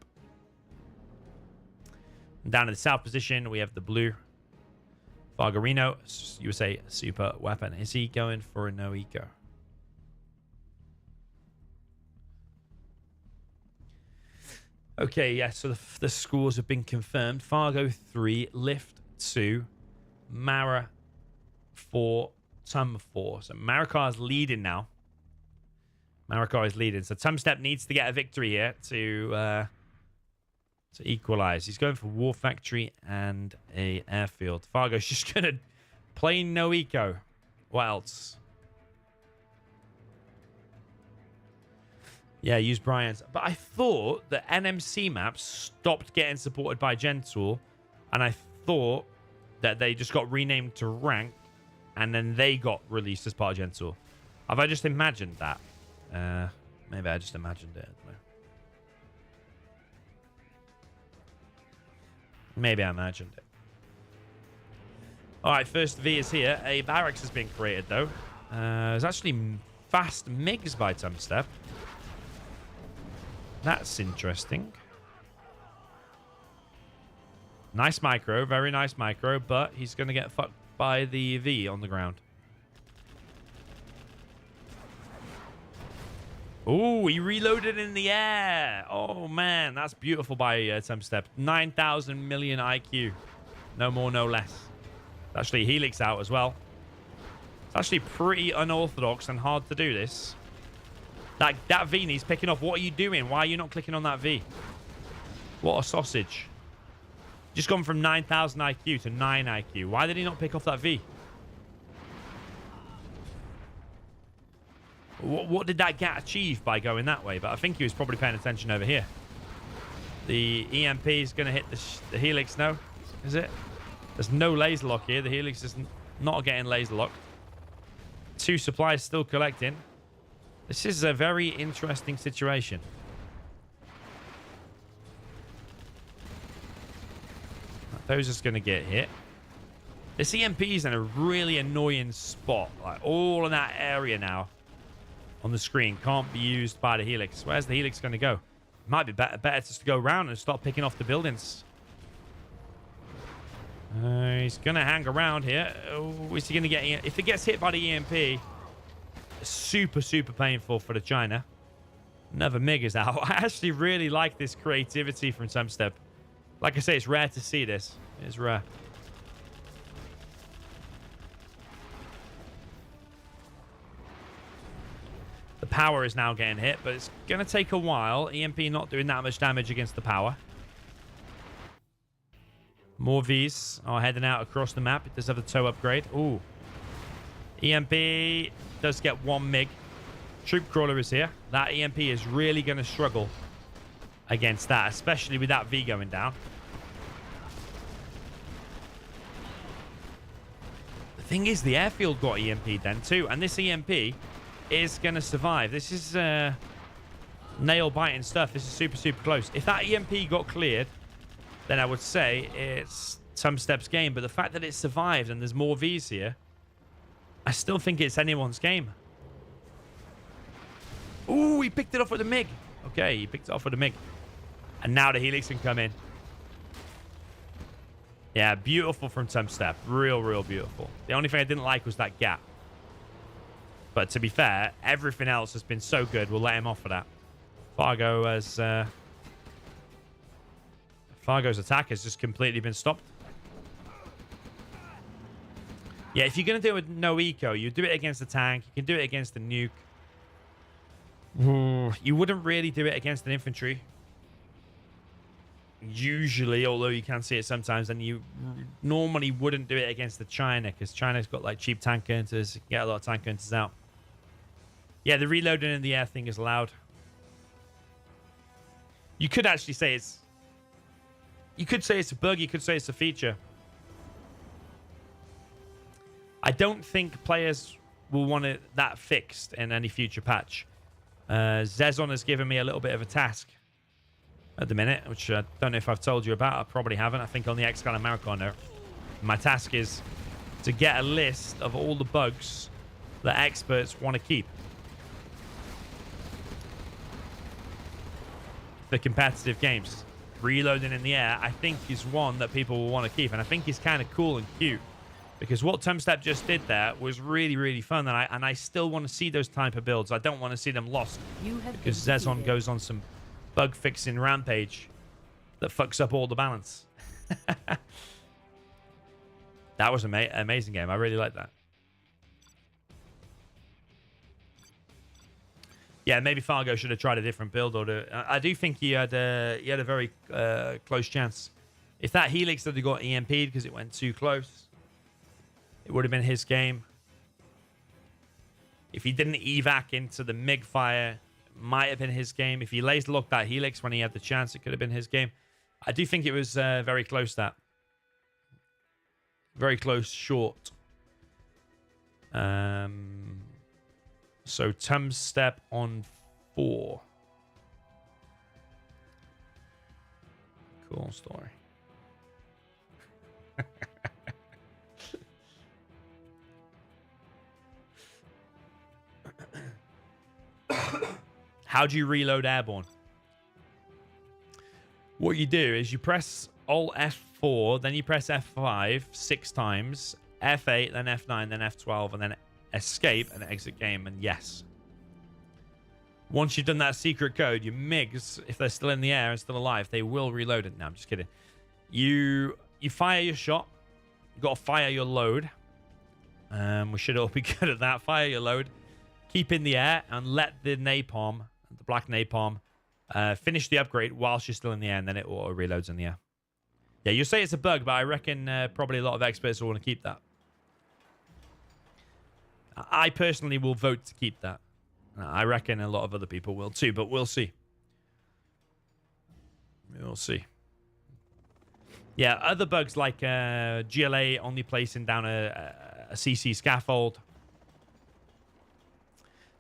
Down in the south position, we have the blue Fargarino, USA super weapon. Is he going for a no eco? Okay, yeah, so the scores have been confirmed. Fargo 3, Lift 2, Mara 4, Tum 4. So Marakar's leading now. Marakar is leading. So Tumstep needs to get a victory here to equalize. He's going for War Factory and a airfield. Fargo's just going to play no eco. What else? Yeah, use Brian's. But I thought that NMC maps stopped getting supported by Gentle, and I thought that they just got renamed to Rank, and then they got released as part of Gentle. Have I just imagined that? Maybe I just imagined it. Maybe I imagined it. All right, first V is here. A barracks has been created, though. There's actually fast MiGs by Tumstep. That's interesting. Nice micro, very nice micro, but he's going to get fucked by the V on the ground. Oh, he reloaded in the air. Oh, man, that's beautiful by Tumstep. 9,000 million IQ. No more, no less. Actually, Helix out as well. It's actually pretty unorthodox and hard to do this. Like, that V needs picking off. What are you doing? Why are you not clicking on that V? What a sausage. Just gone from 9,000 IQ to 9 IQ. Why did he not pick off that V? What did that GAT achieve by going that way? But I think he was probably paying attention over here. The EMP is going to hit the Helix now. Is it? There's no laser lock here. The Helix is not getting laser locked. 2 supplies still collecting. This is a very interesting situation. Those are going to get hit. This EMP is in a really annoying spot. Like, all in that area now on the screen can't be used by the Helix. Where's the Helix going to go? Might be better just to go around and start picking off the buildings. He's going to hang around here. Oh, is he going to get... If it gets hit by the EMP... Super, super painful for the China. Another MiG is out. I actually really like this creativity from Tumstep. Like I say, it's rare to see this. It's rare. The power is now getting hit, but it's going to take a while. EMP not doing that much damage against the power. More Vs are heading out across the map. It does have the tow upgrade. Ooh. EMP does get 1 MiG. Troop crawler is here. That EMP is really going to struggle against that, especially with that V going down. The thing is, the airfield got EMP'd then too, and this EMP is going to survive. This is nail-biting stuff. This is super, super close. If that EMP got cleared, then I would say it's Tumstep's game, but the fact that it survived and there's more Vs here, I still think it's anyone's game. Ooh, he picked it off with a MiG. Okay, he picked it off with a MiG. And now the Helix can come in. Yeah, beautiful from Tumstep. Real, real beautiful. The only thing I didn't like was that gap. But to be fair, everything else has been so good. We'll let him off for that. Fargo has... Fargo's attack has just completely been stopped. Yeah, if you're going to do it with no eco, you do it against the tank. You can do it against the nuke. You wouldn't really do it against an infantry. Usually, although you can see it sometimes, and you normally wouldn't do it against the China, because China's got like cheap tank counters. You can get a lot of tank counters out. Yeah, the reloading in the air thing is allowed. You could actually say it's... You could say it's a bug. You could say it's a feature. I don't think players will want it that fixed in any future patch. Zezon has given me a little bit of a task at the minute, which I don't know if I've told you about. I probably haven't. I think on the Escalating Marakar now. My task is to get a list of all the bugs that experts want to keep. The competitive games. Reloading in the air, I think, is one that people will want to keep. And I think it's kind of cool and cute. Because what Tumstep just did there was really, really fun. And I still want to see those type of builds. I don't want to see them lost. Because Zezon goes on some bug fixing rampage. that fucks up all the balance. That was an amazing game. I really like that. Yeah, maybe Fargo should have tried a different build order. I do think he had a very close chance. If that Helix had got EMP'd because it went too close, it would have been his game. If he didn't evac into the MiG fire, it might have been his game. If he laser locked that Helix when he had the chance, it could have been his game. I do think it was very close, that. Very close, short. So Tumstep on 4. Cool story. How do you reload airborne? What you do is you press Alt F4, then you press F5 6 times, F8, then F9, then F12, and then escape and exit game, and yes. Once you've done that secret code, your MiGs, if they're still in the air and still alive, they will reload it. No, I'm just kidding. You fire your shot. You've got to fire your load. We should all be good at that. Fire your load. Keep in the air and let the napalm, the black napalm, finish the upgrade whilst you're still in the air, and then it auto reloads in the air. Yeah, you say it's a bug, but I reckon probably a lot of experts will want to keep that. I personally will vote to keep that. I reckon a lot of other people will too, but we'll see. We'll see. Yeah, other bugs like GLA only placing down a CC scaffold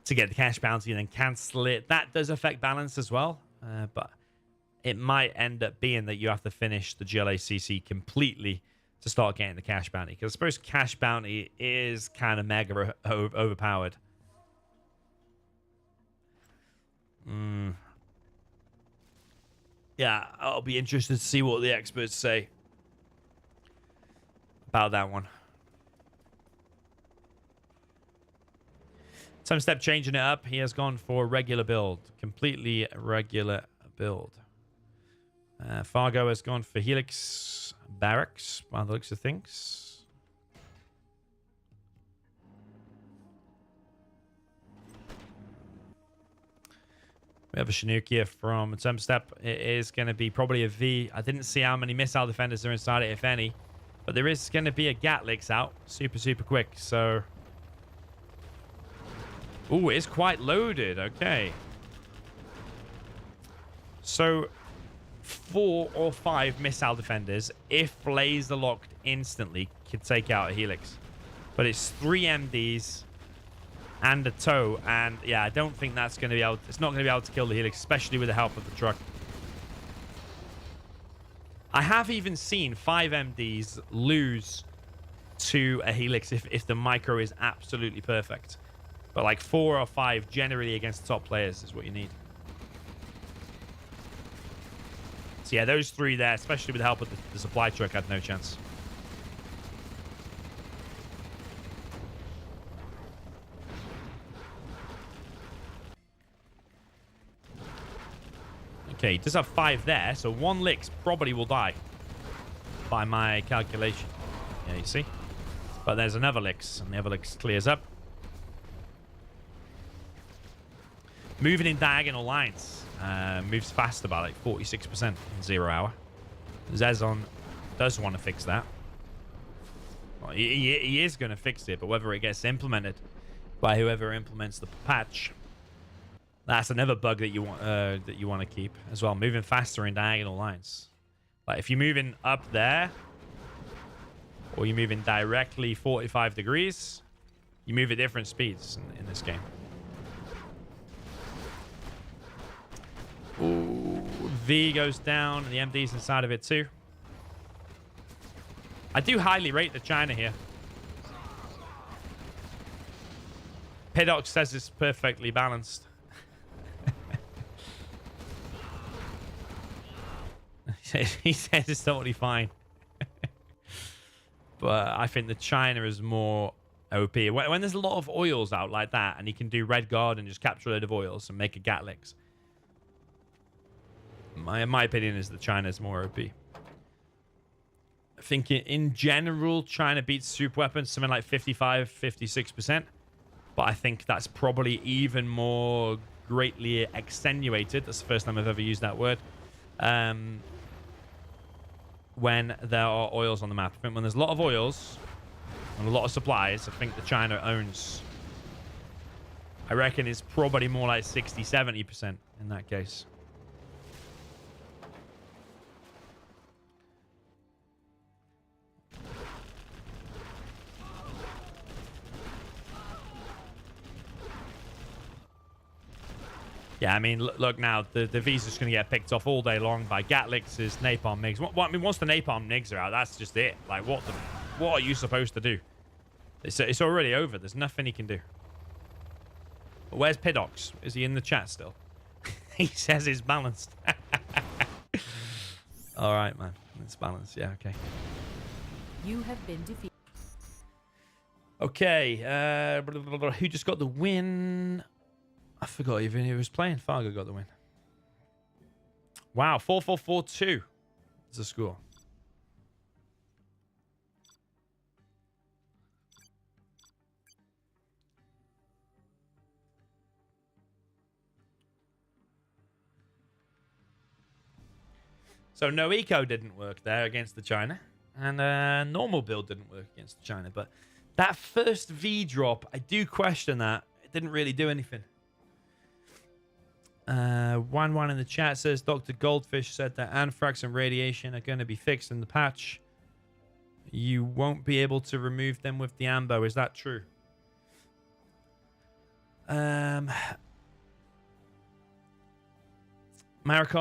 to get the cash bounty and then cancel it. That does affect balance as well, but it might end up being that you have to finish the GLA CC completely to start getting the cash bounty, because I suppose cash bounty is kind of mega overpowered. Yeah, I'll be interested to see what the experts say about that one. Tumstep changing it up. He has gone for regular build. Completely regular build. Fargo has gone for Helix Barracks, by the looks of things. We have a Chinook here from Tumstep. It is going to be probably a V. I didn't see how many missile defenders are inside it, if any. But there is going to be a Gatlix out. Super, super quick. So... Ooh, it is quite loaded. Okay. So... 4 or 5 missile defenders, if laser locked instantly, could take out a Helix. But it's 3 MDs and a tow, and yeah, I don't think that's going to be able. It's not going to be able to kill the Helix, especially with the help of the truck. I have even seen 5 MDs lose to a Helix if the micro is absolutely perfect. But like 4 or 5 generally against top players is what you need. So yeah, those 3 there, especially with the help of the supply truck, had no chance. Okay, he does have 5 there, so 1 Lix probably will die by my calculation. Yeah, you see? But there's another Lix, and the other Lix clears up. Moving in diagonal lines. Moves faster by like 46% in 0 hour. Zezon does want to fix that. Well, he is going to fix it, but whether it gets implemented by whoever implements the patch, that's another bug that you want to keep as well. Moving faster in diagonal lines. Like if you're moving up there, or you're moving directly 45 degrees, you move at different speeds in this game. Ooh, V goes down, and the MD's inside of it too. I do highly rate the China here. Pidox says it's perfectly balanced. He says it's totally fine. But I think the China is more OP. When there's a lot of oils out like that, and you can do Red Guard and just capture a load of oils and make a Gatlix, my opinion is that China's more OP. I think in general, China beats super weapons something like 55, 56%. But I think that's probably even more greatly extenuated. That's the first time I've ever used that word. When there are oils on the map. I think when there's a lot of oils and a lot of supplies, I think that China owns. I reckon it's probably more like 60, 70% in that case. Yeah, I mean, look now, the V's just going to get picked off all day long by Gatlix, napalm MiGs. I mean, once the napalm MiGs are out, that's just it. Like, what are you supposed to do? It's already over. There's nothing he can do. But where's Pidox? Is he in the chat still? He says it's balanced. All right, man. It's balanced. Yeah, okay. You have been defeated. Okay. Who just got the win? I forgot even who was playing. Fargo got the win. Wow, 4-4-4-2 is the score. So no eco didn't work there against the China, and normal build didn't work against the China. But that first V drop, I do question that. It didn't really do anything. 1-1 in the chat says Dr. Goldfish said that anthrax and radiation are going to be fixed in the patch. You won't be able to remove them with the ambo. Is that true? Marakar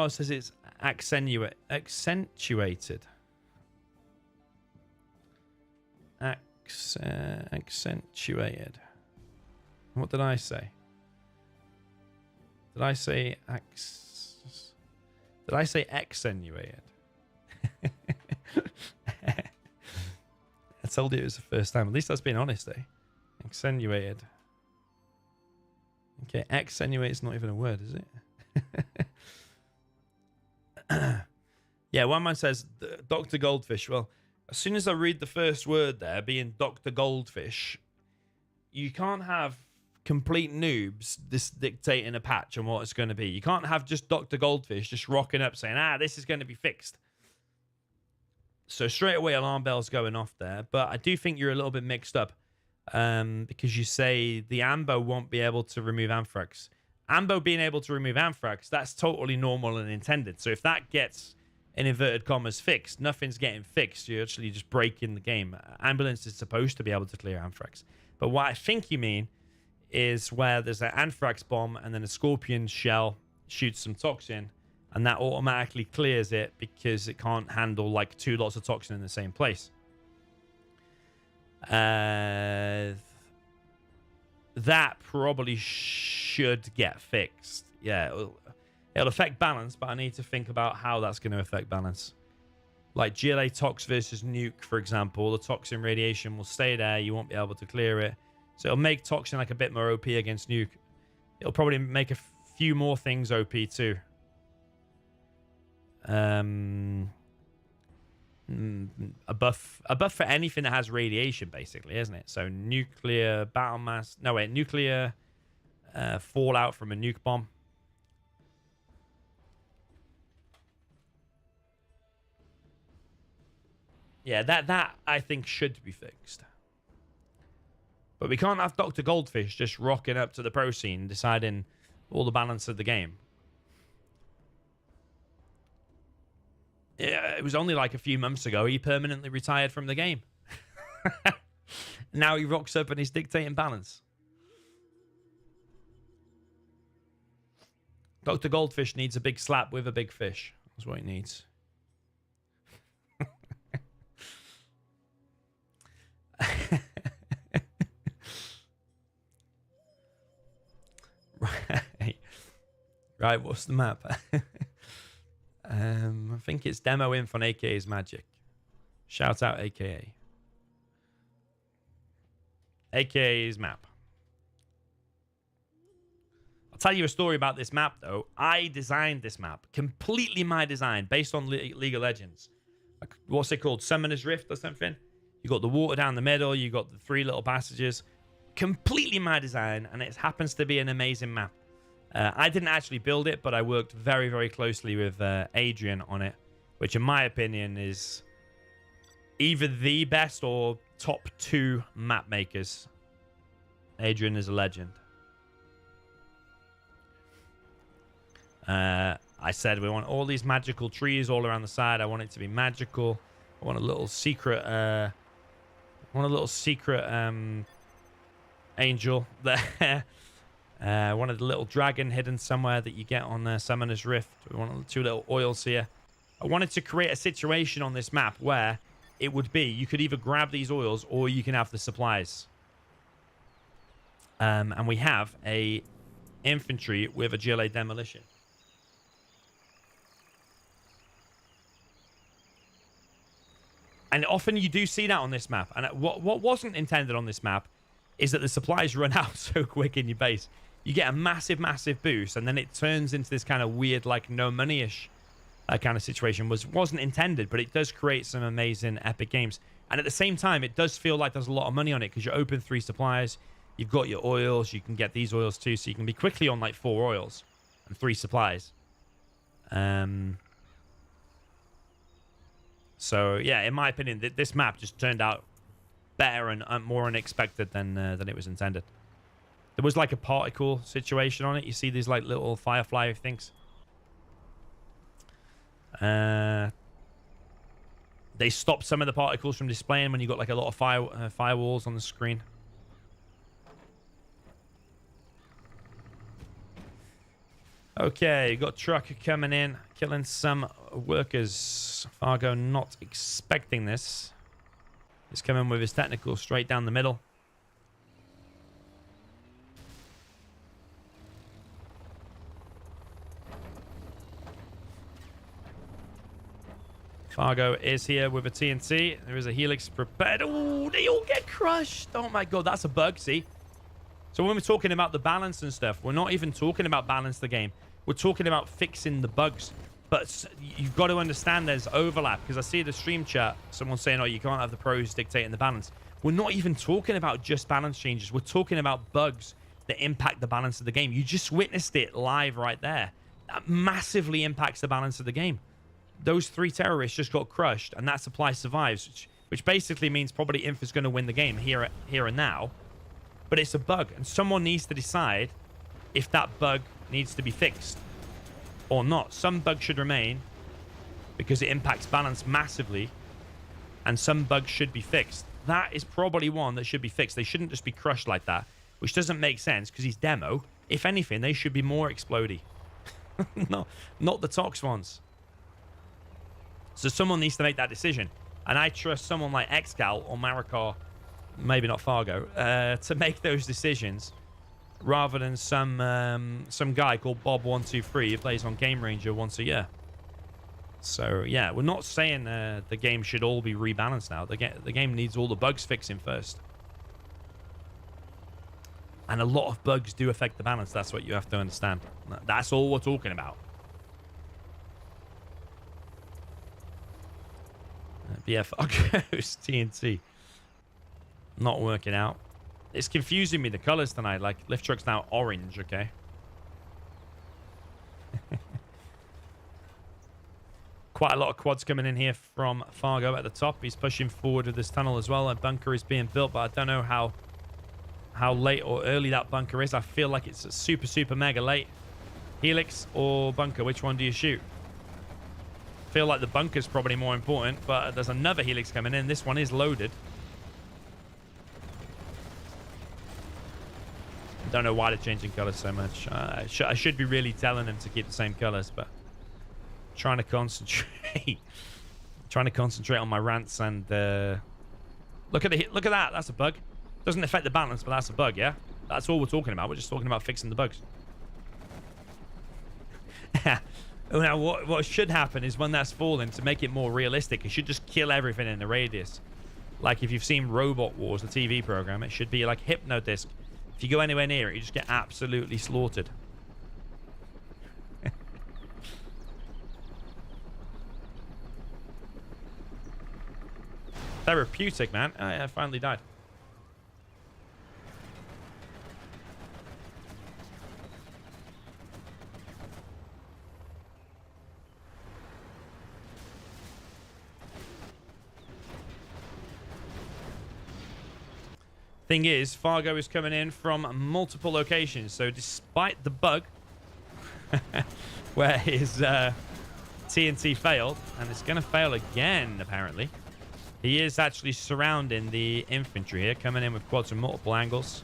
says it's accentuated. Accentuated. What did I say? Did I say accentuated? I told you it was the first time. At least that's being honest, eh? Accentuated. Okay, accentuate is not even a word, is it? Yeah, one man says Dr. Goldfish. Well, as soon as I read the first word there, being Dr. Goldfish, you can't have complete noobs this dictating a patch on what it's going to be. You can't have just Dr. Goldfish just rocking up saying, this is going to be fixed. So straight away alarm bells going off there. But I do think you're a little bit mixed up because you say the ambo won't be able to remove anthrax. Ambo being able to remove anthrax, that's totally normal and intended. So if that gets, in inverted commas, fixed, nothing's getting fixed. You're actually just breaking the game. Ambulance is supposed to be able to clear anthrax. But what I think you mean is where there's an anthrax bomb and then a scorpion shell shoots some toxin, and that automatically clears it because it can't handle like 2 lots of toxin in the same place. That probably should get fixed. Yeah, it'll affect balance, but I need to think about how that's going to affect balance. Like GLA tox versus nuke, for example, the toxin radiation will stay there. You won't be able to clear it. So it'll make toxin like a bit more OP against nuke. It'll probably make a few more things OP too. A buff for anything that has radiation, basically, isn't it? So nuclear battle mass. No wait, nuclear fallout from a nuke bomb. Yeah, that I think should be fixed. But we can't have Dr. Goldfish just rocking up to the pro scene, deciding all the balance of the game. Yeah, it was only like a few months ago he permanently retired from the game. Now he rocks up and he's dictating balance. Dr. Goldfish needs a big slap with a big fish. That's what he needs. Right, what's the map? I think it's demo inf on AKA's Magic. Shout out AKA. AKA's map. tell you a story about this map, though. I designed this map. Completely my design, based on League of Legends. Like, what's it called? Summoner's Rift or something? You got the water down the middle. You got the 3 little passages. Completely my design, and it happens to be an amazing map. I didn't actually build it, but I worked very, very closely with Adrian on it, which in my opinion is either the best or top 2 map makers. Adrian is a legend. I said we want all these magical trees all around the side. I want it to be magical. I want a little secret angel there. I wanted a little dragon hidden somewhere that you get on Summoner's Rift. We want 2 little oils here. I wanted to create a situation on this map where it would be you could either grab these oils or you can have the supplies. And we have a infantry with a GLA demolition. And often you do see that on this map. And what wasn't intended on this map is that the supplies run out so quick in your base. You get a massive, massive boost, and then it turns into this kind of weird, like, no money-ish kind of situation. Wasn't intended, but it does create some amazing epic games. And at the same time, it does feel like there's a lot of money on it because you open 3 supplies. You've got your oils. You can get these oils too, so you can be quickly on, like, 4 oils and 3 supplies. So, yeah, in my opinion, this map just turned out better and more unexpected than it was intended. There was like a particle situation on it. You see these like little firefly things. They stopped some of the particles from displaying when you got like a lot of firewalls on the screen. Okay, got truck coming in, killing some workers. Fargo not expecting this. He's coming with his technical straight down the middle. Fargo is here with a TNT. There is a Helix prepared. Oh, they all get crushed. Oh my god, that's a bug, see? So when we're talking about the balance and stuff, we're not even talking about balance the game. We're talking about fixing the bugs. But you've got to understand there's overlap, because I see the stream chat, someone saying, oh, you can't have the pros dictating the balance. We're not even talking about just balance changes. We're talking about bugs that impact the balance of the game. You just witnessed it live right there. That massively impacts the balance of the game. Those 3 terrorists just got crushed, and that supply survives, which basically means probably Inf is going to win the game here and now. But it's a bug, and someone needs to decide if that bug needs to be fixed or not. Some bugs should remain because it impacts balance massively, and some bugs should be fixed. That is probably one that should be fixed. They shouldn't just be crushed like that, which doesn't make sense because he's demo. If anything, they should be more explodey. No, not the Tox ones. So someone needs to make that decision. And I trust someone like Excal or Marakar, maybe not Fargo, to make those decisions rather than some guy called Bob123 who plays on Game Ranger once a year. So, yeah, we're not saying the game should all be rebalanced now. The game needs all the bugs fixing first. And a lot of bugs do affect the balance. That's what you have to understand. That's all we're talking about. BFRGO's TNT. Not working out. It's confusing me, the colors tonight. Like, Lift Truck's now orange, okay? Quite a lot of quads coming in here from Fargo at the top. He's pushing forward with this tunnel as well. A bunker is being built, but I don't know how late or early that bunker is. I feel like it's super, super mega late. Helix or bunker, which one do you shoot? Feel like the bunker's probably more important, but there's another Helix coming in. This one is loaded. Don't know why they're changing colors so much. I should be really telling them to keep the same colors, but trying to concentrate. Trying to concentrate on my rants and look at that. That's a bug. Doesn't affect the balance, but that's a bug. Yeah, that's all we're talking about. We're just talking about fixing the bugs. Now, what should happen is when that's falling, to make it more realistic, it should just kill everything in the radius. Like if you've seen Robot Wars, the TV program, it should be like Hypnodisc. If you go anywhere near it, you just get absolutely slaughtered. therapeutic, man. Oh, yeah, I finally died. Thing is, Fargo is coming in from multiple locations. So despite the bug where his TNT failed, and it's going to fail again, apparently. He is actually surrounding the infantry here, coming in with quads from multiple angles.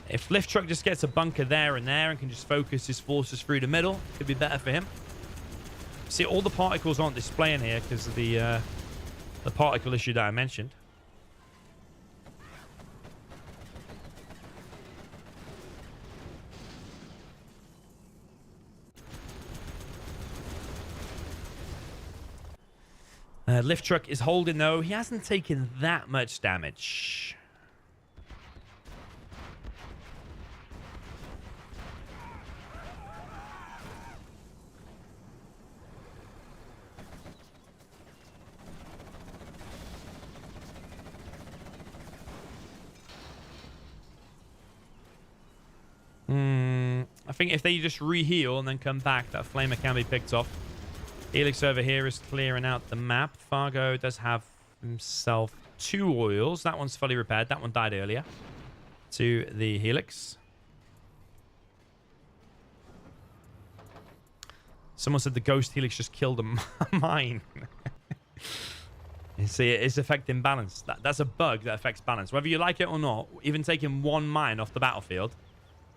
If Lift Truck just gets a bunker there and can just focus his forces through the middle, could be better for him. See, all the particles aren't displaying here because of the particle issue that I mentioned. Lift Truck is holding, though. He hasn't taken that much damage. I think if they just re-heal and then come back, that flamer can be picked off. Helix over here is clearing out the map. Fargo does have himself 2 oils. That one's fully repaired. That one died earlier to the Helix. Someone said the Ghost Helix just killed a mine. You see, it is affecting balance. That's a bug that affects balance. Whether you like it or not, even taking 1 mine off the battlefield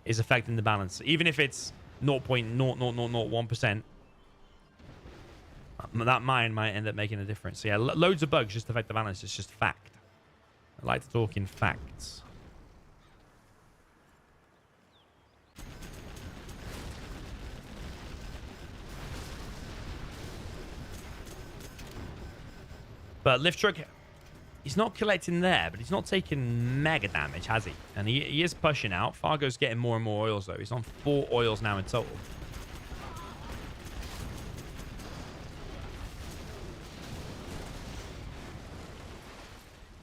is affecting the balance. Even if it's 0.00001%. That mine might end up making a difference. So yeah, loads of bugs just affect the balance. It's just fact. I like to talk in facts. But Lift Truck, he's not collecting there, but he's not taking mega damage, has he? And he is pushing out. Fargo's getting more and more oils, though. He's on 4 oils now in total.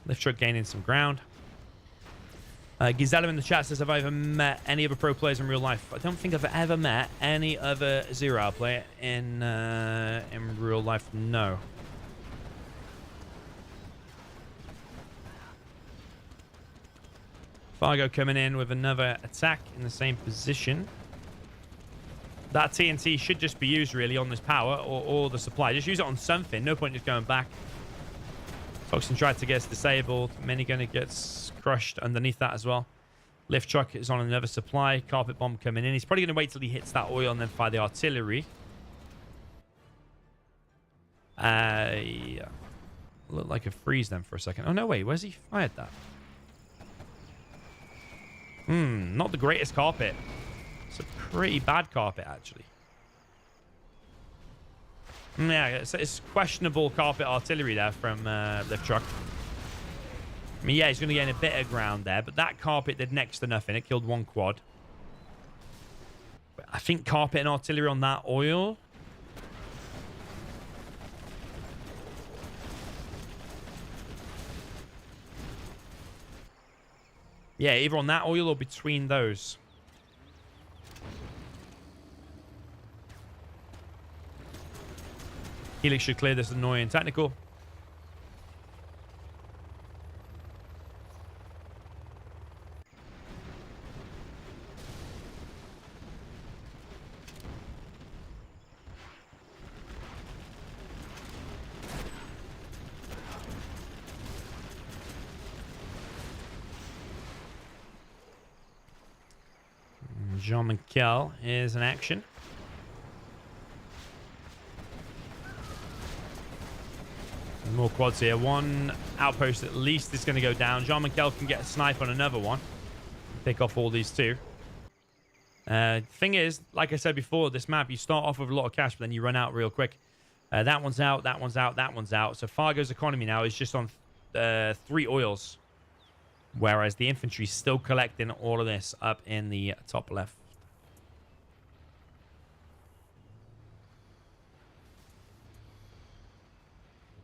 Lift Truck gaining some ground. Gizella in the chat says, have I ever met any other pro players in real life? I don't think I've ever met any other Zero-Hour player in real life. No. Fargo coming in with another attack in the same position. That TNT should just be used, really, on this power or the supply. Just use it on something. No point just going back. Foxton tried to get us disabled. Minigun gets crushed underneath that as well. Lift Truck is on another supply. Carpet bomb coming in. He's probably going to wait till he hits that oil and then fire the artillery. Looked like a freeze then for a second. Oh, no, wait. Where's he fired that? Not the greatest carpet. It's a pretty bad carpet, actually. Yeah, it's questionable carpet artillery there from Lift Truck. I mean, yeah, he's going to gain a bit of ground there, but that carpet did next to nothing. It killed 1 quad. But I think carpet and artillery on that oil. Yeah, either on that oil or between those. Helix should clear this annoying technical. Jean-Michel is in action. More quads here. 1 outpost at least is going to go down. Jean-Michel can get a snipe on another one. Pick off all these 2. Thing is, like I said before, this map, you start off with a lot of cash, but then you run out real quick. That one's out, that one's out, that one's out. So Fargo's economy now is just on 3 oils. Whereas the infantry's still collecting all of this up in the top left.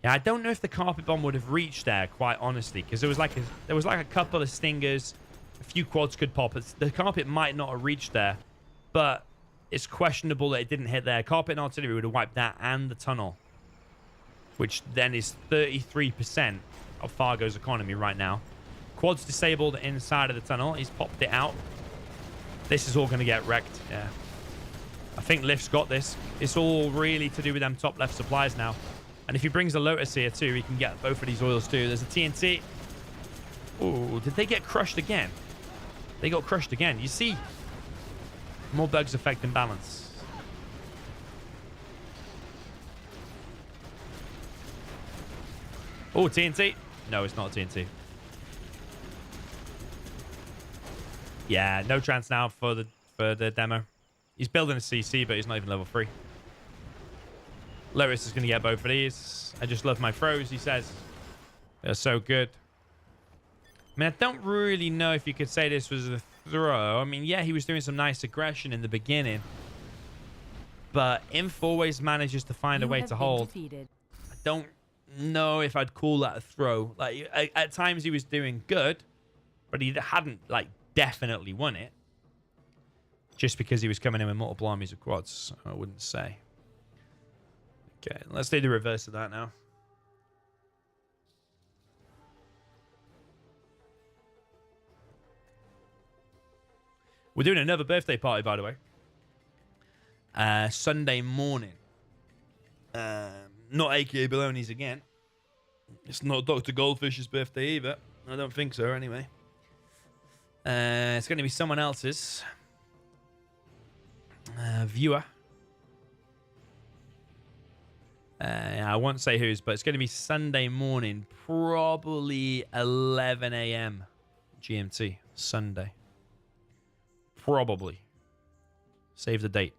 Yeah, I don't know if the carpet bomb would have reached there, quite honestly, because there was like a couple of stingers, a few quads could pop. The carpet might not have reached there, but it's questionable that it didn't hit there. Carpet and artillery would have wiped that and the tunnel, which then is 33% of Fargo's economy right now. Quad's disabled inside of the tunnel. He's popped it out. This is all going to get wrecked. Yeah. I think Lift's got this. It's all really to do with them top left supplies now. And if he brings a Lotus here too, he can get both of these oils too. There's a TNT. Oh, did they get crushed again? They got crushed again. You see, more bugs affecting balance. Oh, TNT. No, it's not TNT. Yeah, no chance now for the demo. He's building a CC, but he's not even level 3. Lotus is going to get both of these. I just love my throws, he says. They're so good. I mean, I don't really know if you could say this was a throw. I mean, yeah, he was doing some nice aggression in the beginning. But Inf always manages to find a way to hold. I don't know if I'd call that a throw. Like, at times he was doing good, but he hadn't, like, definitely won it. Just because he was coming in with multiple armies of quads, I wouldn't say. Okay, let's do the reverse of that now. We're doing another birthday party, by the way. Sunday morning. Not AKA Bolony'S again. It's not Dr. Goldfish's birthday either. I don't think so, anyway. It's going to be someone else's. Viewer. I won't say whose, but it's going to be Sunday morning, probably 11 a.m. GMT, Sunday. Probably. Save the date.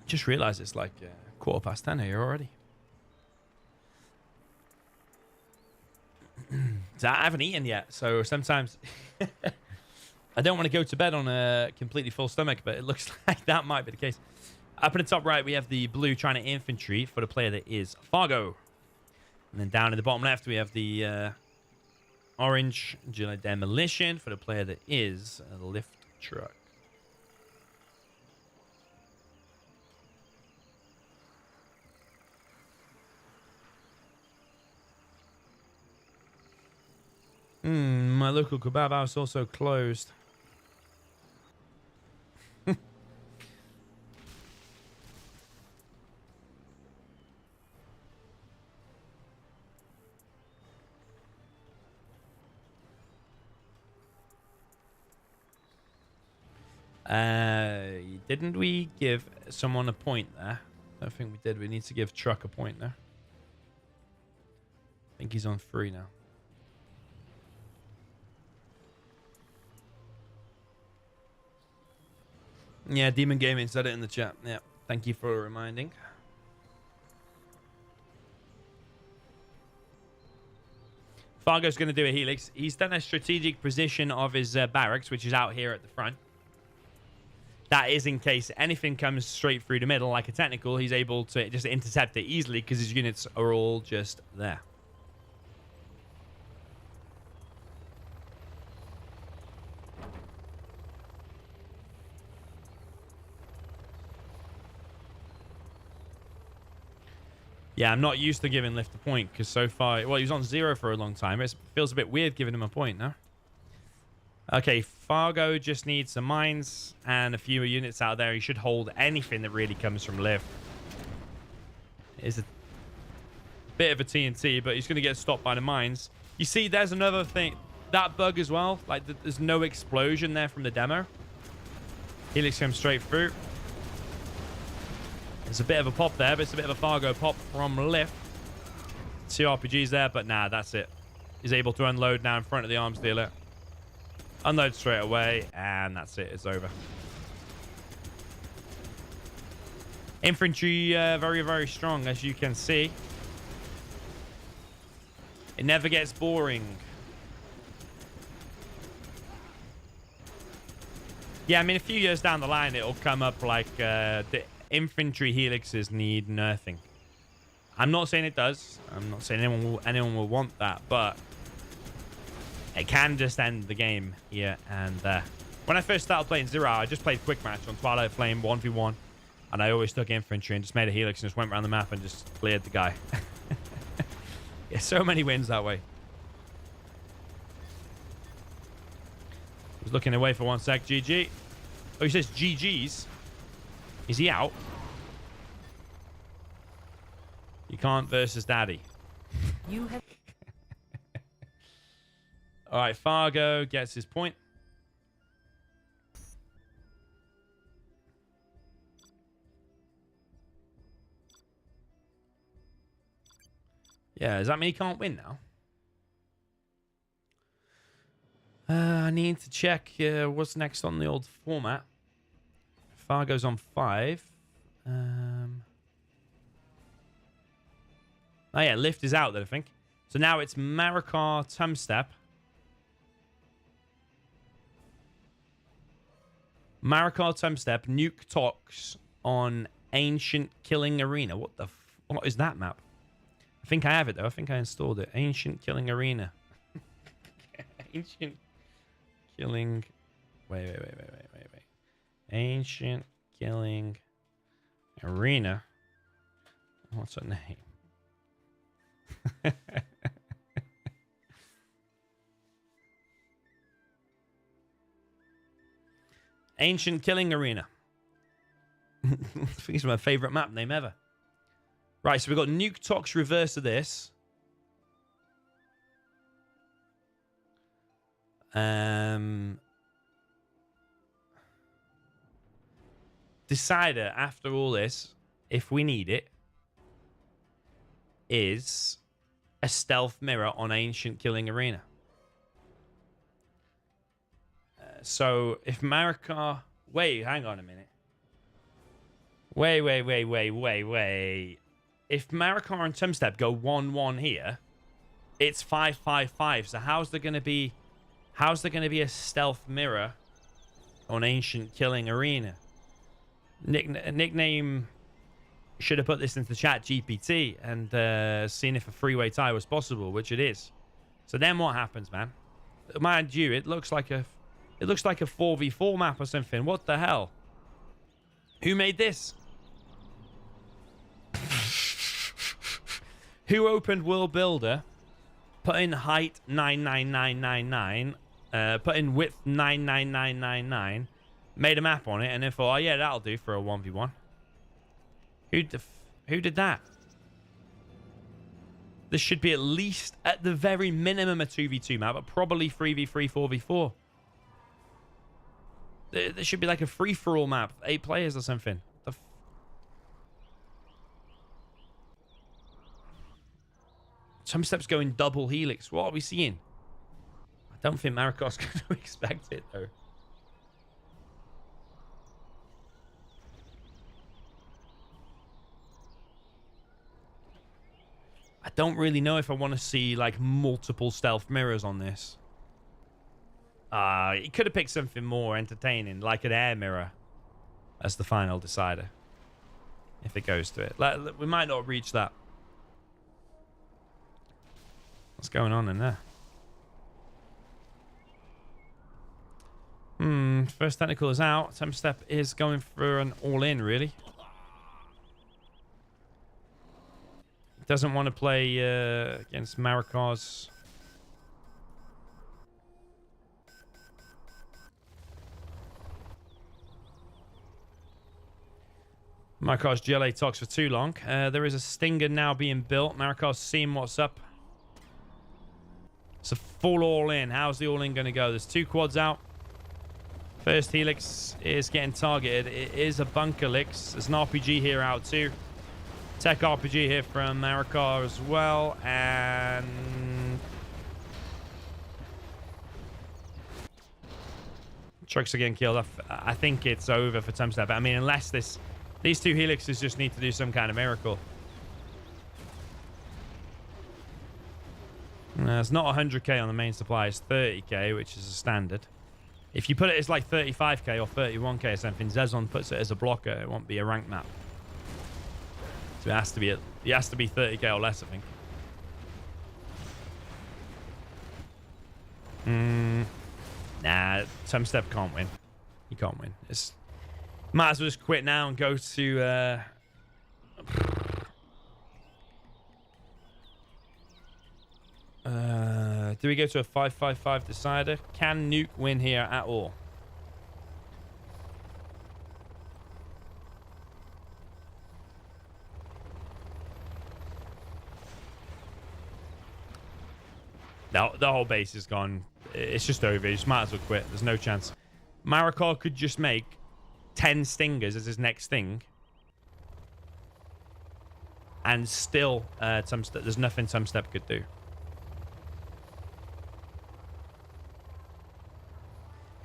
Just realized it's like 10:15 here already. I haven't eaten yet, so sometimes I don't want to go to bed on a completely full stomach, but it looks like that might be the case. Up in the top right, we have the blue China infantry for the player that is Fargo. And then down in the bottom left, we have the orange July demolition for the player that is a lift truck. My local kebab house also closed. Didn't we give someone a point there? I don't think we did. We need to give Truck a point there. I think he's on 3 now. Yeah, Demon Gaming said it in the chat. Yeah, thank you for reminding. Fargo's going to do a helix. He's done a strategic position of his barracks, which is out here at the front. That is in case anything comes straight through the middle, like a technical, he's able to just intercept it easily because his units are all just there. Yeah, I'm not used to giving Lift a point because so far... Well, he was on 0 for a long time. It feels a bit weird giving him a point now. Okay, Fargo just needs some mines and a few units out there. He should hold anything that really comes from Lift. It's a bit of a TNT, but he's going to get stopped by the mines. You see, there's another thing. That bug as well. Like, there's no explosion there from the demo. Helix comes straight through. There's a bit of a pop there, but it's a bit of a Fargo pop from Lift. 2 RPGs there, but nah, that's it. He's able to unload now in front of the arms dealer. Unload straight away, and that's it. It's over. Infantry, very, very strong, as you can see. It never gets boring. Yeah, I mean, a few years down the line, it'll come up like the infantry helixes need nerfing. I'm not saying it does. I'm not saying anyone will want that, but it can just end the game here and there. When I first started playing Zero, I just played quick match on Twilight Flame 1v1, and I always took infantry and just made a helix and just went around the map and just cleared the guy. Yeah, so many wins that way. Was looking away for 1 sec. GG. Oh, he says GG's. Is he out? You can't versus daddy. You have All right, Fargo gets his point. Yeah, does that mean he can't win now? I need to check what's next on the old format. Fargo's on 5. Oh, yeah, Lift is out then, I think. So now it's Marakar, Tumstep. Marakar, Tumstep, Nuke Tox on Ancient Killing Arena. What is that map? I think I have it, though. I think I installed it. Ancient Killing Arena. Ancient Killing... Wait. Ancient Killing Arena. What's her name? Ancient Killing Arena. I think it's my favorite map name ever. Right, so we've got Nuke Tox reverse of this. Decider, after all this, if we need it, is a stealth mirror on Ancient Killing Arena. So if Marakar... Wait, hang on a minute. Wait. If Marakar and Tumstep go 1-1 here, it's 5-5-5. So how's there going to be a stealth mirror on Ancient Killing Arena? Nickname should have put this into chat GPT and seen if a three-way tie was possible, which it is. So then what happens, man? Mind you, it looks like a 4v4 map or something. What the hell? Who made this? Who opened World Builder, put in height 99999, put in width 99999, made a map on it, and then thought, oh yeah, that'll do for a 1v1. Who did that? This should be at least, at the very minimum, a 2v2 map, but probably 3v3, 4v4. There should be like a free-for-all map, 8 players or something. Tumstep's going double helix. What are we seeing? I don't think Marakar's going to expect it, though. I don't really know if I want to see, like, multiple stealth mirrors on this. He could have picked something more entertaining, like an air mirror, as the final decider. If it goes to it. We might not reach that. What's going on in there? First technical is out. Tumstep is going for an all-in, really. Doesn't want to play against Marakar's. Marakar's GLA talks for too long. There is a Stinger now being built. Marakar's seeing what's up. It's a full all-in. How's the all-in going to go? There's 2 quads out. First helix is getting targeted. It is a bunker lix. There's an RPG here out too. Tech RPG here from Marakar as well. And trucks are getting killed. I think it's over for Tumstep. I mean, unless these 2 helixes just need to do some kind of miracle. It's not 100k on the main supply. It's 30k, which is a standard. If you put it as like 35k or 31k or something, Zezon puts it as a blocker. It won't be a ranked map. So it has to be 30k or less, I think. Nah, Tumstep can't win. He can't win. Might as well just quit now and go to do we go to a 5-5-5 decider? Can Nuke win here at all? The whole base is gone. It's just over. You just might as well quit. There's no chance. Marakar could just make 10 stingers as his next thing. And still, there's nothing Tumstep could do.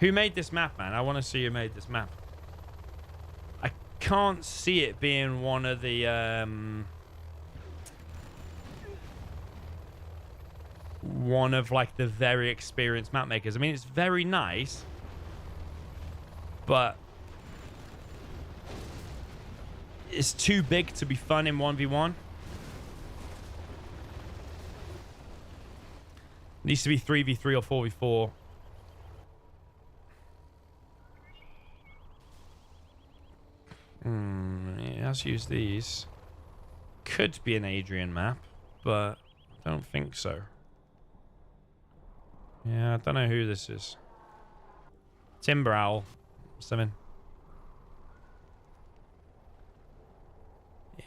Who made this map, man? I want to see who made this map. I can't see it being one of the... one of, like, the very experienced map makers. I mean, it's very nice. But... it's too big to be fun in 1v1. It needs to be 3v3 or 4v4. Yeah, let's use these. Could be an Adrian map, but I don't think so. Yeah, I don't know who this is. Timber Owl. 7.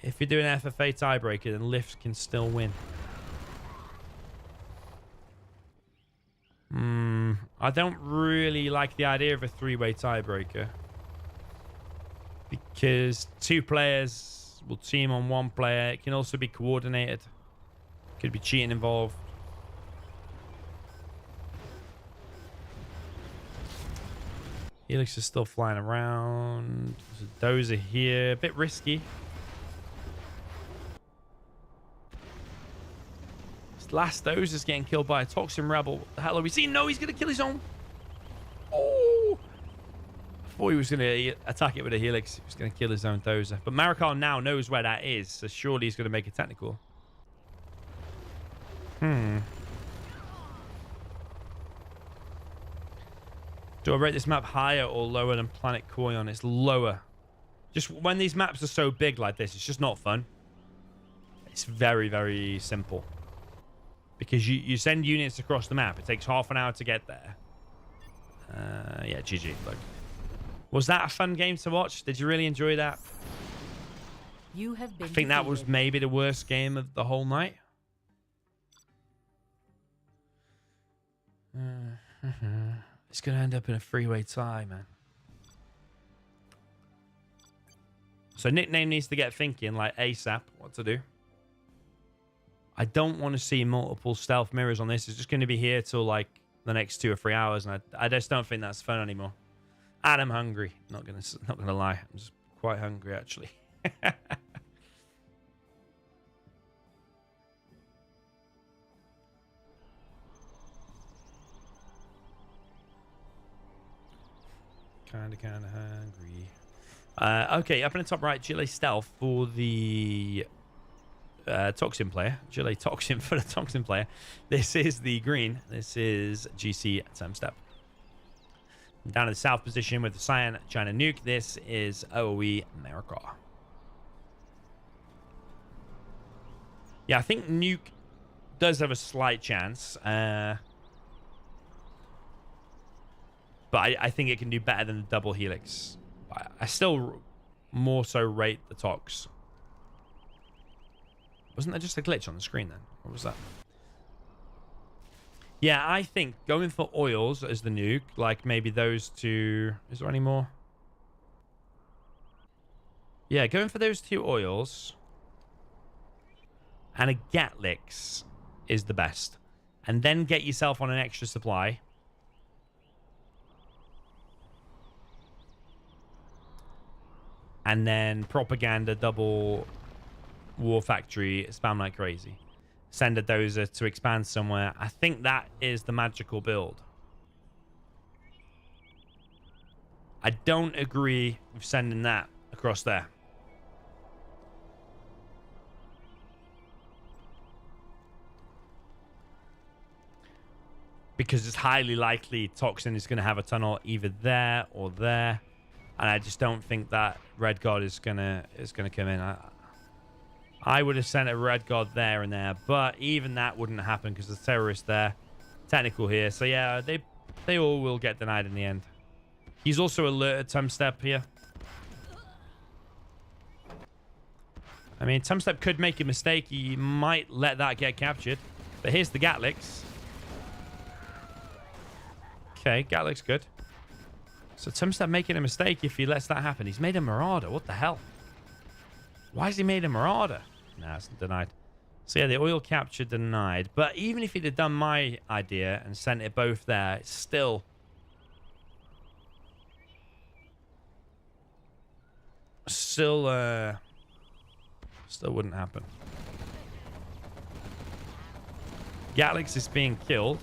If you're doing an FFA tiebreaker, then Lift can still win. I don't really like the idea of a 3-way tiebreaker. Because 2 players will team on 1 player. It can also be coordinated. Could be cheating involved. Helix is still flying around. Those are here. A bit risky. This last Doze is getting killed by a Toxin Rebel. What the hell are we seeing? No, he's going to kill his own. Oh! I thought he was going to attack it with a Helix. He was going to kill his own Dozer. But Marakar now knows where that is, so surely he's going to make a technical. Do I rate this map higher or lower than Planet Koyon? It's lower. Just when these maps are so big like this, it's just not fun. It's very, very simple. Because you send units across the map. It takes half an hour to get there. Yeah, GG. Look. Was that a fun game to watch? Did you really enjoy that? You have been I think that was maybe the worst game of the whole night. It's going to end up in a 3-way tie, man. So nickname needs to get thinking, like ASAP, what to do. I don't want to see multiple stealth mirrors on this. It's just going to be here till like the next 2 or 3 hours, and I just don't think that's fun anymore. And I'm hungry. Not gonna lie. I'm just quite hungry, actually. Kinda hungry. Okay, up in the top right, Chile Stealth for the Toxin player. Chile Toxin for the Toxin player. This is the green. This is GC Tumstep. Down in the south position with the Cyan China Nuke. This is OE Marakar. Yeah, I think Nuke does have a slight chance. But I think it can do better than the double Helix. I still more so rate the Tox. Wasn't there just a glitch on the screen then? What was that? Yeah, I think going for oils as the nuke, like maybe those 2... Is there any more? Yeah, going for those 2 oils and a Gatlix is the best. And then get yourself on an extra supply. And then propaganda, double war factory, spam like crazy. Send a dozer to expand somewhere. I think that is the magical build. I don't agree with sending that across there. Because it's highly likely Toxin is going to have a tunnel either there or there, and I just don't think that Red God is gonna come in. I would have sent a Red God there and there, but even that wouldn't happen because there's terrorists there, technical here. So yeah, they all will get denied in the end. He's also alerted Tumstep here. I mean, Tumstep could make a mistake. He might let that get captured, but here's the Gatliks. Okay, Gat looks good. So Tumstep making a mistake if he lets that happen. He's made a Marauder. What the hell? Why has he made a Marauder? Nah, it's denied. So yeah, the oil capture denied. But even if he'd have done my idea and sent it both there, it's still... Still wouldn't happen. Gatlix is being killed.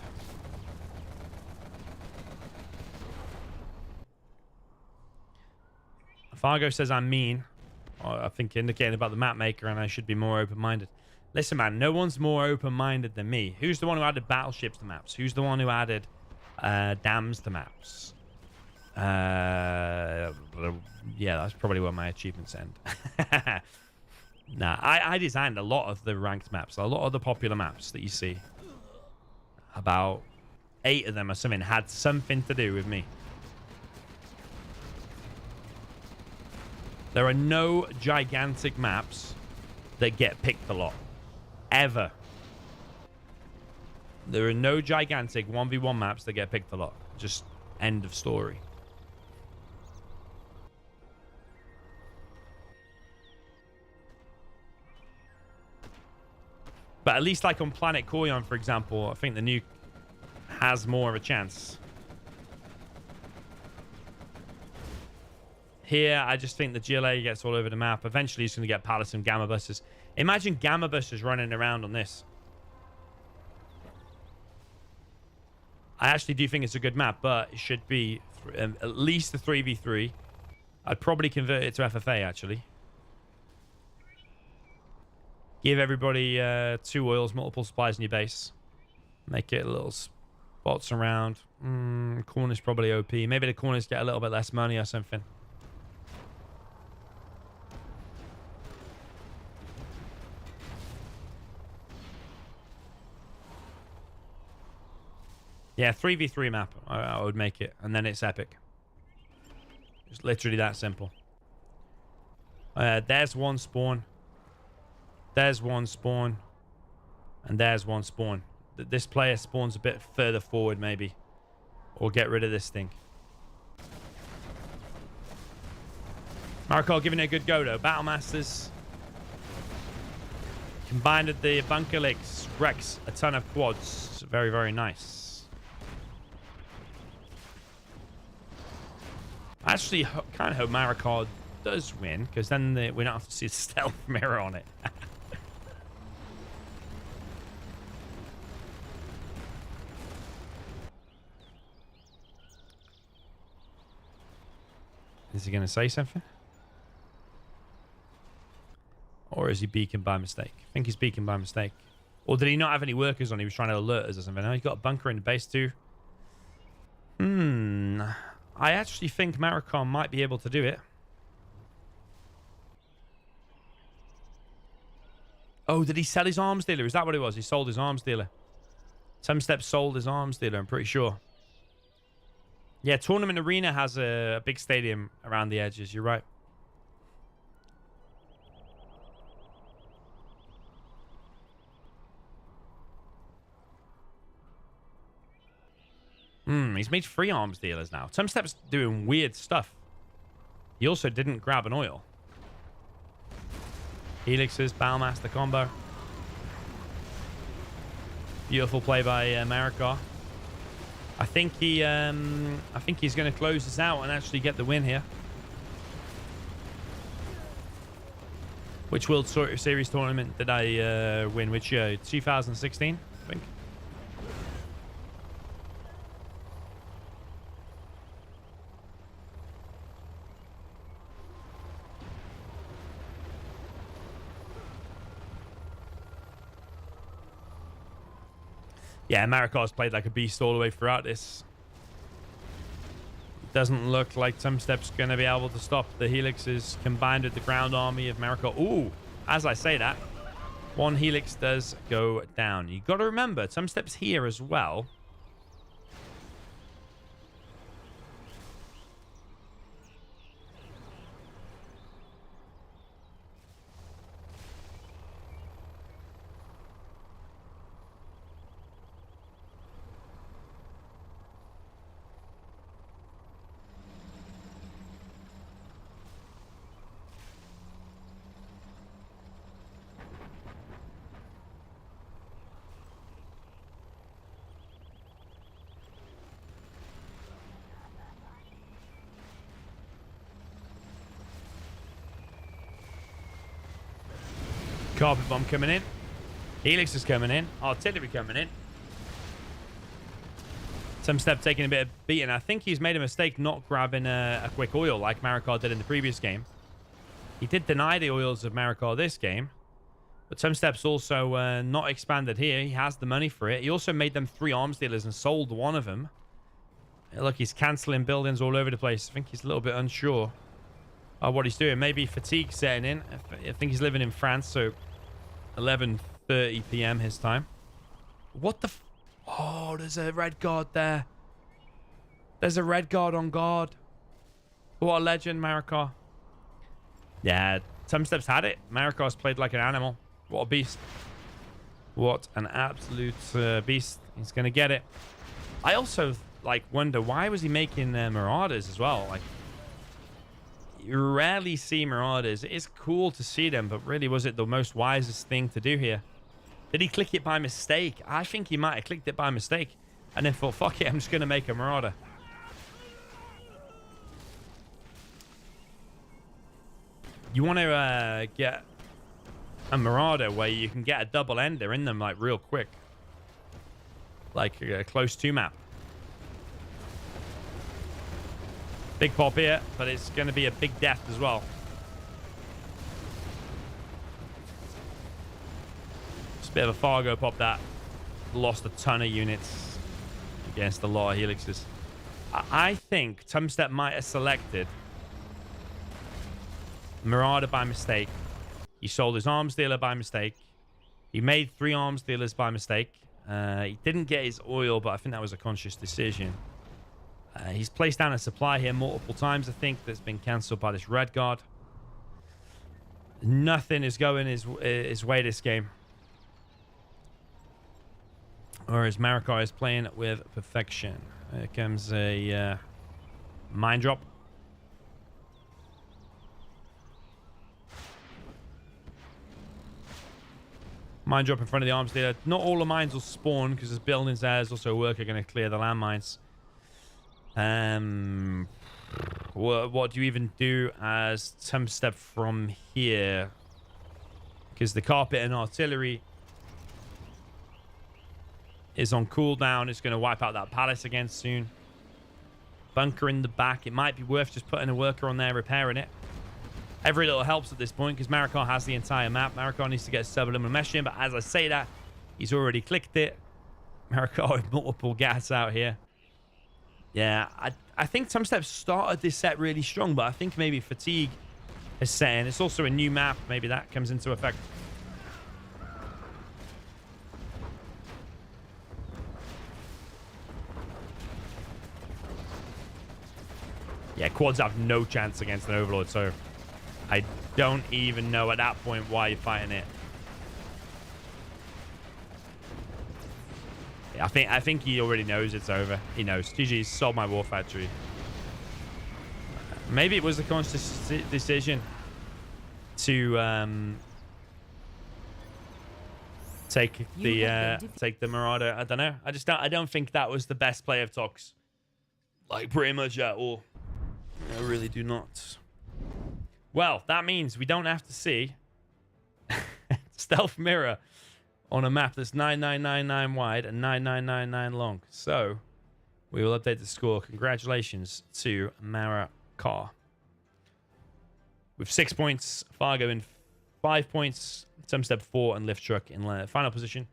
Fargo says I'm mean. I think indicating about the map maker and I should be more open-minded. Listen, man, no one's more open-minded than me. Who's the one who added battleships to maps? Who's the one who added dams to maps? Yeah, that's probably where my achievements end. Nah, I designed a lot of the ranked maps. A lot of the popular maps that you see. About 8 of them or something had something to do with me. There are no gigantic maps that get picked a lot. Ever. There are no gigantic 1v1 maps that get picked a lot. Just end of story. But at least like on Planet Koyon, for example, I think the nuke has more of a chance. Here, I just think the GLA gets all over the map. Eventually, he's going to get pallets and gamma busters. Imagine gamma busters running around on this. I actually do think it's a good map, but it should be at least a 3v3. I'd probably convert it to FFA, actually. Give everybody 2 oils, multiple supplies in your base. Make it little spots around. Corners probably OP. Maybe the corners get a little bit less money or something. Yeah, 3v3 map, I would make it. And then it's epic. It's literally that simple. There's one spawn. There's one spawn. And there's one spawn. This player spawns a bit further forward, maybe. Or get rid of this thing. Marakar giving it a good go, though. Battlemasters. Combined with the bunker licks. Wrecks a ton of quads. Very, very nice. I actually kind of hope Marakar does win, because then we don't have to see a stealth mirror on it. Is he going to say something? Or is he beaking by mistake? I think he's beaking by mistake. Or did he not have any workers on? He was trying to alert us or something. No, he's got a bunker in the base too. I actually think Marakar might be able to do it. Oh, did he sell his arms dealer? Is that what it was? He sold his arms dealer. Tumstep sold his arms dealer, I'm pretty sure. Yeah, Tournament Arena has a big stadium around the edges. You're right. He's made 3 arms dealers now. Tumstep's doing weird stuff. He also didn't grab an oil. Helixes, Battlemaster combo. Beautiful play by Marakar. I think he's going to close this out and actually get the win here. Which World Series tournament did I win? Which year? 2016, I think. Yeah, Marakar's played like a beast all the way throughout this. Doesn't look like Tumstep's going to be able to stop the Helixes combined with the ground army of Marakar. Ooh, as I say that, one Helix does go down. You got to remember, Tumstep's here as well. Carpet bomb coming in. Helix is coming in. Artillery coming in. Tumstep taking a bit of beating. I think he's made a mistake not grabbing a quick oil like Marakar did in the previous game. He did deny the oils of Marakar this game. But Tumstep's also not expanded here. He has the money for it. He also made them 3 arms dealers and sold one of them. Look, he's cancelling buildings all over the place. I think he's a little bit unsure of what he's doing. Maybe fatigue setting in. I think he's living in France, so 11:30 p.m. his time. What the... Oh, there's a red guard there. There's a red guard on guard. What a legend, Marakar. Yeah, Tumstep's had it. Marakar's played like an animal. What a beast. What an absolute beast. He's going to get it. I also, like, wonder, why was he making Marauders as well? Like, you rarely see Marauders. It is cool to see them, but really, was it the most wisest thing to do here? Did he click it by mistake? I think he might have clicked it by mistake and then thought, fuck it, I'm just going to make a Marauder. You want to get a Marauder where you can get a double ender in them, like, real quick. Like a close to map. Big pop here, but it's going to be a big death as well. Just a bit of a Fargo pop that. Lost a ton of units against a lot of Helixes. I think Tumstep might have selected Marauder by mistake. He sold his arms dealer by mistake. He made 3 arms dealers by mistake. He didn't get his oil, but I think that was a conscious decision. He's placed down a supply here multiple times, I think, that's been cancelled by this red guard. Nothing is going his way this game. Whereas Marakar is playing with perfection. Here comes a mine drop. Mine drop in front of the arms dealer. Not all the mines will spawn because there's buildings there. There's also a worker going to clear the landmines. What do you even do as Tumstep from here? Because the carpet and artillery is on cooldown. It's going to wipe out that palace again soon. Bunker in the back. It might be worth just putting a worker on there repairing it. Every little helps at this point because Marakar has the entire map. Marakar needs to get subliminal mesh in, but as I say that, he's already clicked it. Marakar with multiple gas out here. Yeah, I think Tumstep started this set really strong, but I think maybe fatigue is set in. It's also a new map. Maybe that comes into effect. Yeah, quads have no chance against an Overlord, so I don't even know at that point why you're fighting it. I think he already knows it's over. He knows. GG's sold my war factory. Maybe it was a conscious decision to take the Marauder. I don't know. I don't think that was the best play of Tox. Like, pretty much at all. I really do not. Well, that means we don't have to see Stealth Mirror on a map that's 9999 wide and 9999 long. So we will update the score. Congratulations to Marakar. With 6 points, Fargo in 5 points, Tumstep 4, and Lift Truck in final position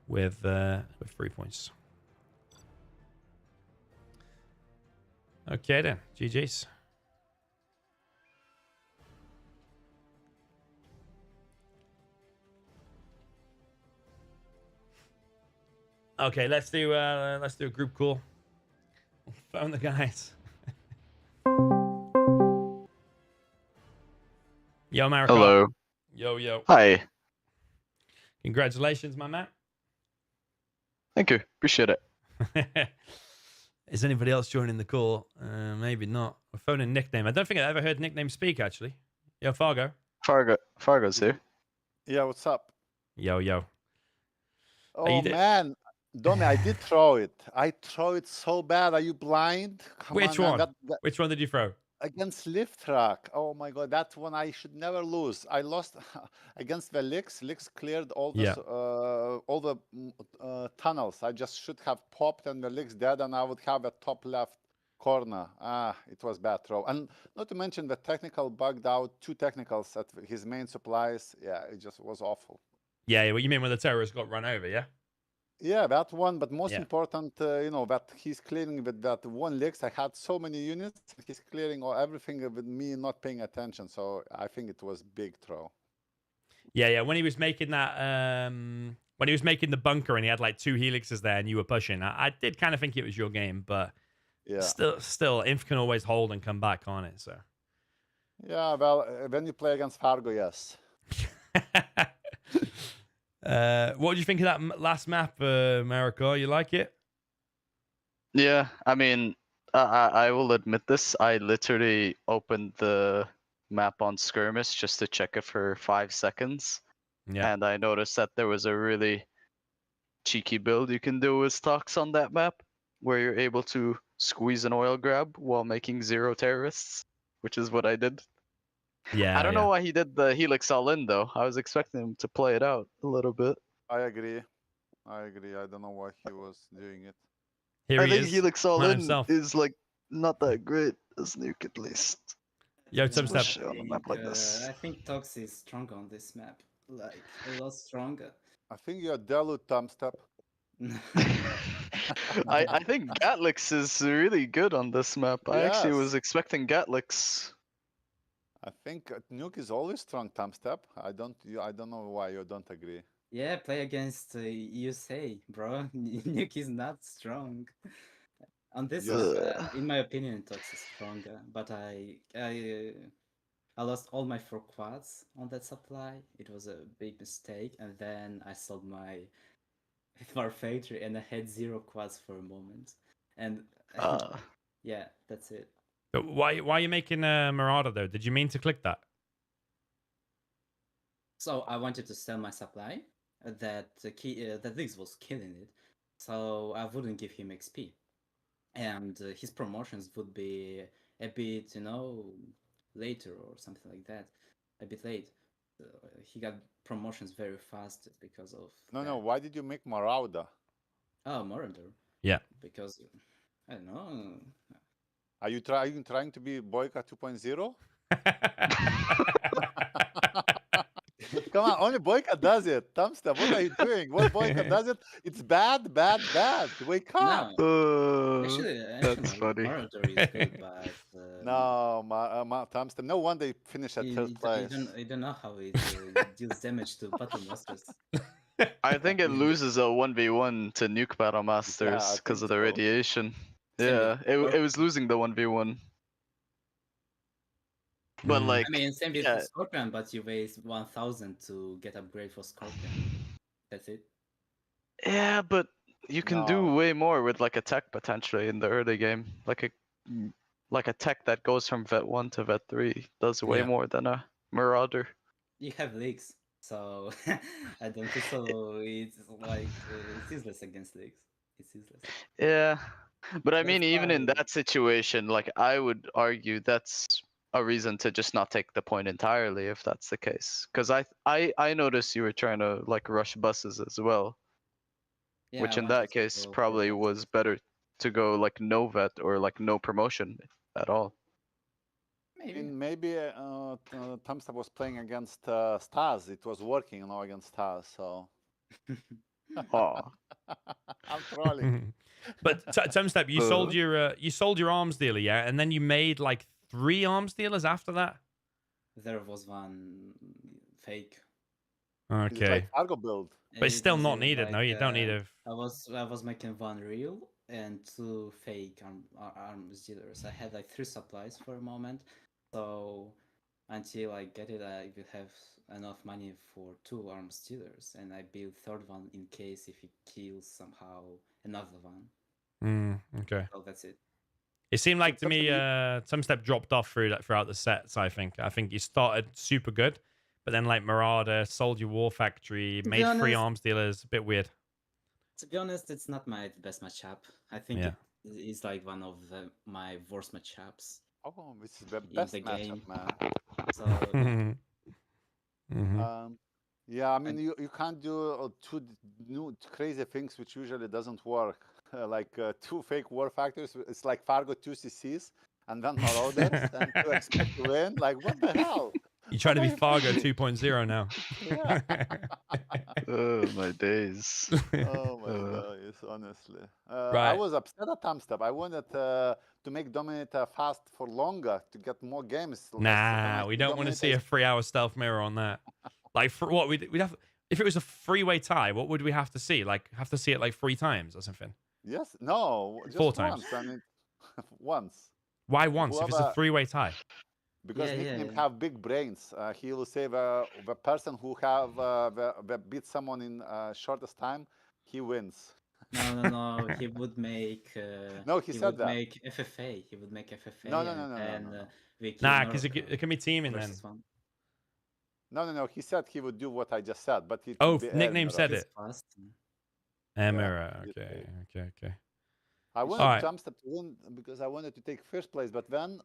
with 3 points. Okay then, GG's. Okay, let's do a group call. Phone the guys. Yo, Marakar. Hello. Yo. Hi. Congratulations, my man. Thank you. Appreciate it. Is anybody else joining the call? Maybe not. We're phoning Nickname. I don't think I ever heard Nickname speak, actually. Yo, Fargo. Fargo's here. Yeah, what's up? Yo. you Oh did- man, Domi, I did throw it. I throw it so bad. Are you blind? Come Which on, man. one? Which one did you throw? Against Lift Truck. Oh my god, that one I should never lose. I lost against the Licks. Licks cleared all the tunnels. I just should have popped and the Licks dead, and I would have a top left corner. It was bad throw. And not to mention the technical bugged out. 2 technicals at his main supplies. Yeah, it just was awful. Yeah, what you mean when the terrorist got run over, yeah? Yeah, that one. But most Yeah. important, that he's clearing with that one Licks. I had so many units. He's clearing everything with me not paying attention. So I think it was big throw. Yeah. When he was making that, when he was making the bunker and he had like 2 helixes there and you were pushing, I did kind of think it was your game, but Yeah. still, Inf can always hold and come back on it. So. Yeah. Well, when you play against Fargo, yes. What did you think of that last map, Marakar? You like it? Yeah, I mean, I will admit this. I literally opened the map on skirmish just to check it for 5 seconds. Yeah. And I noticed that there was a really cheeky build you can do with stocks on that map, where you're able to squeeze an oil grab while making 0 terrorists, which is what I did. Yeah. I don't know why he did the helix all in though. I was expecting him to play it out a little bit. I agree. I don't know why he was doing it. Here I he think is. helix all man in himself. is like not that great as nuke at least. Yo, Tumstep. Tumstep. On a map like this. I think Tox is stronger on this map. Like, a lot stronger. I think you're Delu Tumstep. I think Gatlix is really good on this map. I actually was Yes. expecting Gatlix. I think Nuke is always strong Tumstep. I don't know why you don't agree. Yeah, play against USA, bro. Nuke is not strong. On this, Yes. in my opinion, Tox is stronger. But I lost all my 4 quads on that supply. It was a big mistake, and then I sold my Factory and I had 0 quads for a moment. And yeah, that's it. But why are you making a Marauder though? Did you mean to click that? So I wanted to sell my supply. That Diggs was killing it, so I wouldn't give him XP, and his promotions would be a bit, later or something like that, a bit late. He got promotions very fast because of No. that. Why did you make Marauder? Oh, Marauder. Yeah. Because I don't know. Are you trying to be Boyka 2.0? Come on, only Boyka does it. Tumstep, what are you doing? What Boyka does it? It's bad. Wake up. No, That's funny. Marauder is good, but No, Tumstep. No wonder they finished at third place. I don't know how it deals damage to Battle Masters. I think it loses a 1v1 to Nuke Battle Masters because of the think so. radiation. Same Yeah, with it was losing the 1v1. But like, I mean, same with yeah. Scorpion, but you waste 1000 to get upgrade for Scorpion. That's it. Yeah, but you can do No. way more with like a tech potentially in the early game. Like a tech that goes from Vet 1 to Vet 3 does way Yeah. more than a Marauder. You have leaks, so I don't think so. It's like it's useless against leaks. It's useless. Yeah, but I mean, That's even in why- that situation, like I would argue that's a reason to just not take the point entirely if that's the case. Because I noticed you were trying to like rush buses as well, Yeah, which I in wanted that to case go for probably that. was better to go like no vet or like no promotion at all. Maybe. Maybe Tumstep was playing against Stars. It was working, against Stars. So Oh, I'm trolling. But Tumstep, you sold your arms dealer, yeah, and then you made like 3 arms dealers after that. There was one fake. Is it Okay, like Fargo build? but it's It still was not even needed. No, like, you don't need a. I was making one real and 2 fake arms dealers. I had like 3 supplies for a moment, so until I get it, I will have enough money for 2 arms dealers, and I build 3rd one in case if he kills somehow another one. Okay. So that's it. It seemed like to Tumstep, me, Tumstep dropped off throughout the sets. I think you started super good, but then like Marauder sold your War Factory, To be made 3 honest- arms dealers. A bit weird. To be honest, it's not my best matchup. I think Yeah. it is like one of my worst matchups. Oh, this is the In best the matchup, game. man. So Mhm. Yeah, I mean, you can't do 2 new crazy things which usually doesn't work. Like 2 fake war factors. It's like Fargo 2 CCs and then Marauders, and to expect to win. Like, what the hell? You trying to be What Fargo 2.0 now. Yeah. oh my days. Oh my Uh, days, honestly. I Right. was upset at Tumstep. I wanted to make DoMiNaToR fast for longer to get more games. Nah, we don't want to see a 3-hour stealth mirror on that. Like, for what we'd have, if it was a 3-way tie, what would we have to see? Like, have to see it like 3 times or something. Yes, no, just 4 times. once. I mean, once. Why once? If it's a Whoever- 3-way tie. Because Yeah, nickname yeah. have big brains. He will say the person who have the beat someone in shortest time, he wins. no, he would make. No, he said would that. make FFA. He would make FFA. No, and no. we kill Nah, because Marakar it can be teaming then. versus one. No. He said he would do what I just said, but it Oh, would be nickname Elmer. said He's it. fast. Emira. Yeah, Okay. I wanted Alright. Tumstep to win because I wanted to take first place, but then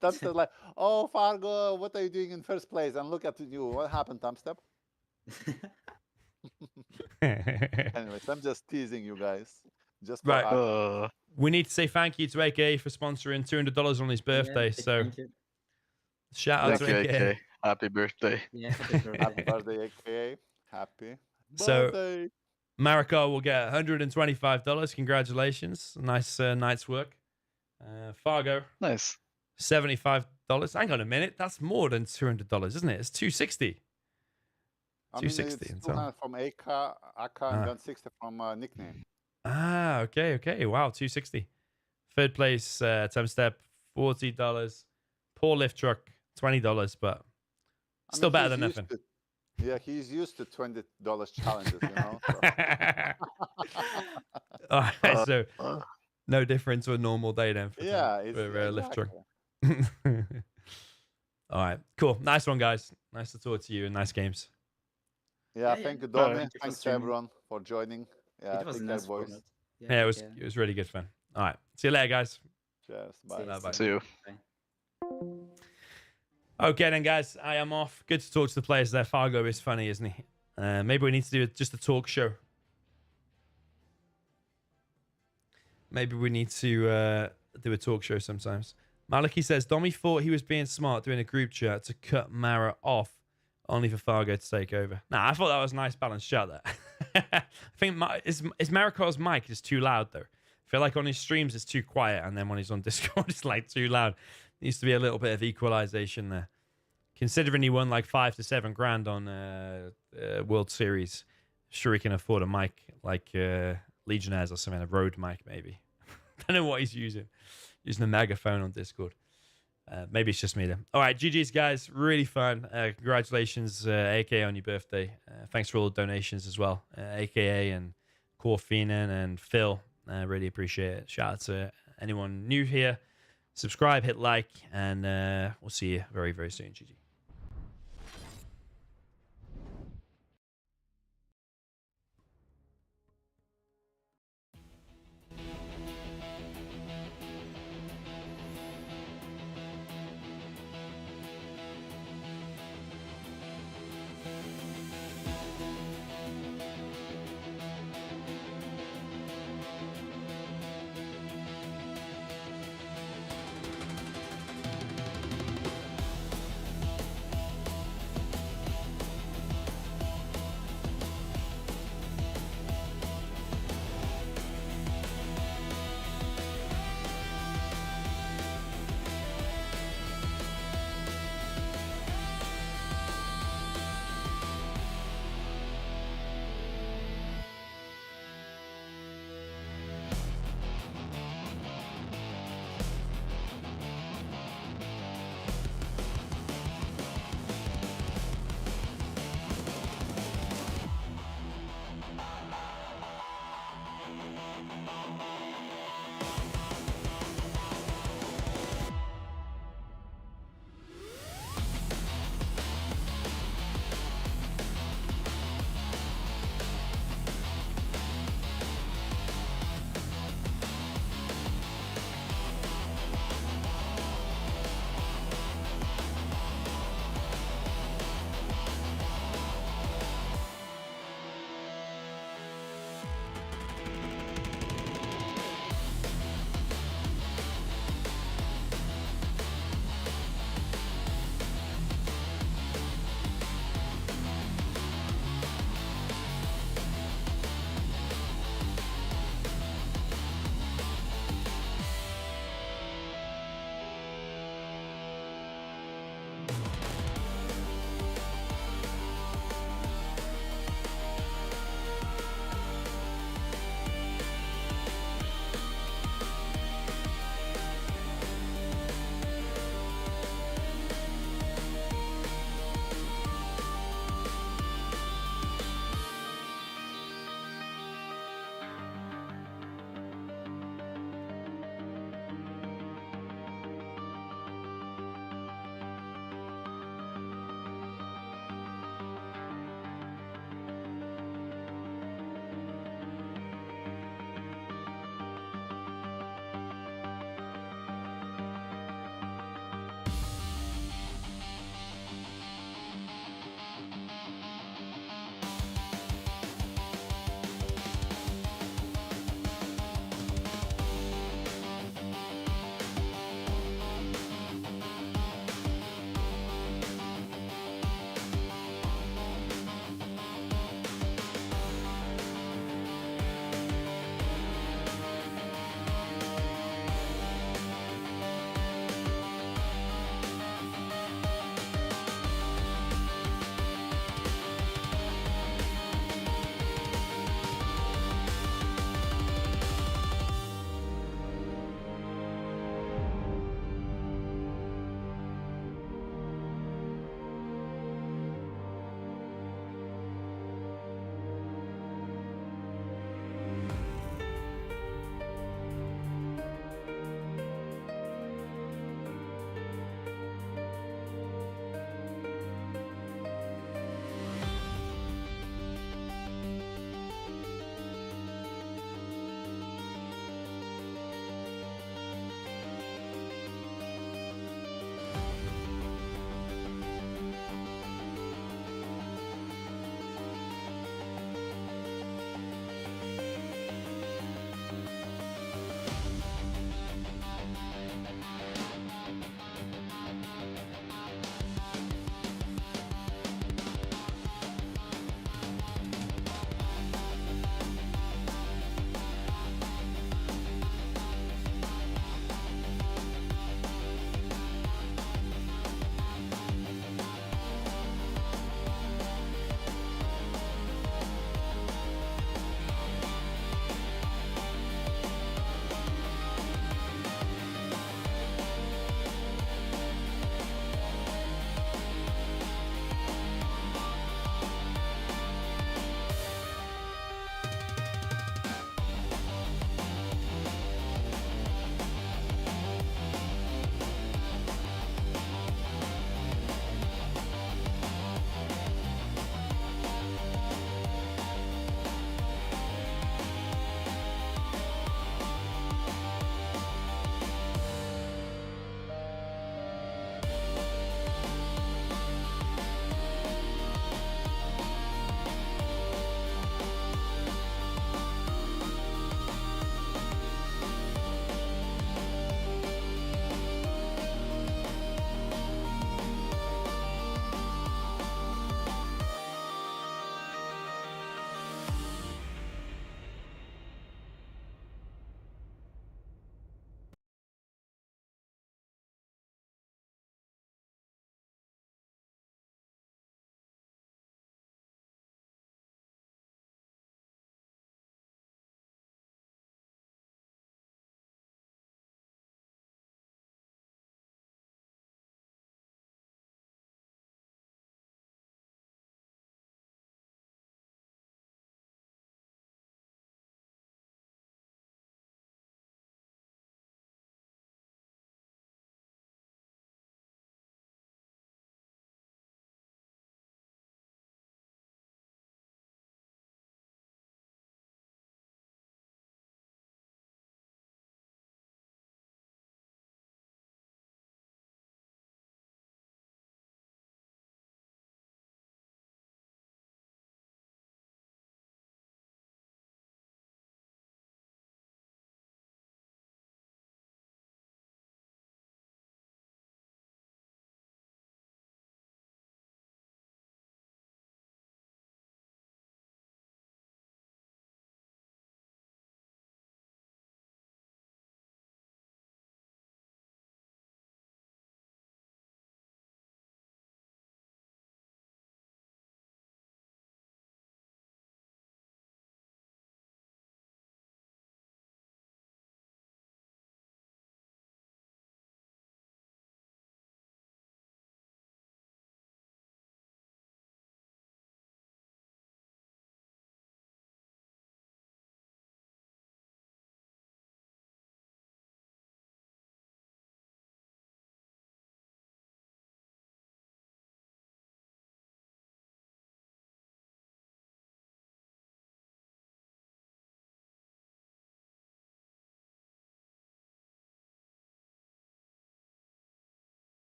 Tumstep like, oh Fargo, what are you doing in first place? And look at you. What happened, Tumstep? Anyways, I'm just teasing you guys. Just for Right. our- We need to say thank you to AKA for sponsoring $200 on his birthday. So Thank you. shout out thank to you, AKA. AK. Happy birthday. Yeah, happy birthday. happy birthday, AKA. Happy So- birthday. Marakar will get $125. Congratulations. Nice night's work. Fargo, Nice. $75. Hang on a minute. That's more than $200, isn't it? It's $260. I mean, 260 it's and so on. 200 from Aka, and then 60 from nickname. Ah, okay. Wow, $260. Third place, Tumstep, $40. Poor lift truck, $20, but I still mean, better he's than used nothing. Yeah, he's used to $20 challenges, you know. So. All right, so Uh, no different to a normal day then for, Yeah, it's for lift truck. exactly. All right, cool. Nice one, guys. Nice to talk to you and nice games. Yeah, Yeah, thank you, yeah. Domi. Thank you for Thanks streaming. everyone for joining. Yeah, It was a take care, nice boys. format. Yeah, it take care. was really good fun. All right, see you later, guys. Cheers. See Bye. you Bye. see you. Bye. Okay, then, guys, I am off. Good to talk to the players there. Fargo is funny, isn't he? Maybe we need to do just a talk show. Maybe we need to do a talk show sometimes. Maliki says, Domi thought he was being smart doing a group chat to cut Mara off, only for Fargo to take over. Nah, I thought that was a nice balanced shot there. I think is Marakar's mic is too loud, though. I feel like on his streams it's too quiet, and then when he's on Discord it's like too loud. Needs to be a little bit of equalization there. Considering he won like 5 to 7 grand on World Series, sure he can afford a mic like Legionnaires or something, a Rode mic maybe. I don't know what he's using. Using a megaphone on Discord. Maybe it's just me then. All right, GG's guys, really fun. Congratulations, AKA, on your birthday. Thanks for all the donations as well, AKA and Corfinan and Phil. Really appreciate it. Shout out to anyone new here. Subscribe, hit like, and we'll see you very, very soon. GG.